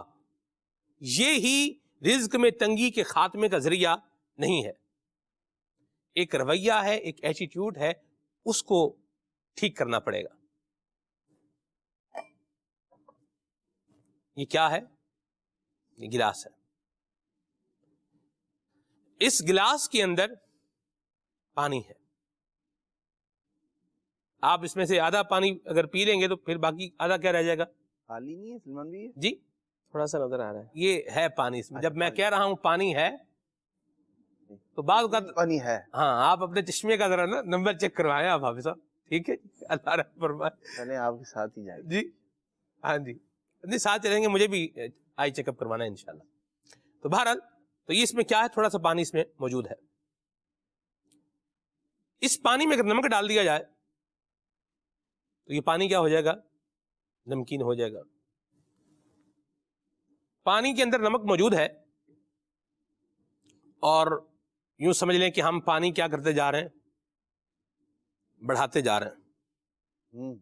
یہ ہی رزق میں تنگی کے خاتمے کا ذریعہ نہیں ہے. ایک رویہ ہے, ایک ایٹیٹیوڈ ہے, اس کو ٹھیک کرنا پڑے گا. یہ کیا ہے؟ یہ گلاس ہے. اس گلاس کے اندر پانی ہے. آپ اس میں سے آدھا پانی اگر پی لیں گے تو پھر باقی آدھا کیا رہ جائے گا؟ خالی نہیں ہے سلمان بھی, جی تھوڑا سا نظر آ رہا ہے. یہ ہے پانی اس میں. جب میں کہہ رہا ہوں پانی ہے تو بعض اوقات پانی ہے. ہاں, آپ اپنے چشمے کا ذرا نا نمبر چیک کروائیں آپ حافظ صاحب, ٹھیک ہے, اللہ رحم فرمائے. چلیں آپ کے ساتھ ہی جائیں. جی ہاں جی, نہیں ساتھ چلیں گے, مجھے بھی آئی چیک اپ کروانا ہے انشاءاللہ. تو بہرحال تو یہ اس میں کیا ہے, تھوڑا سا پانی اس میں موجود ہے. اس پانی میں اگر نمک ڈال دیا جائے تو یہ پانی کیا ہو جائے گا, نمکین ہو جائے گا. پانی کے اندر نمک موجود ہے, اور یوں سمجھ لیں کہ ہم پانی کیا کرتے جا رہے ہیں, بڑھاتے جا رہے ہیں.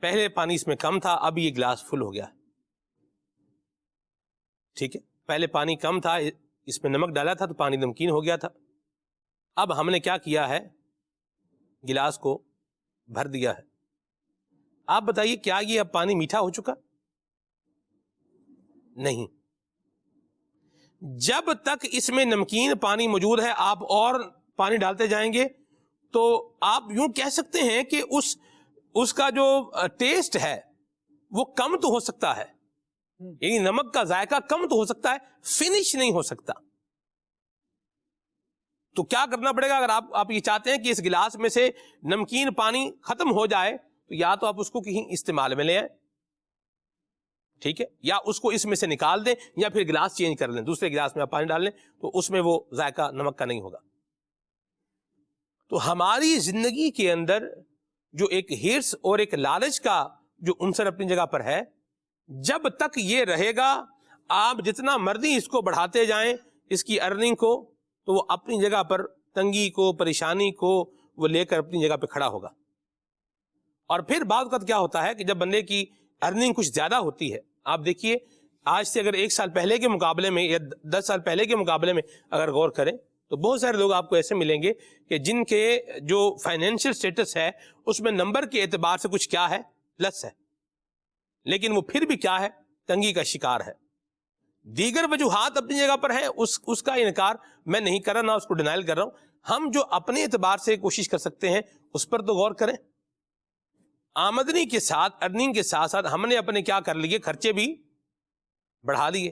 پہلے پانی اس میں کم تھا, اب یہ گلاس فل ہو گیا. ٹھیک ہے, پہلے پانی کم تھا, اس میں نمک ڈالا تھا تو پانی نمکین ہو گیا تھا. اب ہم نے کیا کیا ہے, گلاس کو بھر دیا ہے. آپ بتائیے کیا یہ اب پانی میٹھا ہو چکا؟ نہیں. جب تک اس میں نمکین پانی موجود ہے, آپ اور پانی ڈالتے جائیں گے تو آپ یوں کہہ سکتے ہیں کہ اس کا جو ٹیسٹ ہے وہ کم تو ہو سکتا ہے, یعنی نمک کا ذائقہ کم تو ہو سکتا ہے, فنش نہیں ہو سکتا. تو کیا کرنا پڑے گا, اگر آپ یہ چاہتے ہیں کہ اس گلاس میں سے نمکین پانی ختم ہو جائے تو یا تو آپ اس کو کہیں استعمال میں لے آئیں, ٹھیک ہے, یا اس کو اس میں سے نکال دیں, یا پھر گلاس چینج کر لیں, دوسرے گلاس میں آپ پانی ڈال لیں, تو اس میں وہ ذائقہ نمک کا نہیں ہوگا. تو ہماری زندگی کے اندر جو ایک ہرس اور ایک لالچ کا جو عنصر اپنی جگہ پر ہے, جب تک یہ رہے گا آپ جتنا مرضی اس کو بڑھاتے جائیں, اس کی ارننگ کو, تو وہ اپنی جگہ پر تنگی کو, پریشانی کو وہ لے کر اپنی جگہ پہ کھڑا ہوگا. اور پھر بعض وقت کیا ہوتا ہے کہ جب بندے کی ارننگ کچھ زیادہ ہوتی ہے, آپ دیکھیے آج سے اگر 1 سال پہلے کے مقابلے میں یا 10 سال پہلے کے مقابلے میں اگر غور کریں تو بہت سارے لوگ آپ کو ایسے ملیں گے کہ جن کے جو فائنینشیل سٹیٹس ہے اس میں نمبر کے اعتبار سے کچھ کیا ہے, پلس ہے, لیکن وہ پھر بھی کیا ہے, تنگی کا شکار ہے. دیگر وجوہات اپنی جگہ پر ہیں، اس کا انکار میں نہیں کر رہا، نہ اس کو ڈینائل کر رہا ہوں. ہم جو اپنے اعتبار سے کوشش کر سکتے ہیں اس پر تو غور کریں. آمدنی کے ساتھ، ارننگ کے ساتھ ساتھ ہم نے اپنے کیا کر لیے، خرچے بھی بڑھا دیے.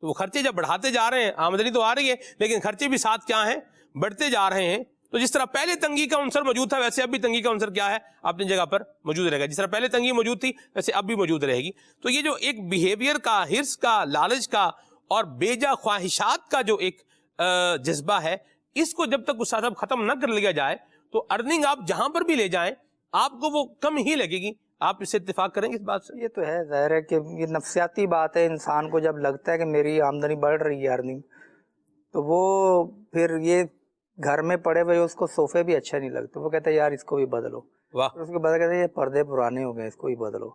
تو وہ خرچے جب بڑھاتے جا رہے ہیں، آمدنی تو آ رہی ہے لیکن خرچے بھی ساتھ کیا ہیں، بڑھتے جا رہے ہیں. تو جس طرح پہلے تنگی کا عنصر موجود تھا ویسے اب بھی تنگی کا عنصر کیا ہے، اپنی جگہ پر موجود رہے گا. جس طرح پہلے تنگی موجود تھی ویسے اب بھی موجود رہے گی. تو یہ جو ایک بیہیویئر کا، ہرس کا، لالچ کا اور بیجا خواہشات کا جو ایک جذبہ ہے، اس کو جب تک استاد صاحب ختم نہ کر لیا جائے تو ارننگ آپ جہاں پر بھی لے جائیں آپ کو وہ کم ہی لگے گی. آپ اس سے اتفاق کریں گے اس بات سے؟ یہ تو ہے، ظاہر ہے کہ یہ نفسیاتی بات ہے. انسان کو جب لگتا ہے کہ میری آمدنی بڑھ رہی ہے، ارننگ، تو وہ پھر یہ گھر میں پڑے ہوئے اس کو صوفے بھی اچھا نہیں لگتے، وہ کہتا ہے یار اس کو بھی بدلو. واہ. اس کے بعد کہتے ہیں یہ پردے پرانے ہو گئے، اس کو بھی بدلو.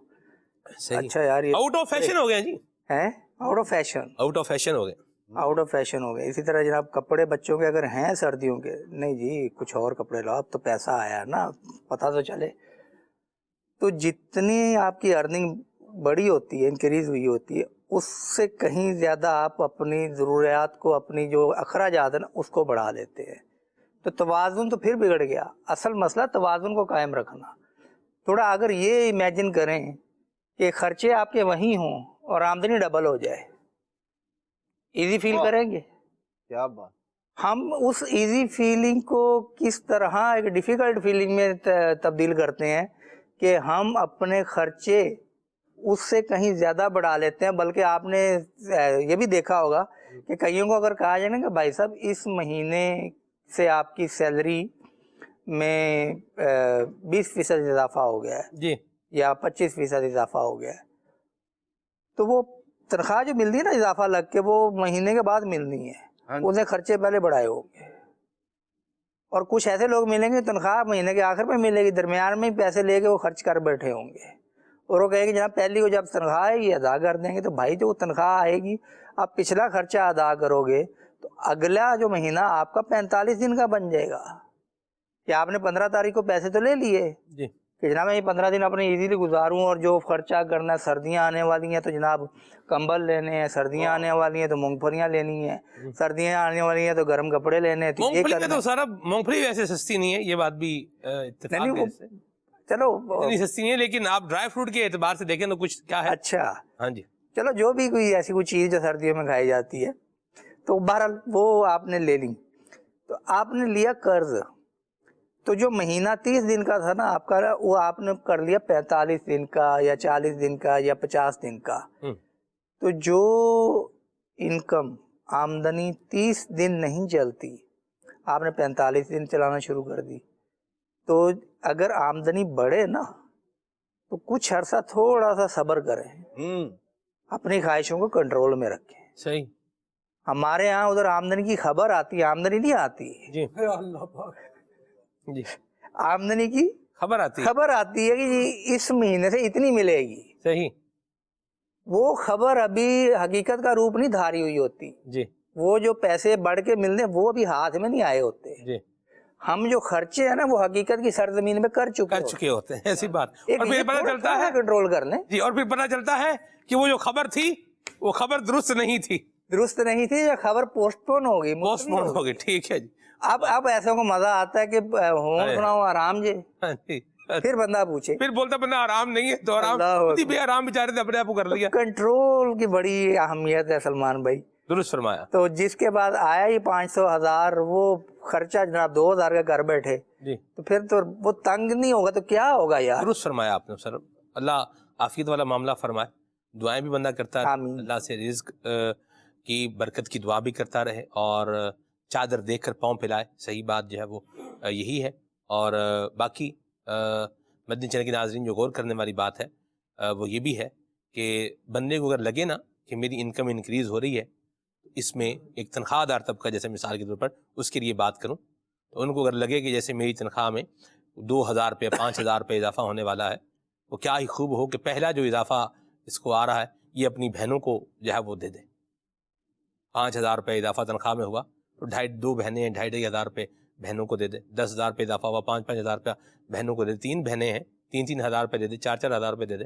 اچھا یار یہ آؤٹ آف فیشن ہو گیا جی، ہے out of fashion, out of fashion ہو گئے، آؤٹ آف فیشن ہو گئے. اسی طرح جناب کپڑے بچوں کے اگر ہیں سردیوں کے، نہیں جی کچھ اور کپڑے لاؤ، اب تو پیسہ آیا نا، پتہ تو چلے. تو جتنی آپ کی ارننگ بڑی ہوتی ہے، انکریز ہوئی ہوتی ہے، اس سے کہیں زیادہ آپ اپنی ضروریات کو، اپنی جو اخراجات ہیں نا اس کو بڑھا لیتے ہیں. تو توازن تو پھر بگڑ گیا. اصل مسئلہ توازن کو قائم رکھنا. تھوڑا اگر یہ امیجن کریں کہ خرچے آپ کے وہیں ہوں اور آمدنی ڈبل ہو جائے، ایزی فیل کریں گے؟ کیا بات. ہم اس ایزی فیلنگ کو کس طرح ایک ڈیفیکلٹ فیلنگ میں تبدیل کرتے ہیں کہ ہم اپنے خرچے اس سے کہیں زیادہ بڑھا لیتے ہیں. بلکہ آپ نے یہ بھی دیکھا ہوگا کہ کئیوں کو اگر کہا جائے نا کہ بھائی صاحب اس مہینے سے آپ کی سیلری میں 20% اضافہ ہو گیا ہے جی، یا 25% اضافہ ہو گیا ہے، تو وہ تنخواہ جو ملتی ہے نا اضافہ لگ کے، وہ مہینے کے بعد ملنی ہے. اس نے خرچے پہلے بڑھائے ہوں گے. اور کچھ ایسے لوگ ملیں گے تنخواہ مہینے کے آخر میں ملے گی، درمیان میں ہی پیسے لے کے وہ خرچ کر بیٹھے ہوں گے. اور وہ کہیں گے جناب پہلی کو جب تنخواہ آئے گی ادا کر دیں گے. تو بھائی جو تنخواہ آئے گی آپ پچھلا خرچہ ادا کرو گے تو اگلا جو مہینہ آپ کا 45 دن کا بن جائے گا. کہ آپ نے 15 تاریخ کو پیسے تو لے لیے جی کہ جناب میں یہ 15 دن اپنے ایزیلی گزاروں، اور جو خرچہ کرنا ہے، سردیاں آنے والی ہیں تو جناب کمبل لینے ہیں، سردیاں آنے والی ہیں تو مونگ پھلیاں لینی ہیں، سردیاں آنے والی ہیں تو گرم کپڑے لینے ہیں. مونگ پھلی تو سارا مونگ پھلی ویسے سستی نہیں ہے، یہ بات بھی اتفاق ہے. چلو اتنی سستی نہیں ہے، لیکن آپ ڈرائی فروٹ کے اعتبار سے دیکھیں تو کچھ کیا ہے. اچھا ہاں جی، چلو جو بھی کوئی ایسی کوئی چیز جو سردیوں میں کھائی جاتی ہے تو بہرحال وہ آپ نے لے لی. تو آپ نے لیا قرض، تو جو مہینہ 30 دن کا تھا نا آپ کا، وہ آپ نے کر لیا 45 دن کا یا 40 دن کا یا 50 دن کا. تو جو انکم آمدنی 30 دن نہیں چلتی، آپ نے 45 دن چلانا شروع کر دی. تو اگر آمدنی بڑھے نا تو کچھ عرصہ تھوڑا سا صبر کریں، اپنی خواہشوں کو کنٹرول میں رکھیں. صحیح. ہمارے ہاں ادھر آمدنی کی خبر آتی ہے، آمدنی نہیں آتی. جی جی آمدنی کی خبر آتی ہے کہ اس مہینے سے اتنی ملے گی. صحیح. وہ خبر ابھی حقیقت کا روپ نہیں دھاری ہوئی ہوتی. جی. وہ جو پیسے بڑھ کے ملنے وہ ابھی ہاتھ میں نہیں آئے ہوتے. جی. ہم جو خرچے ہیں نا وہ حقیقت کی سرزمین میں کر چکے ہوتے ہیں. ایسی بات. اور پھر پتہ چلتا ہے کنٹرول کر لیں. جی، اور پھر پتہ چلتا ہے کہ وہ جو خبر تھی وہ خبر درست نہیں تھی یا خبر پوسٹ پون ہوگی. ٹھیک ہے جی. اب ایسے کو مزہ آتا ہے کہ ہوں سناؤ آرام جی. پھر بندہ پوچھے، پھر بولتا بندہ آرام نہیں ہے تو آرام بیچارے نے اپنے آپ کو کر لیا. کنٹرول کی بڑی اہمیت ہے سلمان بھائی. درست فرمایا. تو جس کے بعد آیا ہی 500,000 وہ خرچہ جناب 2,000 کا گھر بیٹھے جی، تو پھر تو وہ تنگ نہیں ہوگا تو کیا ہوگا یار. درست فرمایا آپ نے سر. اللہ عافیت والا معاملہ فرمائے. دعائیں بھی بندہ کرتا ہے، اللہ سے رزق کی برکت کی دعا بھی کرتا رہے، اور چادر دیکھ کر پاؤں پھیلائے. صحیح بات جو ہے وہ یہی ہے. اور باقی مدنی چینل کے ناظرین جو غور کرنے والی بات ہے وہ یہ بھی ہے کہ بندے کو اگر لگے نا کہ میری انکم انکریز ہو رہی ہے، اس میں ایک تنخواہ دار طبقہ جیسے مثال کے طور پر اس کے لیے بات کروں تو ان کو اگر لگے کہ جیسے میری تنخواہ میں 2,000 روپے 5,000 روپے اضافہ ہونے والا ہے، وہ کیا ہی خوب ہو کہ پہلا جو اضافہ اس کو آ رہا ہے یہ اپنی بہنوں کو جو ہے وہ دے دے. 5,000 روپے اضافہ تنخواہ میں ہوا تو 2 بہنیں ہیں، 2,500 روپے بہنوں کو دے دے. 10,000 روپے اضافہ ہوا، 5,000 روپیہ بہنوں کو دے دے. 3 بہنیں ہیں، 3,000 روپے دے دے. 4,000 روپے دے دے.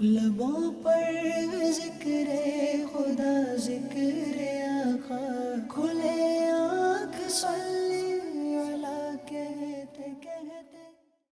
لبوں پر ذکر خدا ذکر آقا کھلے آنکھ صلی